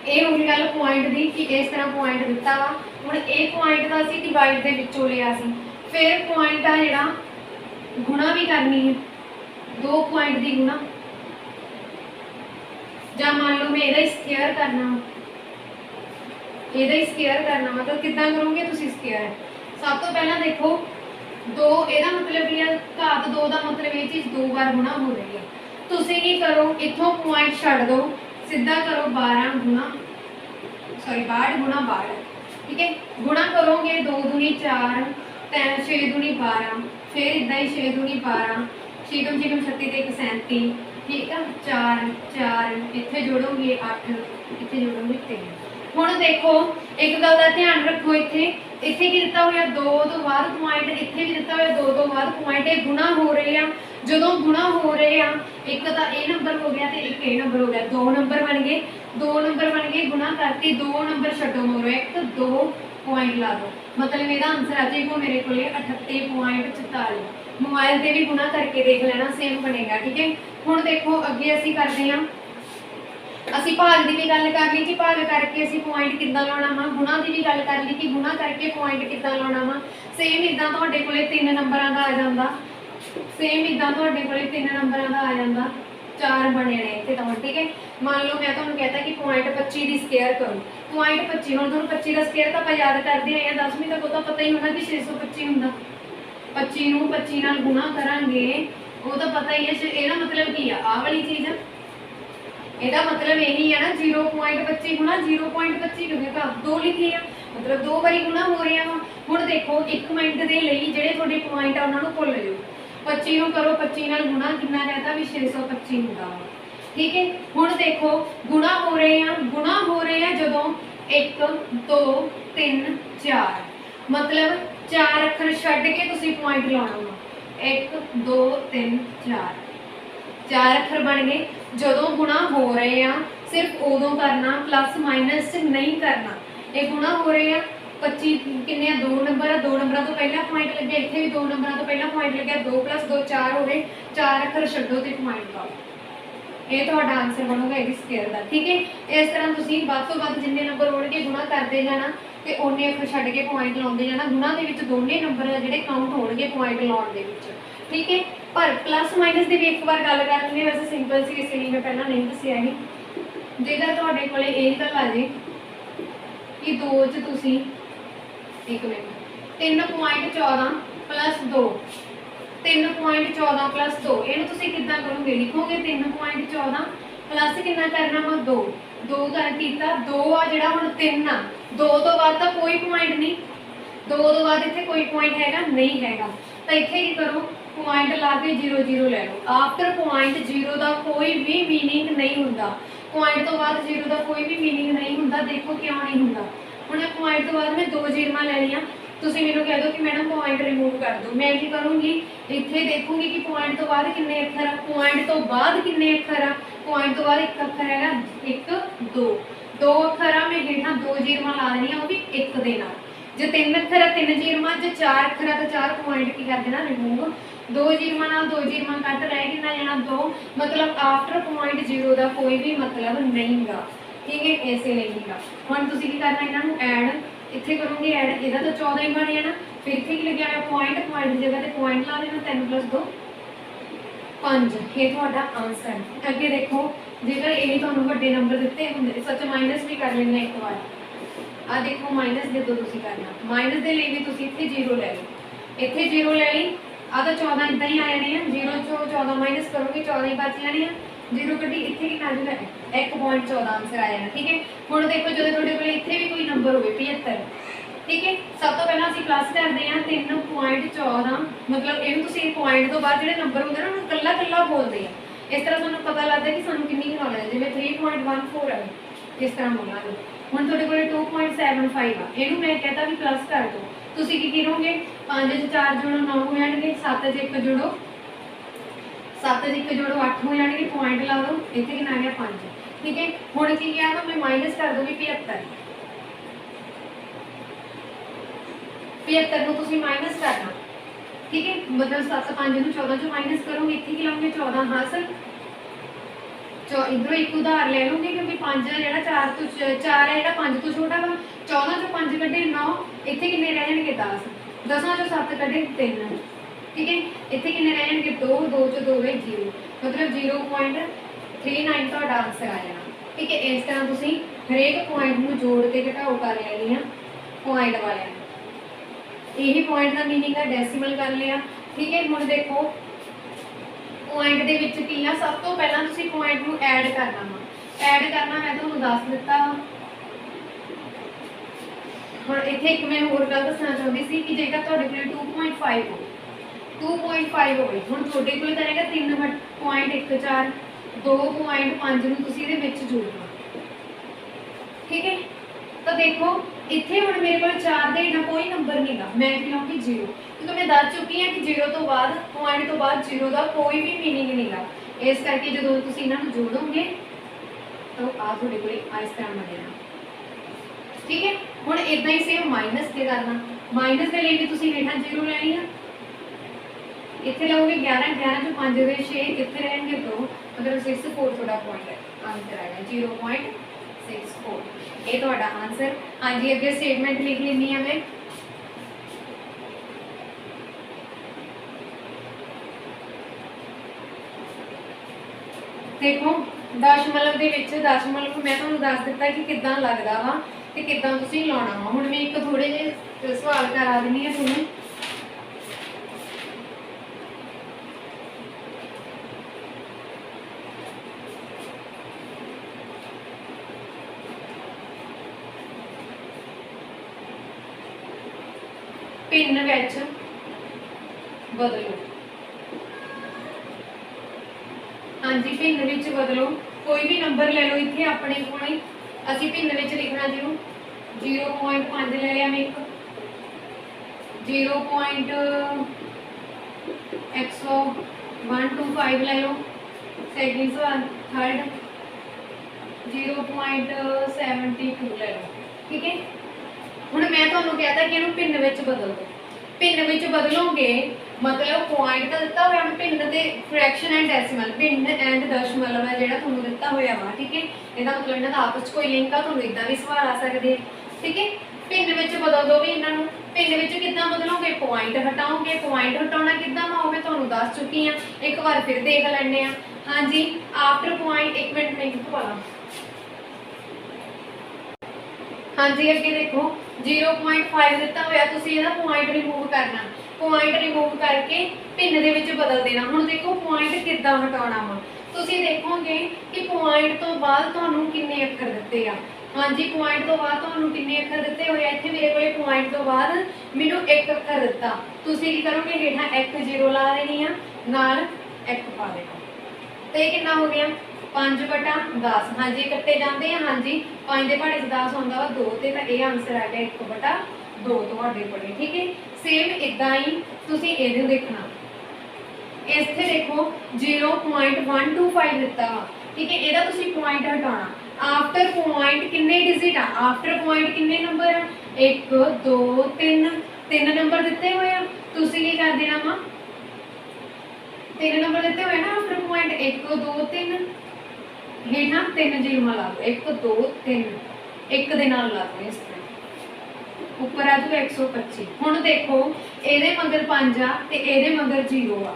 ਇਹ ਹੋ ਗਈ ਗੱਲ ਪੁਆਇੰਟ ਦੀ ਕਿ ਇਸ ਤਰ੍ਹਾਂ ਪੁਆਇੰਟ ਦਿੱਤਾ ਵਾ। ਹੁਣ ਇਹ ਪੁਆਇੰਟ ਦਾ ਅਸੀਂ ਡਿਵਾਈਡ ਦੇ ਵਿੱਚੋਂ ਲਿਆ ਸੀ, ਫਿਰ ਪੁਆਇੰਟ ਆ ਜਿਹੜਾ ਗੁਣਾ ਵੀ ਕਰਨੀ ਹੈ, 2 ਪੁਆਇੰਟ ਦੀ ਗੁਣਾ, ਜਾਂ ਮੰਨ ਲਓ मैं ਇਹਦਾ ਸਕੁਅਰ ਕਰਨਾ, ਇਹਦਾ ਸਕੁਅਰ ਕਰਨਾ ਵਾ, ਤਾਂ ਕਿੱਦਾਂ ਕਰੋਗੇ ਤੁਸੀਂ ਸਕੁਅਰ। ਸਭ ਤੋਂ ਪਹਿਲਾਂ ਦੇਖੋ 2 ਇਹਦਾ ਮਤਲਬ ਇਹ ਘਾਤ 2 ਦਾ ਮਤਲਬ ਇਹ ਚੀਜ਼ 2 ਵਾਰ ਗੁਣਾ ਹੋ ਰਹੀ ਹੈ। ਤੁਸੀਂ ਕੀ ਕਰੋ, ਇੱਥੋਂ ਪੁਆਇੰਟ ਛੱਡ ਦਿਓ, सीधा करो 12 गुणा 12। ठीक है, गुणा करोगे 2 दूनी 4, 6 दूनी 12, फिर इदा ही 6 दूनी 12, 6 6 36 ते 37। ठीक है, 4 4 इत्थे जोड़ोगे 8, इत्थे जोड़ोगे 3। हुण देखो एक गल का ध्यान रखो, इत्थे की दिता हुआ 2 तो बाद पॉइंट, इत्थे भी दिता हुआ 2 तो बाद पॉइंट, ये गुणा हो रहे हैं। जदों गुणा हो रहे हैं, एक तो ये नंबर हो गया तो एक ये नंबर हो गया, 2 नंबर बन गए, 2 नंबर बन गए, गुणा करके 2 नंबर छड्डो मोरो, एक 2 पॉइंट ला दो, मतलब यदा आंसर आ जाएगा मेरे को 38.44। मोबाइल से भी गुणा करके देख लेना, सेम बनेगा। ठीक है, हुण देखो अगे असीं करते हैं, ਅਸੀਂ ਭਾਗ ਦੀ ਵੀ ਗੱਲ ਕਰ ਲਈ ਕਿ ਭਾਗ ਕਰਕੇ ਅਸੀਂ ਪੁਆਇੰਟ ਕਿੱਦਾਂ ਲਾਉਣਾ ਵਾ, ਗੁਣਾ ਦੀ ਵੀ ਗੱਲ ਕਰ ਲਈ ਕਿ ਗੁਣਾ ਕਰਕੇ ਪੁਆਇੰਟ ਕਿੱਦਾਂ ਲਾਉਣਾ ਵਾ। ਸੇਮ ਇਦਾਂ ਤੁਹਾਡੇ ਕੋਲੇ 3 ਨੰਬਰਾਂ ਦਾ ਆ ਜਾਂਦਾ, ਸੇਮ ਇਦਾਂ ਤੁਹਾਡੇ ਕੋਲੇ 3 ਨੰਬਰਾਂ ਦਾ ਆ ਜਾਂਦਾ, 4 ਬਣੇ ਨੇ ਇੱਥੇ ਤਾਂ। ਠੀਕ ਹੈ, ਮੰਨ ਲਓ ਮੈਂ ਤੁਹਾਨੂੰ कहता कि ਪੁਆਇੰਟ 25 ਦੀ ਸਕੁਅਰ ਕਰੋ, ਪੁਆਇੰਟ 25, ਹੁਣ ਤੁਹਾਨੂੰ 25 ਦਾ ਸਕੁਅਰ ਤਾਂ ਆਪਾਂ ਯਾਦ ਕਰਦੇ ਆਏ ਆ 10ਵੀਂ ਤੱਕ, ਉਹ ਤਾਂ ਪਤਾ ਹੀ ਹੋਣਾ ਕਿ 625 ਹੁੰਦਾ। 25 ਨੂੰ 25 ਨਾਲ ਗੁਣਾ ਕਰਾਂਗੇ, ਉਹ ਤਾਂ ਪਤਾ ਹੀ ਹੈ। ਇਹਦਾ ਮਤਲਬ ਕੀ ਆ, ਆਹ ਵਾਲੀ ਚੀਜ਼, ਇਹਦਾ मतलब यही है ना 0.25 गुणा 0.25, क्योंकि घात 2 लिखी है, मतलब 2 बारी गुणा हो रहा वा। हुण देखो 1 मिनट के लिए ਜਿਹੜੇ ਤੁਹਾਡੇ ਪੁਆਇੰਟ ਆ ਉਹਨਾਂ ਨੂੰ ਭੁੱਲ ਜਾਓ, 25 ਨੂੰ ਕਰੋ 25 ਨਾਲ ਗੁਣਾ, ਕਿੰਨਾ कहता भी 625 ਹੁੰਦਾ ਵਾ। ठीक है, हुण देखो गुणा हो रहे हैं, गुणा हो रहे हैं जदों 1 2 3 4, मतलब 4 ਅੱਖਰ ਛੱਡ ਕੇ ਤੁਸੀਂ ਪੁਆਇੰਟ ਲਾਉਣਾ ਵਾ, 1 2 3 4, 4 ਅੱਖਰ बन गए। जदों गुणा हो रहे हैं सिर्फ उदों करना, प्लस माइनस नहीं करना। ये गुणा हो रहे हैं 25 किन्ने 2 नंबर, 2 नंबर तो पहला पॉइंट लगे, इत्थे भी 2 नंबर तो पहला पॉइंट लगे, 2 + 2 4 हो गए, 4 ਅੱਖਰ छड्डो ते पॉइंट पाओ। ਇਹ ਤੁਹਾਡਾ ਆਨਸਰ ਬਣੂਗਾ ਇਹਦੀ ਸਕੁਅਰ ਦਾ। ਠੀਕ ਹੈ, ਇਸ ਤਰ੍ਹਾਂ ਤੁਸੀਂ ਵੱਧ ਤੋਂ ਵੱਧ ਜਿੰਨੇ ਨੰਬਰ ਹੋਣਗੇ ਗੁਣਾ ਕਰਦੇ ਜਾਣਾ ਤੇ ਉਹਨੇ ਅੱਖਰ ਛੱਡ ਕੇ ਪੁਆਇੰਟ ਲਾਉਂਦੇ ਜਾਣਾ। ਗੁਣਾ ਦੇ ਵਿੱਚ ਦੋਨੇ ਨੰਬਰ ਜਿਹੜੇ ਕਾਊਂਟ ਹੋਣਗੇ ਪੁਆਇੰਟ ਲਾਉਣ ਦੇ ਵਿੱਚ। ਠੀਕ ਹੈ, ਪਰ ਪਲੱਸ ਮਾਈਨਸ ਦੀ ਵੀ ਇੱਕ ਵਾਰ ਗੱਲ ਕਰ ਲੈਂਦੇ, ਵੈਸੇ ਸਿੰਪਲ ਸੀ ਇਸ ਲਈ ਮੈਂ ਪਹਿਲਾਂ ਨਹੀਂ ਦੱਸਿਆ ਇਹ। ਜੇਕਰ ਤੁਹਾਡੇ ਕੋਲੇ ਇਹ ਗੱਲ ਆ ਜੇ ਕਿ 2 'ਚ ਤੁਸੀਂ 3.14 ਪਲੱਸ 2, 3.14 ਪਲੱਸ 2, ਇਹਨੂੰ ਤੁਸੀਂ ਕਿੱਦਾਂ ਕਰੋਗੇ? ਲਿਖੋਗੇ 3.14 ਪਲੱਸ ਕਿੰਨਾ ਕਰਨਾ ਵਾ 2, 2 ਕਰ ਕੀਤਾ 2 ਆ ਜਿਹੜਾ ਹੁਣ 3 ਆ, 2 ਤੋਂ ਬਾਅਦ ਤਾਂ ਕੋਈ ਪੁਆਇੰਟ ਨਹੀਂ, 2 ਤੋਂ ਬਾਅਦ ਇੱਥੇ ਕੋਈ ਪੁਆਇੰਟ ਹੈਗਾ ਨਹੀਂ ਹੈਗਾ, ਤਾਂ ਇੱਥੇ ਕੀ ਕਰੋ? ਪੁਆਇੰਟ ਲਾ ਕੇ 0 0 ਲੈ ਲਓ। ਆਫਟਰ ਪੁਆਇੰਟ 0 ਦਾ ਕੋਈ ਵੀ ਮੀਨਿੰਗ ਨਹੀਂ ਹੁੰਦਾ, ਪੁਆਇੰਟ ਤੋਂ ਬਾਅਦ 0 ਦਾ ਕੋਈ ਵੀ ਮੀਨਿੰਗ ਨਹੀਂ ਹੁੰਦਾ। ਦੇਖੋ ਕਿਉਂ ਨਹੀਂ ਹੁੰਦਾ? ਹੁਣ ਪੁਆਇੰਟ ਤੋਂ ਬਾਅਦ ਮੈਂ 2 ਜ਼ੀਰੋਆਂ ਲੈਣੀਆਂ, ਤੁਸੀਂ ਮੈਨੂੰ ਕਹਿ ਦਿਓ ਕਿ ਮੈਡਮ ਪੁਆਇੰਟ ਰਿਮੂਵ ਕਰ ਦਿਓ, ਮੈਂ ਕੀ ਕਰੂੰਗੀ? ਇੱਥੇ ਦੇਖੂੰਗੀ ਕਿ ਪੁਆਇੰਟ ਤੋਂ ਬਾਅਦ ਕਿੰਨੇ ਅੱਖਰ ਆ, ਪੁਆਇੰਟ ਤੋਂ ਬਾਅਦ ਕਿੰਨੇ ਅੱਖਰ ਆ, ਪੁਆਇੰਟ ਤੋਂ ਬਾਅਦ ਇੱਕ ਅੱਖਰ ਹੈਗਾ 1 2, 2 ਅੱਖਰ ਆ, ਮੈਂ ਹੇਠਾਂ 2 ਜ਼ੀਰੋਆਂ ਲਾ ਦੇਣੀਆਂ, ਉਹ ਵੀ 1 ਦੇ ਨਾਲ। ਜੇ 3 ਅੱਖਰ ਆ 3 ਜ਼ੀਰੋਆਂ, ਜੇ 4 ਅੱਖਰ ਆ ਤਾਂ 4 ਪੁਆਇੰਟ ਕੀ ਕਰ ਦੇਣਾ? ਰਿਮੂਵ। 2 ਜ਼ੀਰੋਆਂ ਨਾਲ 2 ਜ਼ੀਰੋਆਂ ਕੱਟ ਰਹਿ ਕਿੰਨਾ ਜਾਣਾ? 2, ਮਤਲਬ ਆਫਟਰ ਪੁਆਇੰਟ 0 ਦਾ ਕੋਈ ਵੀ ਮਤਲਬ ਨਹੀਂਗਾ। ਠੀਕ ਹੈ, ਇਸੇ ਲਈ ਹੀਗਾ। ਹੁਣ ਤੁਸੀਂ ਕੀ ਕਰਨਾ? ਇਹਨਾਂ ਨੂੰ ਐਡ ਇੱਥੇ ਕਰੋਗੇ, ਐਡ ਇਹਦਾ ਤਾਂ 14 ਹੀ ਬਣ ਜਾਣਾ। ਫਿਰ ਇੱਥੇ ਕੀ ਲੱਗਿਆ ਹੋਇਆ? ਪੁਆਇੰਟ, ਪੁਆਇੰਟ ਦੀ ਜਗ੍ਹਾ ਤੇ ਪੁਆਇੰਟ ਲਾ ਦੇਣਾ, 3 + 2 5। ਇਹ ਤੁਹਾਡਾ ਆਨਸਰ। ਅੱਗੇ ਦੇਖੋ, ਜੇਕਰ ਇਹ ਤੁਹਾਨੂੰ ਵੱਡੇ ਨੰਬਰ ਦਿੱਤੇ ਹੁੰਦੇ, ਸੱਚ ਮਾਈਨਸ ਵੀ ਕਰ ਲੈਣਾ ਇੱਕ ਵਾਰ। ਆ ਦੇਖੋ ਮਾਈਨਸ ਜਦੋਂ ਤੁਸੀਂ ਕਰਨਾ, ਮਾਈਨਸ ਦੇ ਲਈ ਵੀ ਤੁਸੀਂ ਇੱਥੇ 0 ਲੈ ਲਓ, ਇੱਥੇ 0 ਲੈ ਲਈ, ਆ ਤਾਂ 14 ਇਦਾਂ ਹੀ ਆ ਜਾਣੇ ਆ। 0 ਚੋਂ 14 ਮਾਈਨਸ ਕਰੋਗੇ 14 ਹੀ ਬਚ ਜਾਣੇ ਆ। 0 ਕੱਢੀ, ਇੱਥੇ ਕਿੰਨਾ ਆ ਜਾਊਗਾ? 1.14 ਆਨਸਰ ਆ ਜਾਣਾ। ਠੀਕ ਹੈ, ਹੁਣ ਦੇਖੋ ਜਦੋਂ ਤੁਹਾਡੇ ਕੋਲ ਇੱਥੇ ਵੀ ਕੋਈ ਨੰਬਰ ਹੋਵੇ 75, ਠੀਕ ਹੈ, ਸਭ ਤੋਂ ਪਹਿਲਾਂ ਅਸੀਂ ਪਲੱਸ ਕਰਦੇ ਹਾਂ 3.14, ਮਤਲਬ ਇਹਨੂੰ ਤੁਸੀਂ ਪੁਆਇੰਟ ਤੋਂ ਬਾਅਦ ਜਿਹੜੇ ਨੰਬਰ ਹੁੰਦੇ ਨਾ ਉਹਨੂੰ ਕੱਲਾ ਕੱਲਾ ਬੋਲਦੇ ਆ। ਇਸ ਤਰ੍ਹਾਂ ਤੁਹਾਨੂੰ ਪਤਾ ਲੱਗਦਾ ਕਿ ਸਾਨੂੰ ਕਿੰਨੀ ਨੌਲੇਜ ਹੈ। ਜਿਵੇਂ 3.14 ਹੈ, ਇਸ ਤਰ੍ਹਾਂ ਬੋਲਾਂਗੇ। ਹੁਣ ਤੁਹਾਡੇ ਕੋਲ 2.75 ਆ, ਇਹਨੂੰ ਮੈਂ ਕਹਤਾ ਵੀ ਪਲੱਸ ਕਰ ਦਿਓ। ਤੁਸੀਂ ਕੀ ਕਰੋਗੇ? 5 'ਚ 4 ਜੋੜੋ 9 ਹੋ ਜਾਣਗੇ, 7 'ਚ 1 ਜੋੜੋ 7 'ਚ 1 ਜੋੜੋ 8 ਹੋ ਜਾਣਗੇ, ਪੁਆਇੰਟ ਲਾ ਦਿਓ, ਇੱਥੇ ਕਿੰਨਾ ਆ ਗਿਆ? 5। ਠੀਕ ਹੈ, ਹੁਣ ਕੀ ਕਿਹਾ ਵਾ? ਮੈਂ ਮਾਈਨਸ ਕਰ ਦੂੰਗੀ 75, 75 ਨੂੰ ਤੁਸੀਂ ਮਾਈਨਸ ਕਰਨਾ। ਠੀਕ ਹੈ, ਮਤਲਬ 7 5 ਨੂੰ 14 ਚੋਂ ਮਾਈਨਸ ਕਰੋਗੇ, ਇੱਥੇ ਕੀ ਲਾਉਂਗੇ? 14 ਹਾਸਲ। इधरों एक उधार ले लूंगी क्योंकि 5 ਜਿਹੜਾ 4 ਤੋਂ 4 है ਜਿਹੜਾ 5 ਤੋਂ ਛੋਟਾ ਵਾ। 14 ਚੋਂ 5 ਕੱਢੇ 9, ਇੱਥੇ ਕਿੰਨੇ ਰਹਿ ਜਾਣਗੇ? 10। 10 ਚੋਂ 7 ਕੱਢੇ 3। ठीक है, ਇੱਥੇ ਕਿੰਨੇ ਰਹਿ ਜਾਣਗੇ? 2। 2 ਚੋਂ 2 ਗਏ 0, मतलब 0.39 ਤੁਹਾਡਾ ਆਨਸਰ ਆ ਜਾਣਾ। ठीक है, इस तरह ਤੁਸੀਂ ਹਰੇਕ ਪੁਆਇੰਟ ਨੂੰ ਜੋੜ ਕੇ ਘਟਾਓ ਕਰ ਲੈਣੀ ਆ ਪੁਆਇੰਟ ਵਾਲਿਆਂ ਨੂੰ। ਇਹੀ ਪੁਆਇੰਟ ਦਾ ਮੀਨਿੰਗ ਹੈ, ਡੈਸੀਮਲ ਕਰ ਲਿਆ। ठीक है, ਹੁਣ ਦੇਖੋ ਪੁਆਇੰਟ ਦੇ ਵਿੱਚ ਕੀ ਆ? ਸਭ ਤੋਂ ਪਹਿਲਾਂ ਤੁਸੀਂ ਪੁਆਇੰਟ ਨੂੰ ਐਡ ਕਰਨਾ ਵਾ। ਐਡ ਕਰਨਾ ਮੈਂ ਤੁਹਾਨੂੰ ਦੱਸ ਦਿੱਤਾ। ਹੁਣ ਇੱਥੇ ਇੱਕ ਮੈਂ ਹੋਰ ਗੱਲ ਦੱਸਣਾ ਚਾਹੁੰਦੀ ਸੀ ਕਿ ਜੇਕਰ ਤੁਹਾਡੇ ਕੋਲ 2.5 ਹੋ, 2.5 ਹੋਵੇ, ਹੁਣ ਤੁਹਾਡੇ ਕੋਲ ਤਾਂ ਹੈਗਾ 3.14, 2.5 ਨੂੰ ਤੁਸੀਂ ਇਹਦੇ ਵਿੱਚ ਜੋੜਨਾ। ਠੀਕ ਹੈ, ਤਾਂ ਦੇਖੋ ਇੱਥੇ ਹੁਣ ਮੇਰੇ ਕੋਲ 4 ਦੇ ਨਾ ਕੋਈ ਨੰਬਰ ਨਹੀਂ ਗਾ, ਮੈਂ ਕੀ ਲਾਉਂਗੀ? 0, ਕਿਉਂਕਿ ਮੈਂ ਦੱਸ ਚੁੱਕੀ ਹਾਂ ਕਿ 0 ਤੋਂ ਬਾਅਦ ਪੁਆਇੰਟ ਤੋਂ ਬਾਅਦ 0 ਦਾ ਕੋਈ ਵੀ ਮੀਨਿੰਗ ਨਹੀਂ ਗਾ। ਇਸ ਕਰਕੇ ਜਦੋਂ ਤੁਸੀਂ ਇਹਨਾਂ ਨੂੰ ਜੋੜੋਗੇ ਤਾਂ ਆ ਤੁਹਾਡੇ ਕੋਲ ਇਸ ਤਰ੍ਹਾਂ ਬਣੇਗਾ। ਠੀਕ ਹੈ, ਹੁਣ ਇਦਾਂ ਹੀ ਸੇਮ ਮਾਈਨਸ ਤੇ ਕਰਨਾ। ਮਾਈਨਸ ਦੇ ਲਈ ਵੀ ਤੁਸੀਂ ਹੇਠਾਂ 0 ਲੈਣੀ ਆ, ਇੱਥੇ ਲਾਓਗੇ 11, 11 ਚੋਂ 5 ਦੇ 6, ਇੱਥੇ ਰਹਿਣਗੇ 2, ਮਤਲਬ 64 ਤੁਹਾਡਾ ਪੁਆਇੰਟ ਹੈ, ਆਨਸਰ ਆਏਗਾ 0.64। ਇਹ ਤੁਹਾਡਾ ਆਨਸਰ। ਹਾਂਜੀ, ਅੱਗੇ ਸਟੇਟਮੈਂਟ ਲਿਖ ਲੈਣੀ ਆ ਮੈਂ। देखो दशमलव ਦੇ ਵਿੱਚ ਦਸ਼ਮਲਵ ਮੈਂ ਤੁਹਾਨੂੰ ਦੱਸ ਦਿੱਤਾ ਕਿ ਕਿੱਦਾਂ ਲੱਗਦਾ ਵਾ ਤੇ ਕਿੱਦਾਂ ਤੁਸੀਂ ਲਾਉਣਾ ਵਾ। ਹੁਣ ਮੈਂ ਇੱਕ ਥੋੜੇ ਜਿਹੇ ਸਵਾਲ ਕਰਾ ਦਿੰਨੀ ਆ ਤੁਹਾਨੂੰ। ਪਿੰਨ ਵਿੱਚ ਬਦਲੋ। हाँ जी, भिन्न विच बदलो। कोई भी नंबर ले लो, इतने अपने को असी भिन्न विच लिखना जो 0.5 ले लिया मैं, 0.125 ले लो। सेकंड सवाल थर्ड 0.72 ले लो। ठीक है, हुण मैं तुहानूं कहता कि इहनूं भिन्न विच बदल दो। भिन्न विच बदलोगे मतलब पॉइंट तो दिता हुआ भिन्न ते फ्रैक्शन एंड डेसिमल भिन्न एंड दशमलव है जिहड़ा तुहानूं दिता होया वा ठीक है इहदा मतलब इन्हां दा आपस कोई लिंक आ तुहानूं इदां भी सवाल आ सकदे ठीक है। भिन्न विच बदल दो भी इन्हां नूं भिन्न विच किद्दां बदलोगे पॉइंट हटाओगे पॉइंट हटाउणा किद्दां वा मैं तुहानूं दस चुकी हां एक बार फिर देख लैंदे आ। हाँ जी आफ्टर पॉइंट एक मिनट मैं कित्थों पाला हाँ जी अगे देखो 0.5 दिता होया तुसीं इहदा पॉइंट रिमूव करना पॉइंट रिमूव करके भिन्न दे विच बदल देना। हुण देखो पॉइंट किद्दां हटाउणा वा तुसीं देखोगे कि पॉइंट तो बाद तुहानूं किन्ने अक्खर दित्ते आ। हाँ जी पॉइंट तो बाद तुहानूं किन्ने अक्खर दित्ते होए इत्थे मेरे कोले पॉइंट तो बाद मैनूं एक अक्खर दित्ता तुसीं की करोगे हेठां 1 0 ला देनी आ नाल 1 पा देना तो ये कितना हो गया 5/10। हाँ जी कट्टे जाते हैं हाँ जी 5 के पहाड़े 10 आता वा 2 तो ये आंसर आ गया 1/2 तुहाडे कोले ठीक है। सेम इदा ही तुसीं इहदे देखना इत्थे देखो 0.125 दिता वा ठीक है इहदा तुसीं पॉइंट हटाना आफ्टर पॉइंट किन्ने डिजिट आ आफ्टर पॉइंट किन्ने नंबर आ 1 2 3 3 नंबर दिते हुए आ तुसीं की कर देना वा 3 नंबर दिते हुए ना आफ्टर पॉइंट 1 2 3 हेठां 3 जीरो ला दो 1 2 3 एक दे नाल ला दो इस तरह ऊपर आ जाओ 125। हुण देखो इहदे मगर 5 आ ते इहदे मगर 0 आ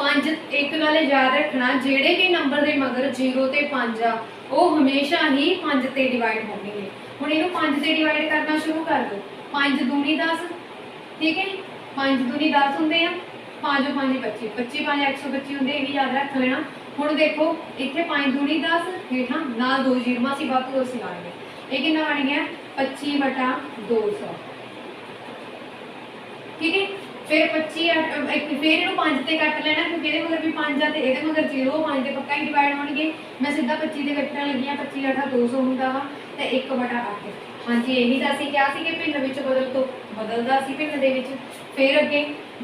5 एक गल याद रखना जेड़े भी नंबर दे मगर 0 ते 5 आ वो हमेशा ही 5 ते डिवाइड होणगे। हुण इहनूं 5 ते डिवाइड करना शुरू कर दो 5 दूनी 10 ठीक है 5 दूनी 10 हुंदे आ 5 5 25 25 5 125 होंगे ये भी याद रख लेना। हुण देखो इत्थे 5 दूनी 10 हेठां नाल 2 जीरो असीं बाकी दो सिलांगे ये कितना बन गया 25/200 ठीक है। फिर 25 फिर इहनूं 5 ते कट लेना क्योंकि इहदे मगर भी 5 आ ते इहदे मगर 0 5 ते पक्का ही डिवाइड होणगे मैं सीधा 25 ते कट्टण लगी हां 25/200 हुंदा वा ते 1/8। हाँ जी यही तो असीं क्या सी कि भिन्न विच बदलदा सी भिन्न दे विच। फिर अगे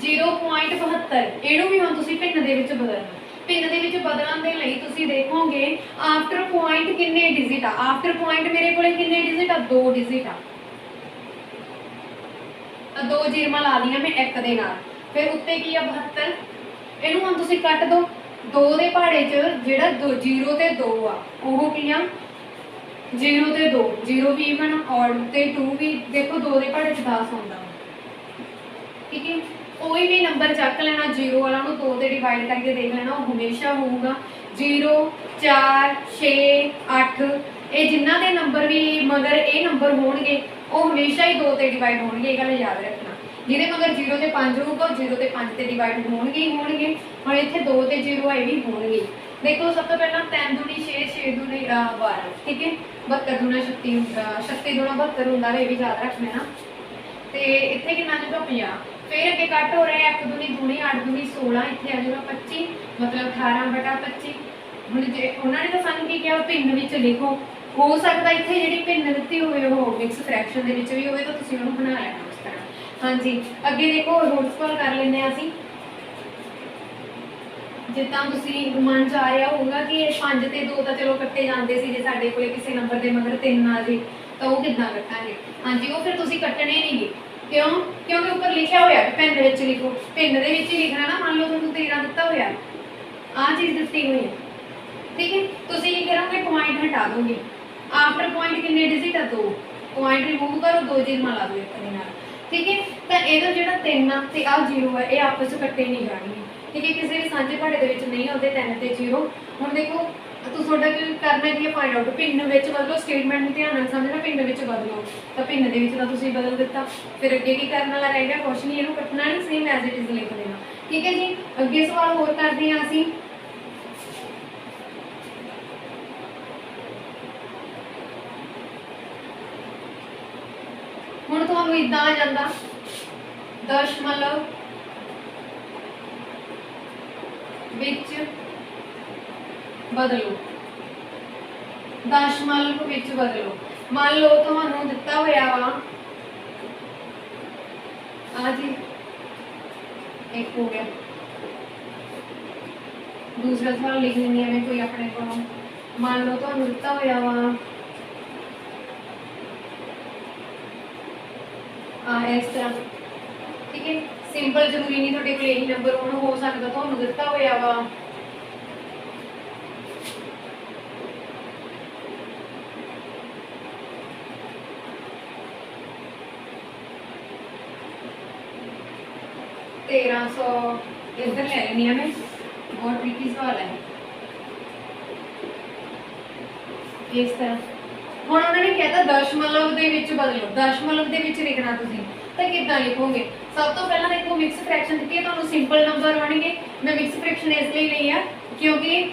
0.72 इहनूं भी हुण तुसीं भिन्न दे विच बदलना भिन्न दे विच बदलण दे लई तुसीं देखोगे आफ्टर पॉइंट किन्ने डिजिट आ आफ्टर पॉइंट मेरे कोले किन्ने डिजिट आ 2 डिजिट आ 2 जीरमा ला लिया मैं 1 दे नाल फिर उत्ते की आ 72 इहनूं हुण तुसीं कट दो 2 दे पहाड़े च जिहड़ा 0 ते 2 आ ओह की आ 0 ते 2 0 भी इवन ऑड ते 2 भी देखो 2 दे पहाड़े च 10 आउंदा ठीक है। कोई भी नंबर चक लेना 0 वाला 2 से डिवाइड करके देख लेना वो हमेशा होगा 0 4 6 8 ये जिन्हों के नंबर भी मगर ये नंबर होंगे वो हमेशा ही 2 से डिवाइड होंगे ये गल याद रखना जिन्हें मगर 0 से 5 होगा 0 से 5 से डिवाइड होंगे ही होंगे और इतने 2 से 0 ये भी होंगे। देखो सब तो पहला 3 दूनी 6 6 दूनी 12 ठीक है 72 दूना 36 36 दूना 72 होंगे ये भी याद रख लेना तो इतने कितना जो 50 फिर अगे कट हो रहे हैं 1 दूनी दूनी 8 दूनी 16 इतने आ जाएगा 25 मतलब 18/25। हुण जे उन्होंने तो सानूं की किया भिन्न विच लिखो हो सकता इतने जी भिन्न दिती हो मिक्स फ्रैक्शन के भी हो तो तुसीं उहनूं बना लेना उस तरह। हाँ जी अगे देखो रूट सवाल कर लेंगे असीं जिद्दां तुसीं मन च आ रहा होगा कि 5 ते 2 तो चलो कट्टे जाते सी जे साडे कोले किसी नंबर के मगर 3 आ जाए तो वह किद्दां कट्टांगे। हाँ जी वो फिर तुसीं कट्टने नहीं गे क्यों क्योंकि ऊपर लिखा होया भिन्न विच लिखो भिन्न दे विच लिखना ना मान लो तुहानूं 13 दिता होया आ चीज़ दित्ती हुई है ठीक है तुसीं की करोगे पॉइंट हटा दोगे आफ्टर पॉइंट किन्ने डिजिट आ 2 पॉइंट रिमूव करो 2 जीरो ला दो एक दे नाल ठीक है। तो यदा जो 3 आ ते आ 0 है ये आपस में कट्टे नहीं जाएंगे ठीक है किसी भी सांझे पहाड़े के विच नहीं आते 3 ते 0। हुण देखो तुहाडा की करना की फाइंड आउट भिन्न विच बदलो स्टेटमेंट ध्यान नाल समझना भिन्न विच बदलो तो भिन्न दे विच तां तुसीं बदल दिता फिर अगे की करने वाला रह गया कुछ नहीं इहनूं कट्टना नहीं सेम एज इट इज लिख देना ठीक है जी। अगे सवाल होर करते हैं असीं हुण तुहानूं इदां आ जांदा दशमलव विच बदलो दशमलव विच बदलो मान लो तुहानूं दिता होया वा आ जी एक हो गया दूसरा सवाल लिख लेनी है मैं कोई अपने को मान लो तुहानूं दिता होया वा इस तरह ठीक है ਸਿੰਪਲ ਜ਼ਰੂਰੀ ਨਹੀਂ ਤੁਹਾਡੇ ਕੋਲ ਇਹੀ ਨੰਬਰ ਹੋਣ, ਹੋ ਸਕਦਾ ਤੁਹਾਨੂੰ ਦਿੱਤਾ ਹੋਇਆ ਵਾ $1300। ਇੱਧਰ ਲੈ ਲੈਣੀ ਆ ਮੈਂ, ਬਹੁਤ ਟ੍ਰਿਕੀ ਸਵਾਲ ਹੈ ਇਸ ਤਰ੍ਹਾਂ। ਹੁਣ ਉਹਨਾਂ ਨੇ ਕਹਿਤਾ ਦਸ਼ਮਲਵ ਦੇ ਵਿੱਚ ਬਦਲੋ, ਦਸ਼ਮਲਵ ਦੇ ਵਿੱਚ ਲਿਖਣਾ ਤੁਸੀਂ ਤਾਂ ਕਿੱਦਾਂ ਲਿਖੋਗੇ? ਸਭ ਤੋਂ ਪਹਿਲਾਂ ਦੇਖੋ ਮਿਕਸ ਫ੍ਰੈਕਸ਼ਨ ਦਿੱਤੀ ਹੈ ਤੁਹਾਨੂੰ, ਸਿੰਪਲ ਨੰਬਰ ਆਉਣਗੇ। ਮੈਂ ਮਿਕਸ ਫ੍ਰੈਕਸ਼ਨ ਇਸ ਲਈ ਲਈ ਆ ਕਿਉਂਕਿ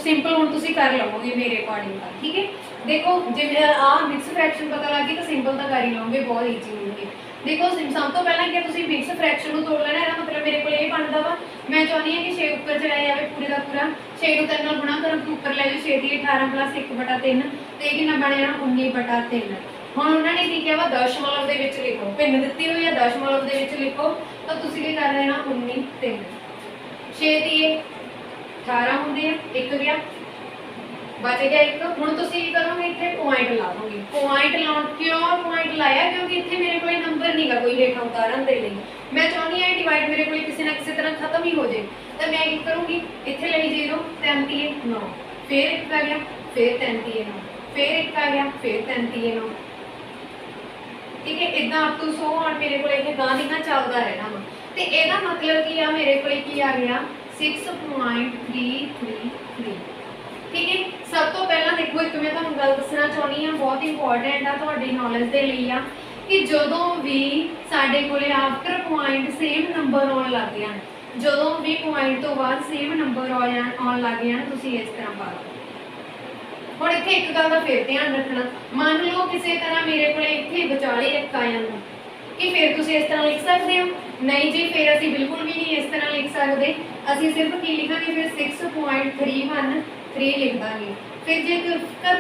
ਸਿੰਪਲ ਹੁਣ ਤੁਸੀਂ ਕਰ ਲਵੋਗੇ ਮੇਰੇ ਅਕੋਰਡਿੰਗ ਤਾਂ, ਠੀਕ ਹੈ। ਦੇਖੋ ਜੇ ਆ ਮਿਕਸ ਫ੍ਰੈਕਸ਼ਨ ਪਤਾ ਲੱਗ ਗਈ ਤਾਂ ਸਿੰਪਲ ਤਾਂ ਕਰ ਹੀ ਲਓਗੇ, ਬਹੁਤ ਈਜ਼ੀ ਹੋਊਗੀ। ਦੇਖੋ ਸਭ ਤੋਂ ਪਹਿਲਾਂ ਕਿ ਤੁਸੀਂ ਮਿਕਸ ਫ੍ਰੈਕਸ਼ਨ ਨੂੰ ਤੋੜ ਲੈਣਾ, ਇਹਦਾ ਮਤਲਬ ਮੇਰੇ ਕੋਲ ਇਹ ਬਣਦਾ ਵਾ, ਮੈਂ ਚਾਹੁੰਦੀ ਹਾਂ ਕਿ 6 ਉੱਪਰ ਚੜਾਇਆ ਜਾਵੇ ਪੂਰੇ ਦਾ ਪੂਰਾ। 6 ਨੂੰ 3 ਨਾਲ ਗੁਣਾ ਕਰਨ ਤੋਂ ਉੱਪਰ ਲੈ ਜਾਓ, 6 ਦੀ 18 + 1/3 ਤੇ ਕਿੰਨਾ ਬਣ ਜਾਣਾ 19/3। ਹੁਣ ਉਹਨਾਂ ਨੇ ਕੀ ਕਿਹਾ ਵਾ ਦਸ਼ਮਲਵ ਦੇ ਵਿੱਚ ਲਿਖੋ, ਭਿੰਨ ਦਿੱਤੀ ਹੋਈ ਹੈ ਦਸ਼ਮਲਵ ਦੇ ਵਿੱਚ ਲਿਖੋ ਤਾਂ ਤੁਸੀਂ ਕੀ ਕਰ ਲੈਣਾ 19 3 6 ਦੀ 18 ਹੁੰਦੇ ਆ, 1 ਗਿਆ बच गया एक। हुण तुसीं की करोगे इत्थे पॉइंट ला दोगे, पॉइंट लाउण क्यों पॉइंट लाया क्योंकि इत्थे मेरे कोल नंबर नहीं गा कोई हेठा उतारन दे लई, मैं चाहती हां डिवाइड मेरे कोल किसी ना किसी तरह खत्म ही हो जाए तो मैं की करूँगी इत्थे लई 0 33 9 फिर 1 आ गया फिर 33 9 फिर 1 आ गया फिर 33 9, ठीक है। इदां अप टू 100 और मेरे कोल इत्थे गां दी गां चलदा रहना वा ते इहदा मतलब की आ मेरे कोल की आ गया 6.333, ठीक है। सब तो पहला देखो एक मैं तुहानूं गल दसना चाहुंदी हां, बहुत इंपॉर्टेंट आ तुहाडी नॉलेज दे लई आ कि जदों भी साडे कोले आफ्टर पॉइंट सेम नंबर आउण लग जाण, जदों भी पॉइंट तो बाद सेम नंबर आउण लग जाण तुसीं इस तरह पा लओ। हुण इत्थे एक गल दा फिर ध्यान रखना, मान लो किसी तरह मेरे कोले इत्थे विचाले एक आ जांदा कि फिर तुसीं इस तरह लिख सकदे हो, नहीं जी फिर असीं बिल्कुल भी नहीं इस तरह लिख सकदे, असीं सिर्फ की लिखांगे फिर 6.313 लिख दांगे, फिर जे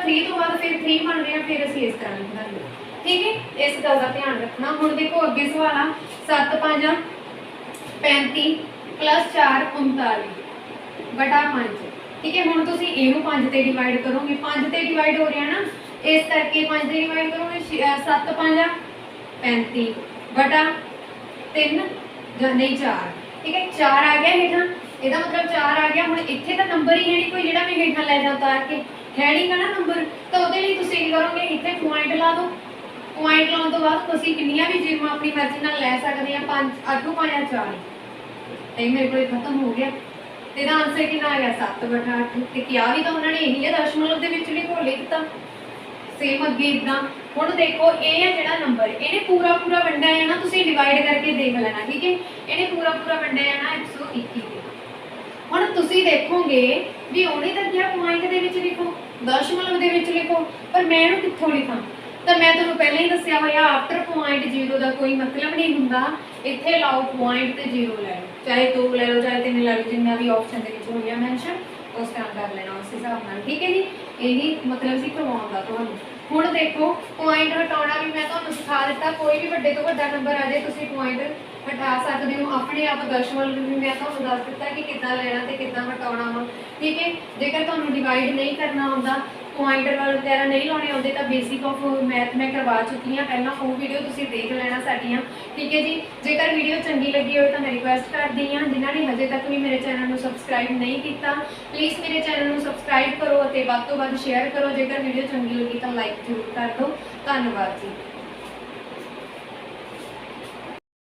3 तो बाद फिर 3 बन रहा फिर असीं इस तरह लिख दांगे, ठीक है। इस गल का ध्यान रखना। हुण देखो अगे सवाल आ 7 5 35 + 4 39/5, ठीक है। हुण तुसीं इहनूं 5 ते डिवाइड करोगे, 5 ते डिवाइड हो रहा ना इस करके 5 ते डिवाइड करोगे 7 5 35/3 ਜਾਂ नहीं 4, ठीक है। 4 आ गया हेठां, ਇਹਦਾ मतलब 4 आ गया। ਹੁਣ ਇੱਥੇ ਤਾਂ ਨੰਬਰ ਹੀ ਹੈ ਨਹੀਂ ਕੋਈ ਜਿਹੜਾ ਮੈਂ ਹੇਠਾਂ ਲੈ ਜਾਂ ਉਤਾਰ ਕੇ ਹੈ ਨਹੀਂ ਗਾ ਨਾ ਨੰਬਰ, ਤਾਂ ਉਹਦੇ ਲਈ ਤੁਸੀਂ ਕੀ ਕਰੋਗੇ ਇੱਥੇ ਪੁਆਇੰਟ ਲਾ ਦਿਓ। ਪੁਆਇੰਟ ਲਾਉਣ ਤੋਂ ਬਾਅਦ ਤੁਸੀਂ ਕਿੰਨੀਆਂ ਵੀ ਜੀਰੋ ਆਪਣੀ ਮਰਜ਼ੀ ਨਾਲ ਲੈ ਸਕਦੇ ਆ, 5 8 5 4 ਤੇ ਮੇਰੇ ਕੋਲ ਖਤਮ ਹੋ ਗਿਆ ਤੇ ਇਹਦਾ ਆਨਸਰ ਕਿੰਨਾ ਆ ਗਿਆ 7/8 ਤੇ ਕਿਹਾ ਵੀ ਤਾਂ ਉਹਨਾਂ ਨੇ ਇਹੀ ਹੈ ਦਸ਼ਮਲਵ ਦੇ ਵਿੱਚ ਲਿਖੋ ਲਿਖਤਾ सेम अगे इदा। हुण देखो ये है जिहड़ा नंबर इहने पूरा पूरा वंडिया है ना, तुसीं डिवाइड करके देख लेना, ठीक है। इहने पूरा पूरा वंडिया है ना 121 ते। हुण तुसीं देखोगे भी उहने तां किहा पॉइंट दे विच लिखो, दशमलव दे विच लिखो, पर मैं इहनूं कित्थों लिखां? तो मैं तुहानूं पहले ही दस्सिया होया आफ्टर पॉइंट 0 का कोई मतलब नहीं हुंदा, इत्थे लाओ पॉइंट ते 0 लै लो, चाहे 2 लै लो चाहे 3 लै लो, जिन्ना भी ऑप्शन दे विच होया मैंशन उस तरह कर लेना उस हिसाब नाल, ठीक है जी। यही मतलब सी करवाउण दा तुहानूं। हुण देखो पॉइंट हटाउणा भी मैं तुहानूं सिखा दित्ता, कोई भी वड्डे तो वड्डा नंबर आ जाए तुसीं पॉइंट हटा सकदे हो अपने आप। दशमलव भी मैं तुहानूं दस दित्ता कि किद्दां लेना ते किद्दां हटाउणा वा, ठीक है। जेकर तुहानूं डिवाइड नहीं करना आउंदा, पॉइंट वगैरह नहीं लाने आते तो बेसिक ऑफ मैथ मैं करवा चुकी हाँ पहला, वो वीडियो तुसीं देख लेना साडियां, ठीक है जी। जेकर वीडियो चंगी लगी हो तो मैं रिक्वेस्ट करती हाँ जिन्होंने हजे तक भी मेरे चैनल को सबसक्राइब नहीं किया प्लीज़ मेरे चैनल को सबसक्राइब करो और वध तो वध शेयर करो। जेकर वीडियो चंगी लगी तो लाइक जरूर कर दो। धन्यवाद जी।